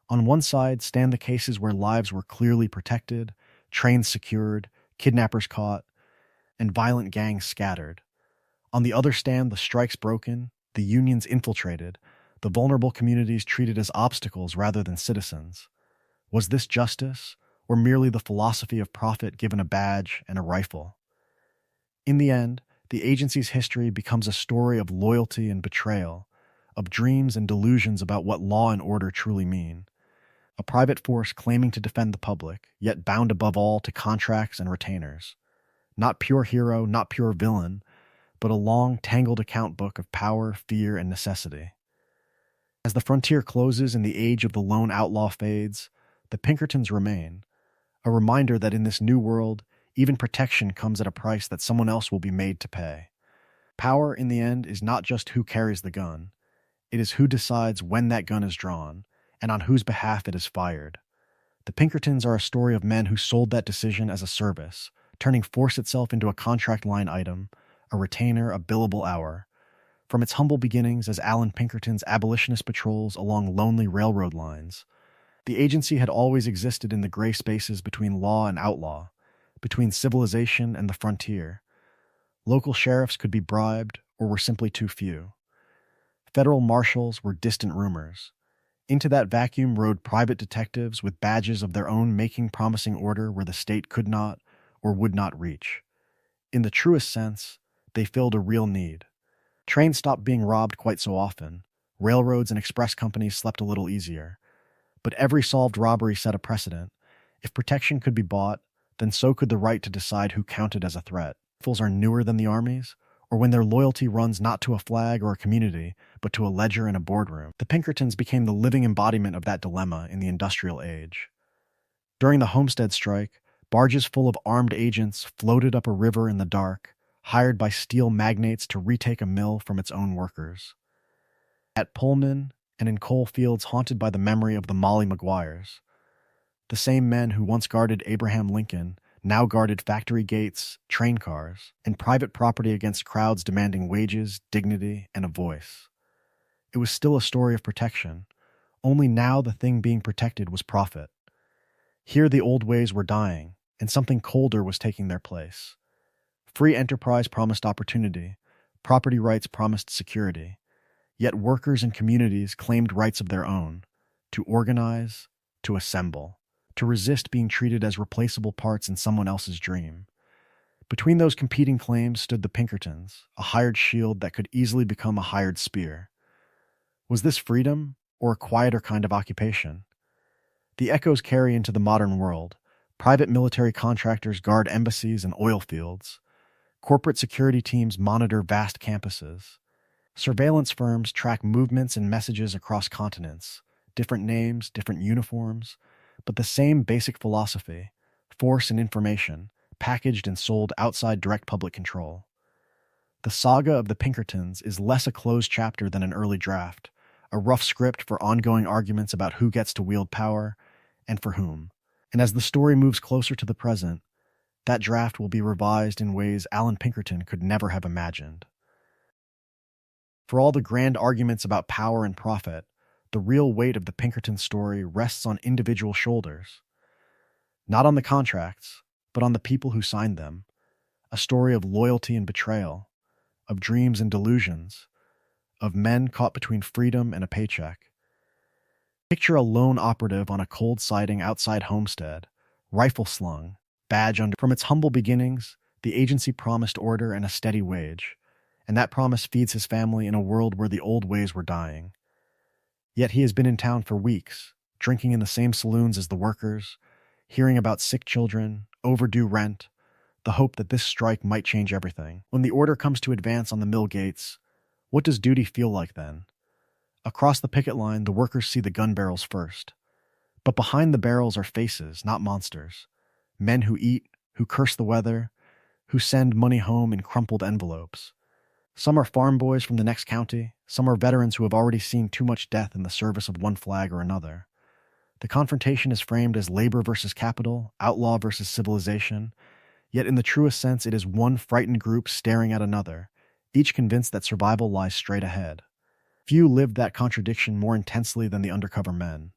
Speaker 1: On one side stand the cases where lives were clearly protected, trains secured, kidnappers caught, and violent gangs scattered. On the other stand the strikes broken, the unions infiltrated, the vulnerable communities treated as obstacles rather than citizens. Was this justice, or merely the philosophy of profit given a badge and a rifle? In the end, the agency's history becomes a story of loyalty and betrayal, of dreams and delusions about what law and order truly mean. A private force claiming to defend the public, yet bound above all to contracts and retainers. Not pure hero, not pure villain, but a long, tangled account book of power, fear, and necessity. As the frontier closes and the age of the lone outlaw fades, the Pinkertons remain, a reminder that in this new world, even protection comes at a price that someone else will be made to pay. Power, in the end, is not just who carries the gun. It is who decides when that gun is drawn, and on whose behalf it is fired. The Pinkertons are a story of men who sold that decision as a service, turning force itself into a contract line item, a retainer, a billable hour. From its humble beginnings as Alan Pinkerton's abolitionist patrols along lonely railroad lines, the agency had always existed in the gray spaces between law and outlaw, between civilization and the frontier. Local sheriffs could be bribed or were simply too few. Federal marshals were distant rumors. Into that vacuum rode private detectives with badges of their own making promising order where the state could not or would not reach. In the truest sense, they filled a real need. Trains stopped being robbed quite so often. Railroads and express companies slept a little easier. But every solved robbery set a precedent. If protection could be bought, then so could the right to decide who counted as a threat. Rifles are newer than the armies, or when their loyalty runs not to a flag or a community, but to a ledger and a boardroom. The Pinkertons became the living embodiment of that dilemma in the industrial age. During the Homestead strike, barges full of armed agents floated up a river in the dark, hired by steel magnates to retake a mill from its own workers. At Pullman and in coal fields haunted by the memory of the Molly Maguires, the same men who once guarded Abraham Lincoln now guarded factory gates, train cars, and private property against crowds demanding wages, dignity, and a voice. It was still a story of protection, only now the thing being protected was profit. Here the old ways were dying, and something colder was taking their place. Free enterprise promised opportunity, property rights promised security, yet workers and communities claimed rights of their own, to organize, to assemble, to resist being treated as replaceable parts in someone else's dream. Between those competing claims stood the Pinkertons, a hired shield that could easily become a hired spear. Was this freedom, or a quieter kind of occupation? The echoes carry into the modern world. Private military contractors guard embassies and oil fields. Corporate security teams monitor vast campuses. Surveillance firms track movements and messages across continents. Different names, different uniforms, but the same basic philosophy, force and information, packaged and sold outside direct public control. The saga of the Pinkertons is less a closed chapter than an early draft, a rough script for ongoing arguments about who gets to wield power and for whom. And as the story moves closer to the present, that draft will be revised in ways Alan Pinkerton could never have imagined. For all the grand arguments about power and profit, the real weight of the Pinkerton story rests on individual shoulders. Not on the contracts, but on the people who signed them. A story of loyalty and betrayal, of dreams and delusions, of men caught between freedom and a paycheck. Picture a lone operative on a cold siding outside Homestead, rifle slung, badge under. From its humble beginnings, the agency promised order and a steady wage, and that promise feeds his family in a world where the old ways were dying. Yet he has been in town for weeks, drinking in the same saloons as the workers, hearing about sick children, overdue rent, the hope that this strike might change everything. When the order comes to advance on the mill gates, what does duty feel like then? Across the picket line, the workers see the gun barrels first. But behind the barrels are faces, not monsters. Men who eat, who curse the weather, who send money home in crumpled envelopes. Some are farm boys from the next county, some are veterans who have already seen too much death in the service of one flag or another. The confrontation is framed as labor versus capital, outlaw versus civilization, yet in the truest sense it is one frightened group staring at another, each convinced that survival lies straight ahead. Few lived that contradiction more intensely than the undercover men.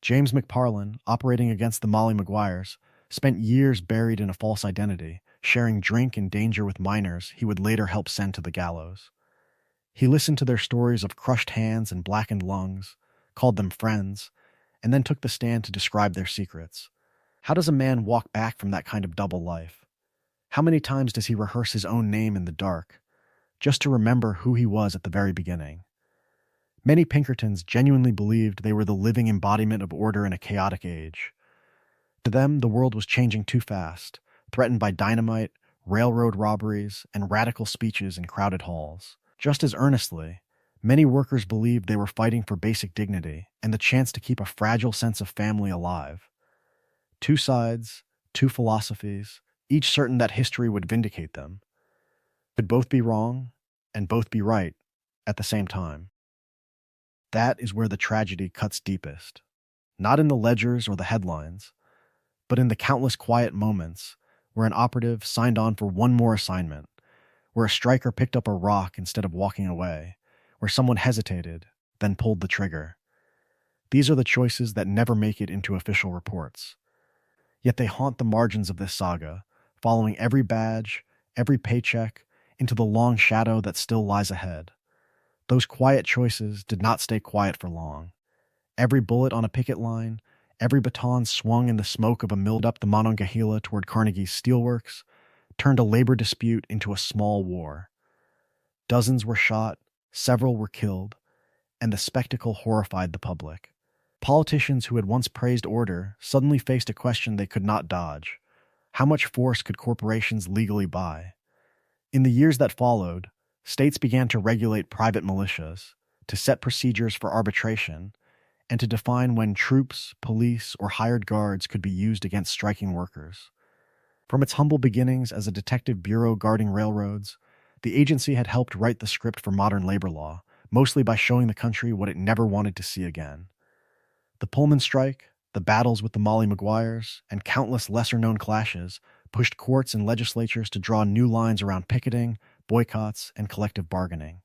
Speaker 1: James McParlin, operating against the Molly Maguires, spent years buried in a false identity, sharing drink and danger with miners he would later help send to the gallows. He listened to their stories of crushed hands and blackened lungs, called them friends, and then took the stand to describe their secrets. How does a man walk back from that kind of double life? How many times does he rehearse his own name in the dark, just to remember who he was at the very beginning? Many Pinkertons genuinely believed they were the living embodiment of order in a chaotic age. To them, the world was changing too fast, threatened by dynamite, railroad robberies, and radical speeches in crowded halls. Just as earnestly, many workers believed they were fighting for basic dignity and the chance to keep a fragile sense of family alive. Two sides, two philosophies, each certain that history would vindicate them. Could both be wrong and both be right at the same time. That is where the tragedy cuts deepest. Not in the ledgers or the headlines, but in the countless quiet moments where an operative signed on for one more assignment, where a striker picked up a rock instead of walking away, where someone hesitated, then pulled the trigger. These are the choices that never make it into official reports. Yet they haunt the margins of this saga, following every badge, every paycheck, into the long shadow that still lies ahead. Those quiet choices did not stay quiet for long. Every bullet on a picket line, every baton swung in the smoke of a mill up the Monongahela toward Carnegie's steelworks, turned a labor dispute into a small war. Dozens were shot, several were killed, and the spectacle horrified the public. Politicians who had once praised order suddenly faced a question they could not dodge. How much force could corporations legally buy? In the years that followed, states began to regulate private militias, to set procedures for arbitration, and to define when troops, police, or hired guards could be used against striking workers. From its humble beginnings as a detective bureau guarding railroads, the agency had helped write the script for modern labor law, mostly by showing the country what it never wanted to see again. The Pullman strike, the battles with the Molly Maguires, and countless lesser-known clashes pushed courts and legislatures to draw new lines around picketing, boycotts, and collective bargaining.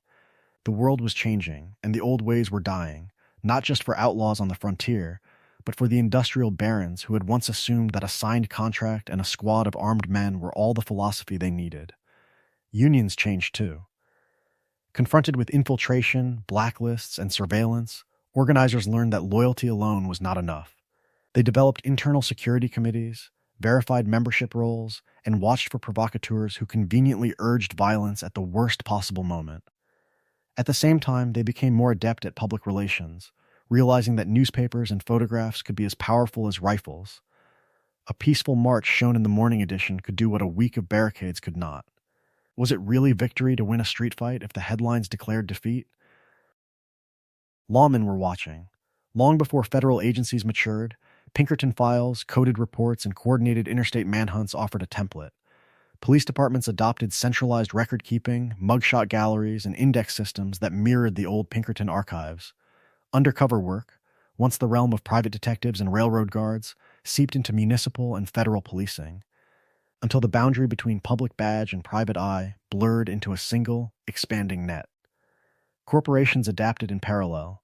Speaker 1: The world was changing, and the old ways were dying, not just for outlaws on the frontier, but for the industrial barons who had once assumed that a signed contract and a squad of armed men were all the philosophy they needed. Unions changed too. Confronted with infiltration, blacklists, and surveillance, organizers learned that loyalty alone was not enough. They developed internal security committees, verified membership rolls, and watched for provocateurs who conveniently urged violence at the worst possible moment. At the same time, they became more adept at public relations, realizing that newspapers and photographs could be as powerful as rifles. A peaceful march shown in the morning edition could do what a week of barricades could not. Was it really victory to win a street fight if the headlines declared defeat? Lawmen were watching. Long before federal agencies matured, Pinkerton files, coded reports, and coordinated interstate manhunts offered a template. Police departments adopted centralized record-keeping, mugshot galleries, and index systems that mirrored the old Pinkerton archives. Undercover work, once the realm of private detectives and railroad guards, seeped into municipal and federal policing, until the boundary between public badge and private eye blurred into a single, expanding net. Corporations adapted in parallel.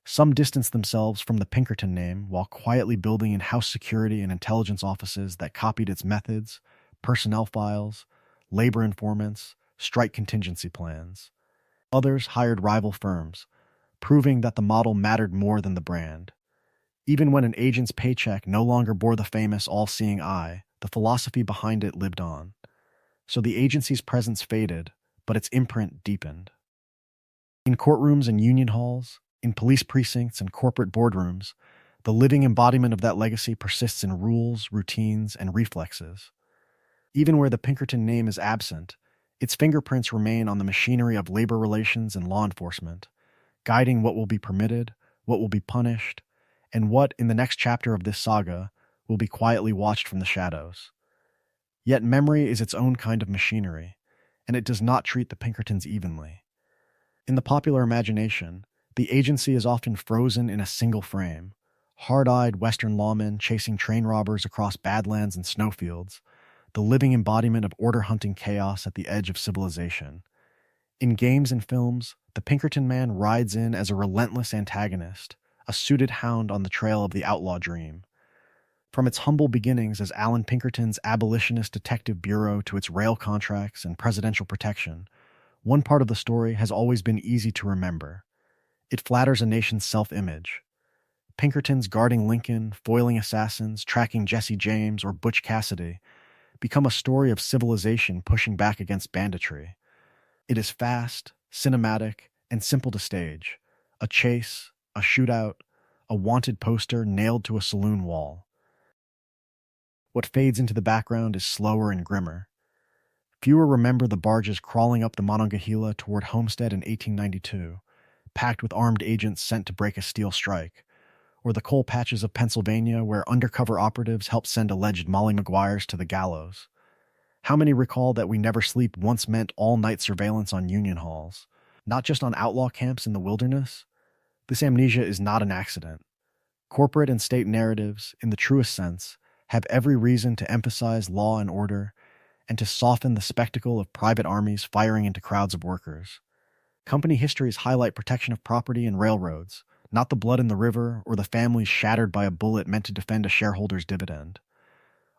Speaker 1: Some distanced themselves from the Pinkerton name while quietly building in-house security and intelligence offices that copied its methods, personnel files, labor informants, strike contingency plans. Others hired rival firms, proving that the model mattered more than the brand. Even when an agent's paycheck no longer bore the famous all-seeing eye, the philosophy behind it lived on. So the agency's presence faded, but its imprint deepened. In courtrooms and union halls, in police precincts and corporate boardrooms, the living embodiment of that legacy persists in rules, routines, and reflexes. Even where the Pinkerton name is absent, its fingerprints remain on the machinery of labor relations and law enforcement, guiding what will be permitted, what will be punished, and what, in the next chapter of this saga, will be quietly watched from the shadows. Yet memory is its own kind of machinery, and it does not treat the Pinkertons evenly. In the popular imagination, the agency is often frozen in a single frame, hard-eyed Western lawmen chasing train robbers across badlands and snowfields, the living embodiment of order-hunting chaos at the edge of civilization. In games and films, the Pinkerton man rides in as a relentless antagonist, a suited hound on the trail of the outlaw dream. From its humble beginnings as Alan Pinkerton's abolitionist detective bureau to its rail contracts and presidential protection, one part of the story has always been easy to remember. It flatters a nation's self-image. Pinkertons guarding Lincoln, foiling assassins, tracking Jesse James or Butch Cassidy become a story of civilization pushing back against banditry. It is fast, cinematic, and simple to stage. A chase, a shootout, a wanted poster nailed to a saloon wall. What fades into the background is slower and grimmer. Fewer remember the barges crawling up the Monongahela toward Homestead in 1892, packed with armed agents sent to break a steel strike, or the coal patches of Pennsylvania where undercover operatives helped send alleged Molly Maguires to the gallows. How many recall that We Never Sleep once meant all-night surveillance on union halls, not just on outlaw camps in the wilderness? This amnesia is not an accident. Corporate and state narratives, in the truest sense, have every reason to emphasize law and order and to soften the spectacle of private armies firing into crowds of workers. Company histories highlight protection of property and railroads, not the blood in the river or the families shattered by a bullet meant to defend a shareholder's dividend.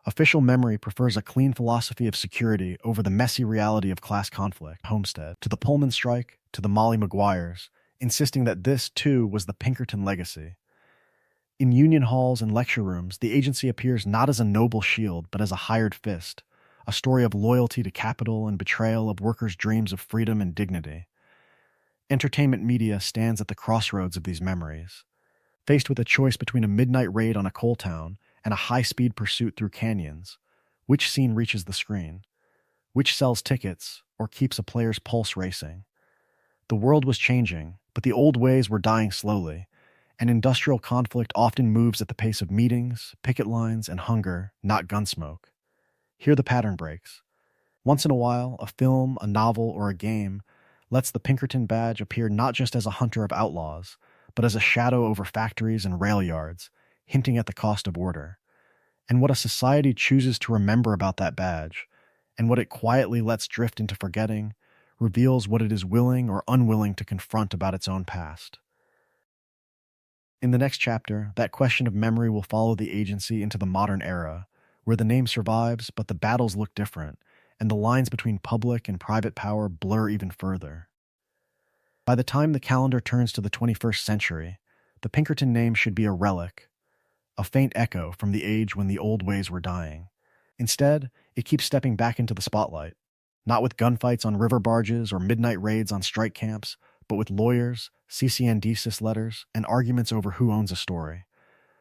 Speaker 1: Official memory prefers a clean philosophy of security over the messy reality of class conflict. Homestead, to the Pullman strike, to the Molly Maguires, insisting that this, too, was the Pinkerton legacy. In union halls and lecture rooms, the agency appears not as a noble shield, but as a hired fist, a story of loyalty to capital and betrayal of workers' dreams of freedom and dignity. Entertainment media stands at the crossroads of these memories. Faced with a choice between a midnight raid on a coal town and a high-speed pursuit through canyons, which scene reaches the screen? Which sells tickets or keeps a player's pulse racing? The world was changing, but the old ways were dying slowly, and industrial conflict often moves at the pace of meetings, picket lines, and hunger, not gunsmoke. Here the pattern breaks. Once in a while, a film, a novel, or a game lets the Pinkerton badge appear not just as a hunter of outlaws, but as a shadow over factories and rail yards, hinting at the cost of order. And what a society chooses to remember about that badge, and what it quietly lets drift into forgetting, reveals what it is willing or unwilling to confront about its own past. In the next chapter, that question of memory will follow the agency into the modern era, where the name survives, but the battles look different, and the lines between public and private power blur even further. By the time the calendar turns to the 21st century, the Pinkerton name should be a relic, a faint echo from the age when the old ways were dying. Instead, it keeps stepping back into the spotlight, not with gunfights on river barges or midnight raids on strike camps, but with lawyers, CCNDSIS letters, and arguments over who owns a story.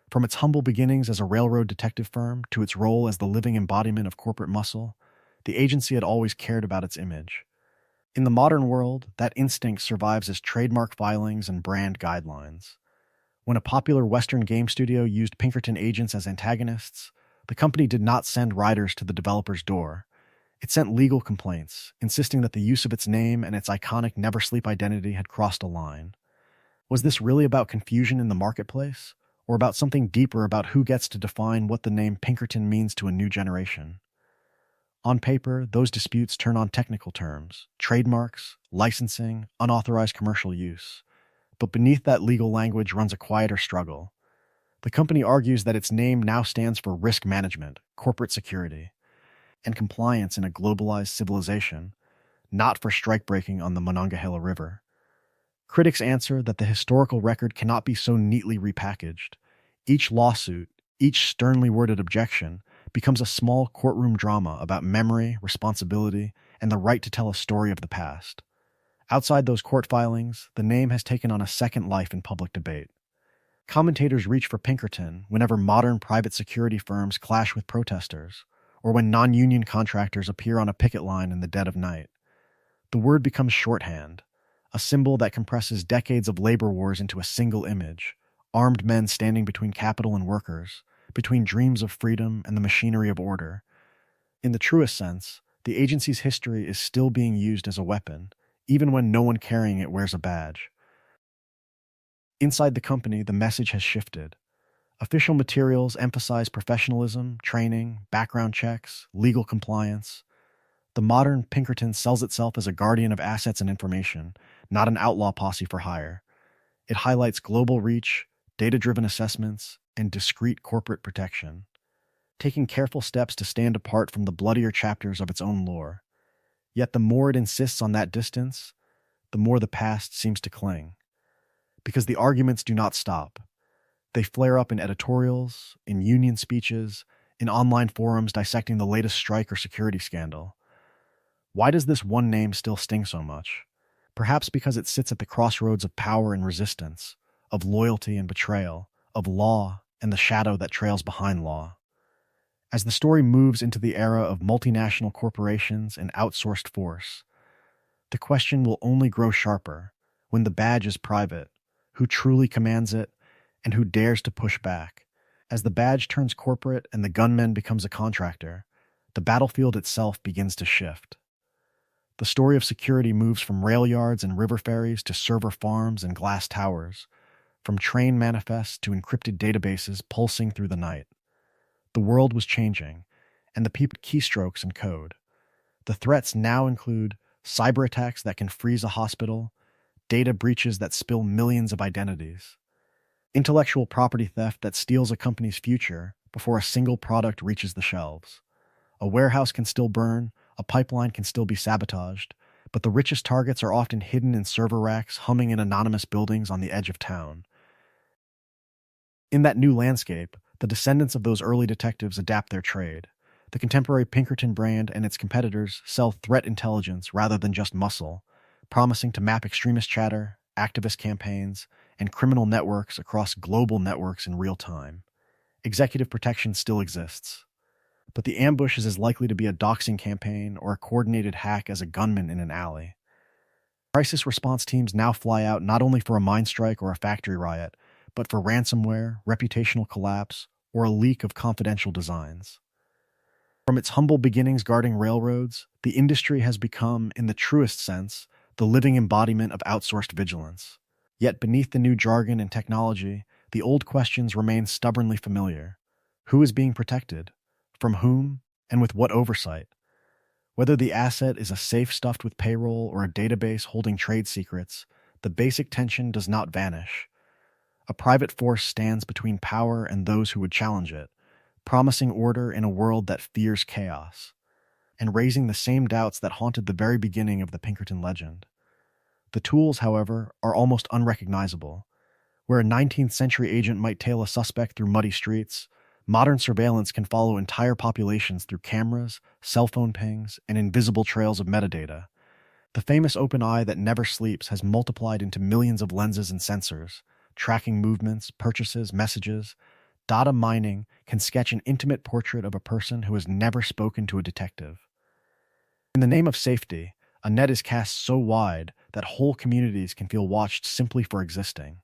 Speaker 1: From its humble beginnings as a railroad detective firm to its role as the living embodiment of corporate muscle, the agency had always cared about its image. In the modern world, that instinct survives as trademark filings and brand guidelines. When a popular Western game studio used Pinkerton agents as antagonists, the company did not send riders to the developer's door. It sent legal complaints, insisting that the use of its name and its iconic Never Sleep identity had crossed a line. Was this really about confusion in the marketplace, or about something deeper about who gets to define what the name Pinkerton means to a new generation? On paper, those disputes turn on technical terms, trademarks, licensing, unauthorized commercial use. But beneath that legal language runs a quieter struggle. The company argues that its name now stands for risk management, corporate security, and compliance in a globalized civilization, not for strike-breaking on the Monongahela River. Critics answer that the historical record cannot be so neatly repackaged. Each lawsuit, each sternly worded objection, becomes a small courtroom drama about memory, responsibility, and the right to tell a story of the past. Outside those court filings, the name has taken on a second life in public debate. Commentators reach for Pinkerton whenever modern private security firms clash with protesters, or when non-union contractors appear on a picket line in the dead of night. The word becomes shorthand, a symbol that compresses decades of labor wars into a single image, armed men standing between capital and workers, between dreams of freedom and the machinery of order. In the truest sense, the agency's history is still being used as a weapon, even when no one carrying it wears a badge. Inside the company, the message has shifted. Official materials emphasize professionalism, training, background checks, legal compliance. The modern Pinkerton sells itself as a guardian of assets and information, not an outlaw posse for hire. It highlights global reach, data-driven assessments, and discreet corporate protection, taking careful steps to stand apart from the bloodier chapters of its own lore. Yet the more it insists on that distance, the more the past seems to cling. Because the arguments do not stop. They flare up in editorials, in union speeches, in online forums dissecting the latest strike or security scandal. Why does this one name still sting so much? Perhaps because it sits at the crossroads of power and resistance, of loyalty and betrayal, of law and the shadow that trails behind law. As the story moves into the era of multinational corporations and outsourced force, the question will only grow sharper when the badge is private, who truly commands it, and who dares to push back. As the badge turns corporate and the gunman becomes a contractor, the battlefield itself begins to shift. The story of security moves from rail yards and river ferries to server farms and glass towers, from train manifests to encrypted databases pulsing through the night. The world was changing, and the people keystrokes and code. The threats now include cyber attacks that can freeze a hospital, data breaches that spill millions of identities, intellectual property theft that steals a company's future before a single product reaches the shelves. A warehouse can still burn, a pipeline can still be sabotaged, but the richest targets are often hidden in server racks humming in anonymous buildings on the edge of town. In that new landscape, the descendants of those early detectives adapt their trade. The contemporary Pinkerton brand and its competitors sell threat intelligence rather than just muscle, promising to map extremist chatter, activist campaigns, and criminal networks across global networks in real time. Executive protection still exists, but the ambush is as likely to be a doxing campaign or a coordinated hack as a gunman in an alley. Crisis response teams now fly out not only for a mine strike or a factory riot, but for ransomware, reputational collapse, or a leak of confidential designs. From its humble beginnings guarding railroads, the industry has become, in the truest sense, the living embodiment of outsourced vigilance. Yet beneath the new jargon and technology, the old questions remain stubbornly familiar. Who is being protected? From whom? And with what oversight? Whether the asset is a safe stuffed with payroll or a database holding trade secrets, the basic tension does not vanish. A private force stands between power and those who would challenge it, promising order in a world that fears chaos, and raising the same doubts that haunted the very beginning of the Pinkerton legend. The tools, however, are almost unrecognizable. Where a 19th century agent might tail a suspect through muddy streets, modern surveillance can follow entire populations through cameras, cell phone pings, and invisible trails of metadata. The famous open eye that never sleeps has multiplied into millions of lenses and sensors, tracking movements, purchases, messages. Data mining can sketch an intimate portrait of a person who has never spoken to a detective. In the name of safety, a net is cast so wide that whole communities can feel watched simply for existing.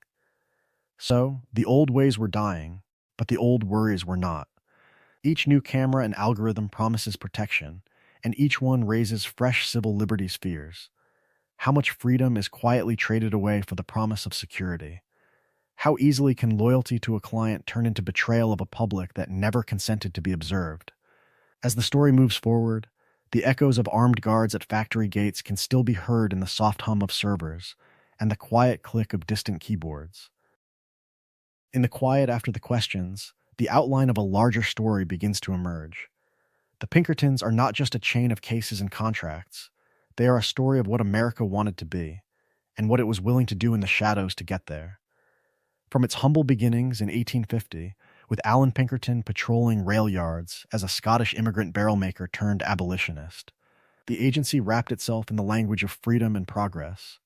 Speaker 1: So, the old ways were dying, but the old worries were not. Each new camera and algorithm promises protection, and each one raises fresh civil liberties fears. How much freedom is quietly traded away for the promise of security? How easily can loyalty to a client turn into betrayal of a public that never consented to be observed? As the story moves forward, the echoes of armed guards at factory gates can still be heard in the soft hum of servers and the quiet click of distant keyboards. In the quiet after the questions, the outline of a larger story begins to emerge. The Pinkertons are not just a chain of cases and contracts. They are a story of what America wanted to be, and what it was willing to do in the shadows to get there. From its humble beginnings in 1850, with Alan Pinkerton patrolling rail yards as a Scottish immigrant barrel maker turned abolitionist, the agency wrapped itself in the language of freedom and progress.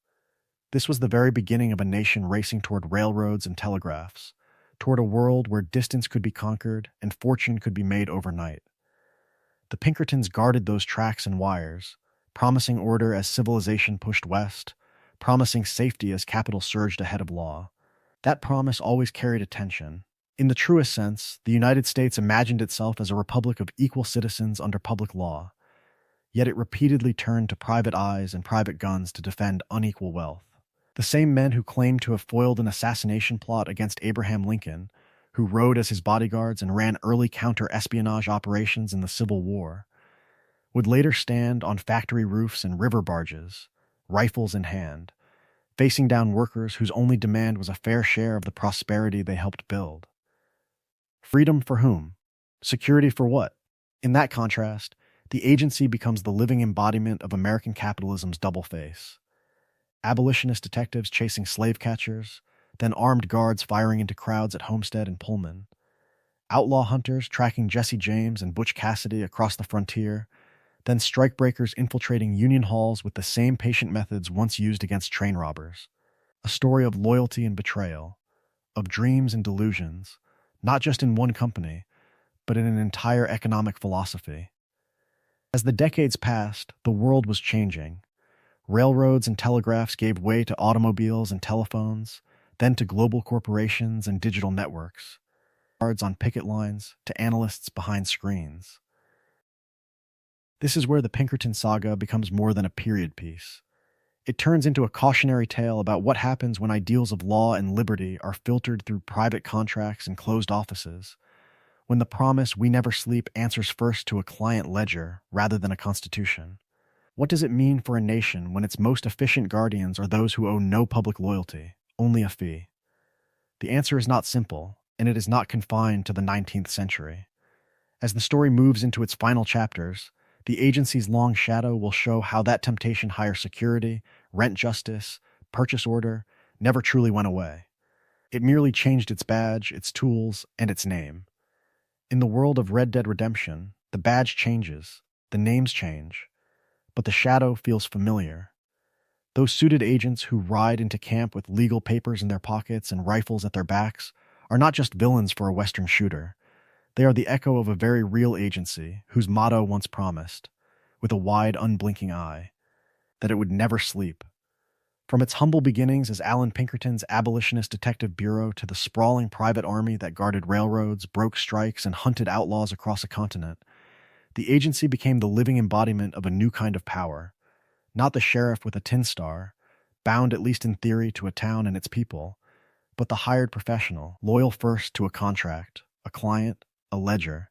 Speaker 1: This was the very beginning of a nation racing toward railroads and telegraphs, toward a world where distance could be conquered and fortune could be made overnight. The Pinkertons guarded those tracks and wires, promising order as civilization pushed west, promising safety as capital surged ahead of law. That promise always carried a tension. In the truest sense, the United States imagined itself as a republic of equal citizens under public law, yet it repeatedly turned to private eyes and private guns to defend unequal wealth. The same men who claimed to have foiled an assassination plot against Abraham Lincoln, who rode as his bodyguards and ran early counter-espionage operations in the Civil War, would later stand on factory roofs and river barges, rifles in hand, facing down workers whose only demand was a fair share of the prosperity they helped build. Freedom for whom? Security for what? In that contrast, the agency becomes the living embodiment of American capitalism's double face. Abolitionist detectives chasing slave catchers, then armed guards firing into crowds at Homestead and Pullman. Outlaw hunters tracking Jesse James and Butch Cassidy across the frontier, then strikebreakers infiltrating union halls with the same patient methods once used against train robbers. A story of loyalty and betrayal, of dreams and delusions, not just in one company, but in an entire economic philosophy. As the decades passed, the world was changing. Railroads and telegraphs gave way to automobiles and telephones, then to global corporations and digital networks. Guards on picket lines to analysts behind screens. This is where the Pinkerton saga becomes more than a period piece. It turns into a cautionary tale about what happens when ideals of law and liberty are filtered through private contracts and closed offices, when the promise "we never sleep" answers first to a client ledger rather than a constitution. What does it mean for a nation when its most efficient guardians are those who owe no public loyalty, only a fee? The answer is not simple, and it is not confined to the 19th century. As the story moves into its final chapters, the agency's long shadow will show how that temptation higher security, rent justice, purchase order, never truly went away. It merely changed its badge, its tools, and its name. In the world of Red Dead Redemption, the badge changes, the names change, but the shadow feels familiar. Those suited agents who ride into camp with legal papers in their pockets and rifles at their backs are not just villains for a Western shooter. They are the echo of a very real agency whose motto once promised, with a wide, unblinking eye, that it would never sleep. From its humble beginnings as Alan Pinkerton's abolitionist detective bureau to the sprawling private army that guarded railroads, broke strikes, and hunted outlaws across a continent, the agency became the living embodiment of a new kind of power. Not the sheriff with a tin star, bound at least in theory to a town and its people, but the hired professional, loyal first to a contract, a client, a ledger.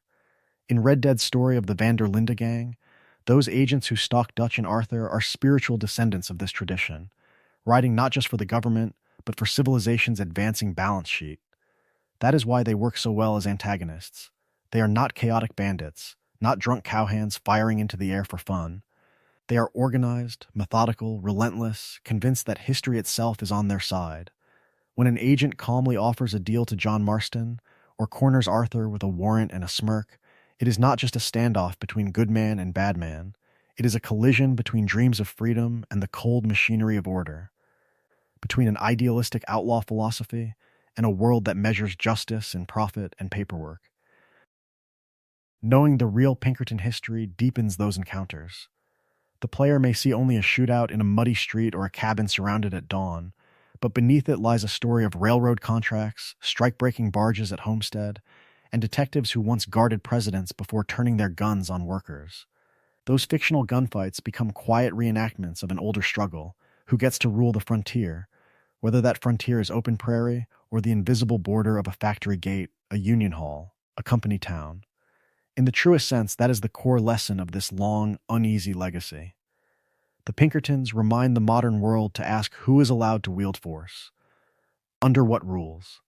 Speaker 1: In Red Dead's story of the Van der Linde gang, those agents who stalk Dutch and Arthur are spiritual descendants of this tradition, riding not just for the government, but for civilization's advancing balance sheet. That is why they work so well as antagonists. They are not chaotic bandits, not drunk cowhands firing into the air for fun. They are organized, methodical, relentless, convinced that history itself is on their side. When an agent calmly offers a deal to John Marston, or corners Arthur with a warrant and a smirk, it is not just a standoff between good man and bad man. It is a collision between dreams of freedom and the cold machinery of order, between an idealistic outlaw philosophy and a world that measures justice in profit and paperwork. Knowing the real Pinkerton history deepens those encounters. The player may see only a shootout in a muddy street or a cabin surrounded at dawn, but beneath it lies a story of railroad contracts, strike-breaking barges at Homestead, and detectives who once guarded presidents before turning their guns on workers. Those fictional gunfights become quiet reenactments of an older struggle: who gets to rule the frontier, whether that frontier is open prairie or the invisible border of a factory gate, a union hall, a company town. In the truest sense, that is the core lesson of this long, uneasy legacy. The Pinkertons remind the modern world to ask who is allowed to wield force, under what rules,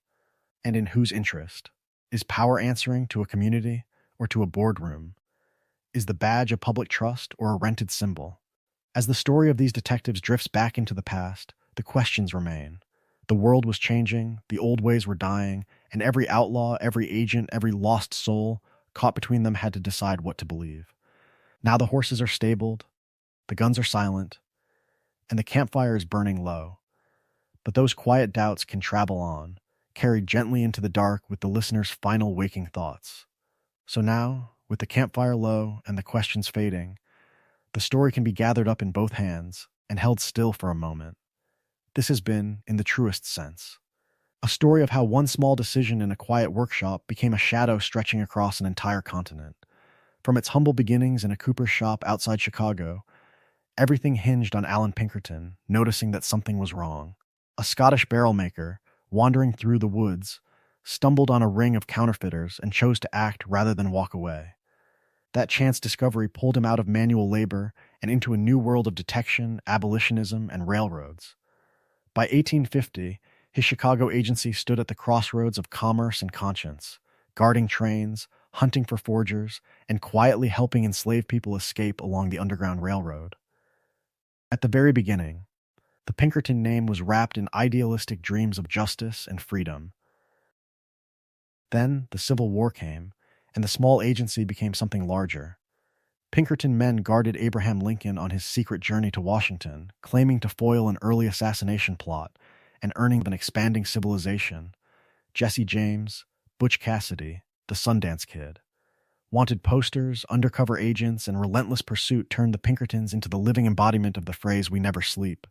Speaker 1: and in whose interest. Is power answering to a community or to a boardroom? Is the badge a public trust or a rented symbol? As the story of these detectives drifts back into the past, the questions remain. The world was changing, the old ways were dying, and every outlaw, every agent, every lost soul caught between them had to decide what to believe. Now the horses are stabled, the guns are silent, and the campfire is burning low. But those quiet doubts can travel on, carried gently into the dark with the listener's final waking thoughts. So now, with the campfire low and the questions fading, the story can be gathered up in both hands and held still for a moment. This has been, in the truest sense, a story of how one small decision in a quiet workshop became a shadow stretching across an entire continent. From its humble beginnings in a cooper's shop outside Chicago, everything hinged on Alan Pinkerton noticing that something was wrong. A Scottish barrel maker, wandering through the woods, stumbled on a ring of counterfeiters and chose to act rather than walk away. That chance discovery pulled him out of manual labor and into a new world of detection, abolitionism, and railroads. By 1850, his Chicago agency stood at the crossroads of commerce and conscience, guarding trains, hunting for forgers, and quietly helping enslaved people escape along the Underground Railroad. At the very beginning, the Pinkerton name was wrapped in idealistic dreams of justice and freedom. Then the Civil War came, and the small agency became something larger. Pinkerton men guarded Abraham Lincoln on his secret journey to Washington, claiming to foil an early assassination plot and earning an expanding civilization. Jesse James, Butch Cassidy, the Sundance Kid. Wanted posters, undercover agents, and relentless pursuit turned the Pinkertons into the living embodiment of the phrase, "we never sleep."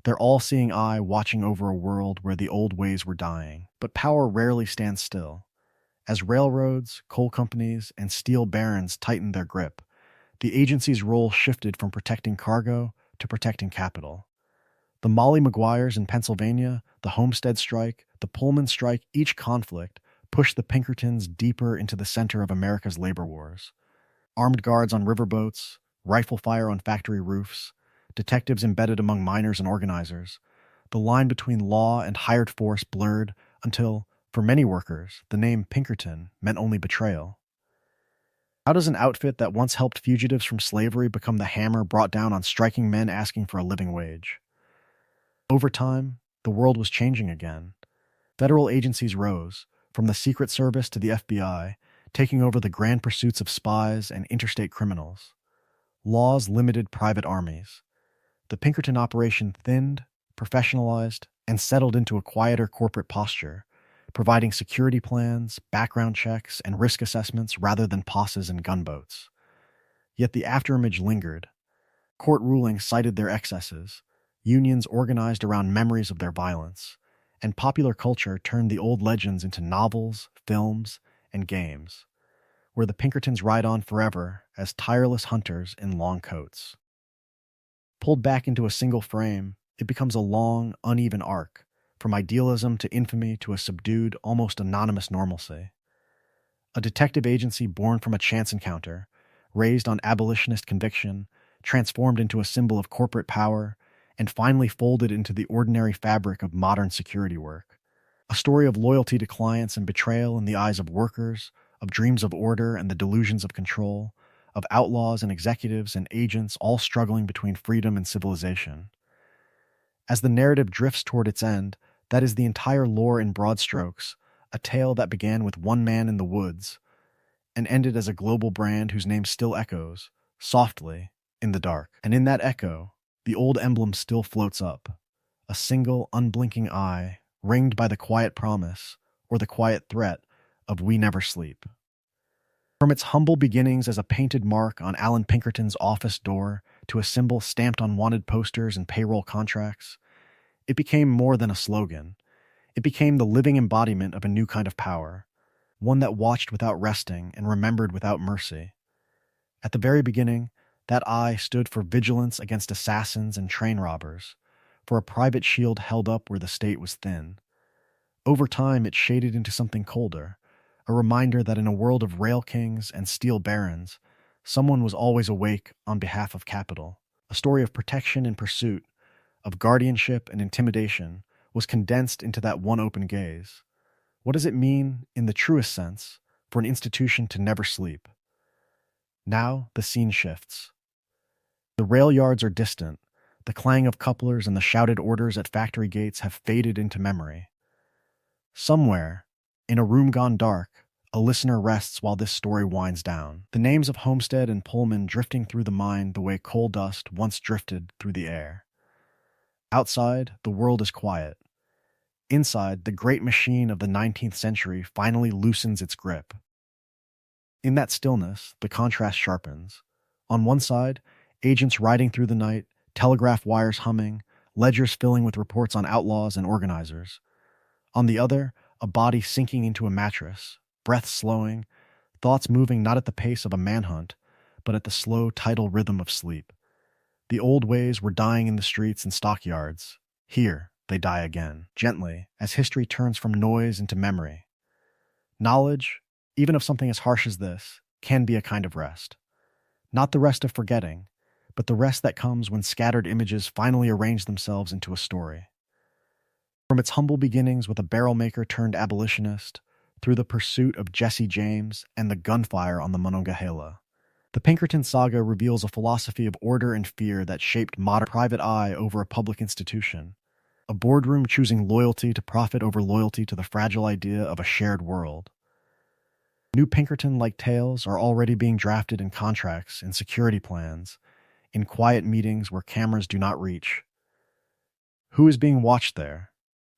Speaker 1: Their all-seeing eye watching over a world where the old ways were dying. But power rarely stands still. As railroads, coal companies, and steel barons tightened their grip, the agency's role shifted from protecting cargo to protecting capital. The Molly Maguires in Pennsylvania, the Homestead Strike, the Pullman Strike, each conflict pushed the Pinkertons deeper into the center of America's labor wars. Armed guards on riverboats, rifle fire on factory roofs, detectives embedded among miners and organizers, the line between law and hired force blurred until, for many workers, the name Pinkerton meant only betrayal. How does an outfit that once helped fugitives from slavery become the hammer brought down on striking men asking for a living wage? Over time, the world was changing again. Federal agencies rose, from the Secret Service to the FBI, taking over the grand pursuits of spies and interstate criminals. Laws limited private armies. The Pinkerton operation thinned, professionalized, and settled into a quieter corporate posture, providing security plans, background checks, and risk assessments rather than posses and gunboats. Yet the afterimage lingered. Court rulings cited their excesses, unions organized around memories of their violence, and popular culture turned the old legends into novels, films, and games, where the Pinkertons ride on forever as tireless hunters in long coats. Pulled back into a single frame, it becomes a long, uneven arc, from idealism to infamy to a subdued, almost anonymous normalcy. A detective agency born from a chance encounter, raised on abolitionist conviction, transformed into a symbol of corporate power, and finally folded into the ordinary fabric of modern security work. A story of loyalty to clients and betrayal in the eyes of workers, of dreams of order and the delusions of control, of outlaws and executives and agents all struggling between freedom and civilization. As the narrative drifts toward its end, that is the entire lore in broad strokes, a tale that began with one man in the woods and ended as a global brand whose name still echoes, softly, in the dark. And in that echo, the old emblem still floats up, a single, unblinking eye, ringed by the quiet promise, or the quiet threat, of "we never sleep." From its humble beginnings as a painted mark on Alan Pinkerton's office door to a symbol stamped on wanted posters and payroll contracts, it became more than a slogan. It became the living embodiment of a new kind of power, one that watched without resting and remembered without mercy. At the very beginning, That I stood for vigilance against assassins and train robbers, for a private shield held up where the state was thin. Over time, it shaded into something colder, a reminder that in a world of rail kings and steel barons, someone was always awake on behalf of capital. A story of protection and pursuit, of guardianship and intimidation, was condensed into that one open gaze. What does it mean, in the truest sense, for an institution to never sleep? Now the scene shifts. The rail yards are distant. The clang of couplers and the shouted orders at factory gates have faded into memory. Somewhere, in a room gone dark, a listener rests while this story winds down. The names of Homestead and Pullman drifting through the mind the way coal dust once drifted through the air. Outside, the world is quiet. Inside, the great machine of the 19th century finally loosens its grip. In that stillness, the contrast sharpens. On one side, agents riding through the night, telegraph wires humming, ledgers filling with reports on outlaws and organizers. On the other, a body sinking into a mattress, breath slowing, thoughts moving not at the pace of a manhunt, but at the slow tidal rhythm of sleep. The old ways were dying in the streets and stockyards. Here, they die again, gently, as history turns from noise into memory. Knowledge, even of something as harsh as this, can be a kind of rest. Not the rest of forgetting, but the rest that comes when scattered images finally arrange themselves into a story. From its humble beginnings with a barrel maker turned abolitionist, through the pursuit of Jesse James and the gunfire on the Monongahela, the Pinkerton saga reveals a philosophy of order and fear that shaped modern private eye over a public institution, a boardroom choosing loyalty to profit over loyalty to the fragile idea of a shared world. New Pinkerton-like tales are already being drafted in contracts, in security plans, in quiet meetings where cameras do not reach. Who is being watched there?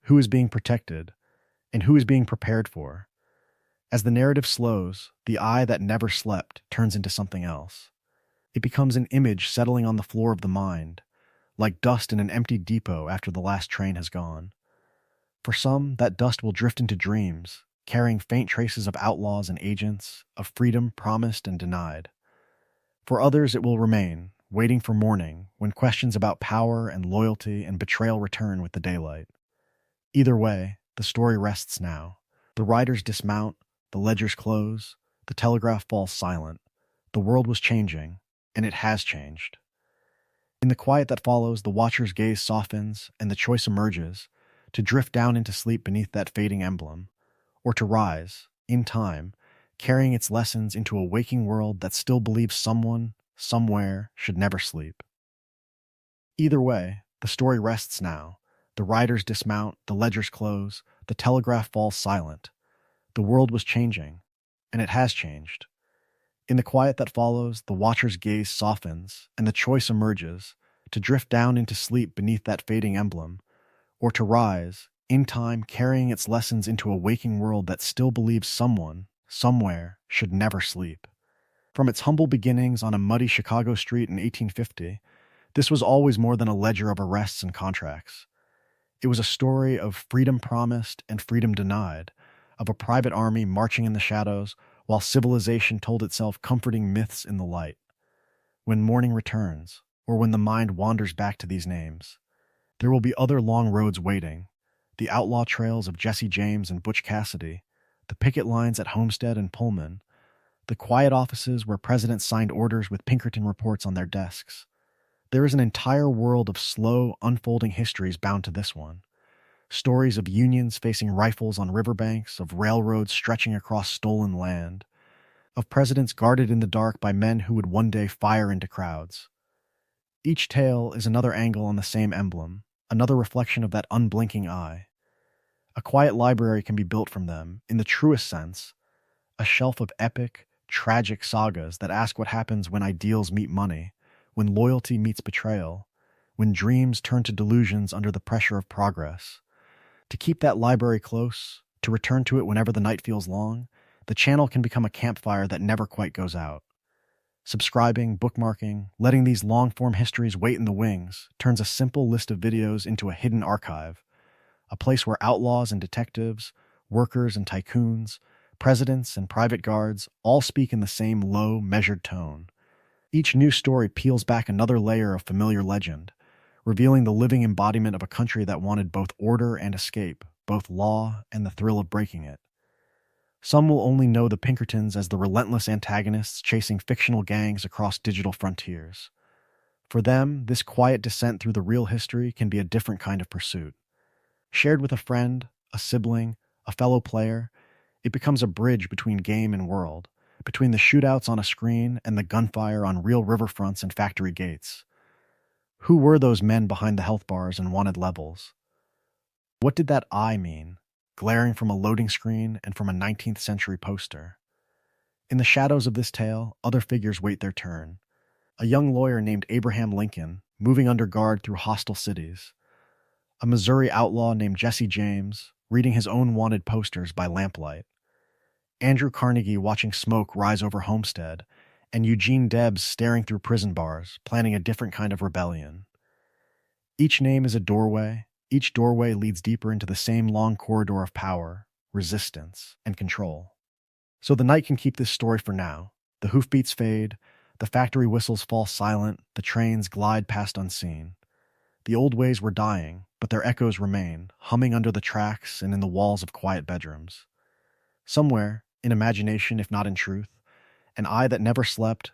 Speaker 1: Who is being protected? And who is being prepared for? As the narrative slows, the eye that never slept turns into something else. It becomes an image settling on the floor of the mind, like dust in an empty depot after the last train has gone. For some, that dust will drift into dreams, carrying faint traces of outlaws and agents, of freedom promised and denied. For others, it will remain, waiting for morning, when questions about power and loyalty and betrayal return with the daylight. Either way, the story rests now. The riders dismount, the ledgers close, the telegraph falls silent. The world was changing, and it has changed. In the quiet that follows, the watcher's gaze softens, and the choice emerges, to drift down into sleep beneath that fading emblem, or to rise, in time, carrying its lessons into a waking world that still believes someone, somewhere, should never sleep. Either way, the story rests now. The riders dismount, the ledgers close, the telegraph falls silent. The world was changing, and it has changed. In the quiet that follows, the watcher's gaze softens, and the choice emerges, to drift down into sleep beneath that fading emblem, or to rise, in time carrying its lessons into a waking world that still believes someone, somewhere, should never sleep. From its humble beginnings on a muddy Chicago street in 1850, this was always more than a ledger of arrests and contracts. It was a story of freedom promised and freedom denied, of a private army marching in the shadows while civilization told itself comforting myths in the light. When morning returns, or when the mind wanders back to these names, there will be other long roads waiting, the outlaw trails of Jesse James and Butch Cassidy, the picket lines at Homestead and Pullman, the quiet offices where presidents signed orders with Pinkerton reports on their desks. There is an entire world of slow, unfolding histories bound to this one. Stories of unions facing rifles on riverbanks, of railroads stretching across stolen land, of presidents guarded in the dark by men who would one day fire into crowds. Each tale is another angle on the same emblem, another reflection of that unblinking eye. A quiet library can be built from them, in the truest sense, a shelf of epic, tragic sagas that ask what happens when ideals meet money, when loyalty meets betrayal, when dreams turn to delusions under the pressure of progress. To keep that library close, to return to it whenever the night feels long, the channel can become a campfire that never quite goes out. Subscribing, bookmarking, letting these long-form histories wait in the wings turns a simple list of videos into a hidden archive, a place where outlaws and detectives, workers and tycoons, presidents and private guards all speak in the same low, measured tone. Each new story peels back another layer of familiar legend, revealing the living embodiment of a country that wanted both order and escape, both law and the thrill of breaking it. Some will only know the Pinkertons as the relentless antagonists chasing fictional gangs across digital frontiers. For them, this quiet descent through the real history can be a different kind of pursuit. Shared with a friend, a sibling, a fellow player, it becomes a bridge between game and world, between the shootouts on a screen and the gunfire on real riverfronts and factory gates. Who were those men behind the health bars and wanted levels? What did that eye mean, glaring from a loading screen and from a 19th century poster? In the shadows of this tale, other figures wait their turn. A young lawyer named Abraham Lincoln, moving under guard through hostile cities. A Missouri outlaw named Jesse James, reading his own wanted posters by lamplight. Andrew Carnegie watching smoke rise over Homestead, and Eugene Debs staring through prison bars, planning a different kind of rebellion. Each name is a doorway. Each doorway leads deeper into the same long corridor of power, resistance, and control. So the night can keep this story for now. The hoofbeats fade, the factory whistles fall silent, the trains glide past unseen. The old ways were dying, but their echoes remain, humming under the tracks and in the walls of quiet bedrooms. Somewhere, in imagination if not in truth, an eye that never slept,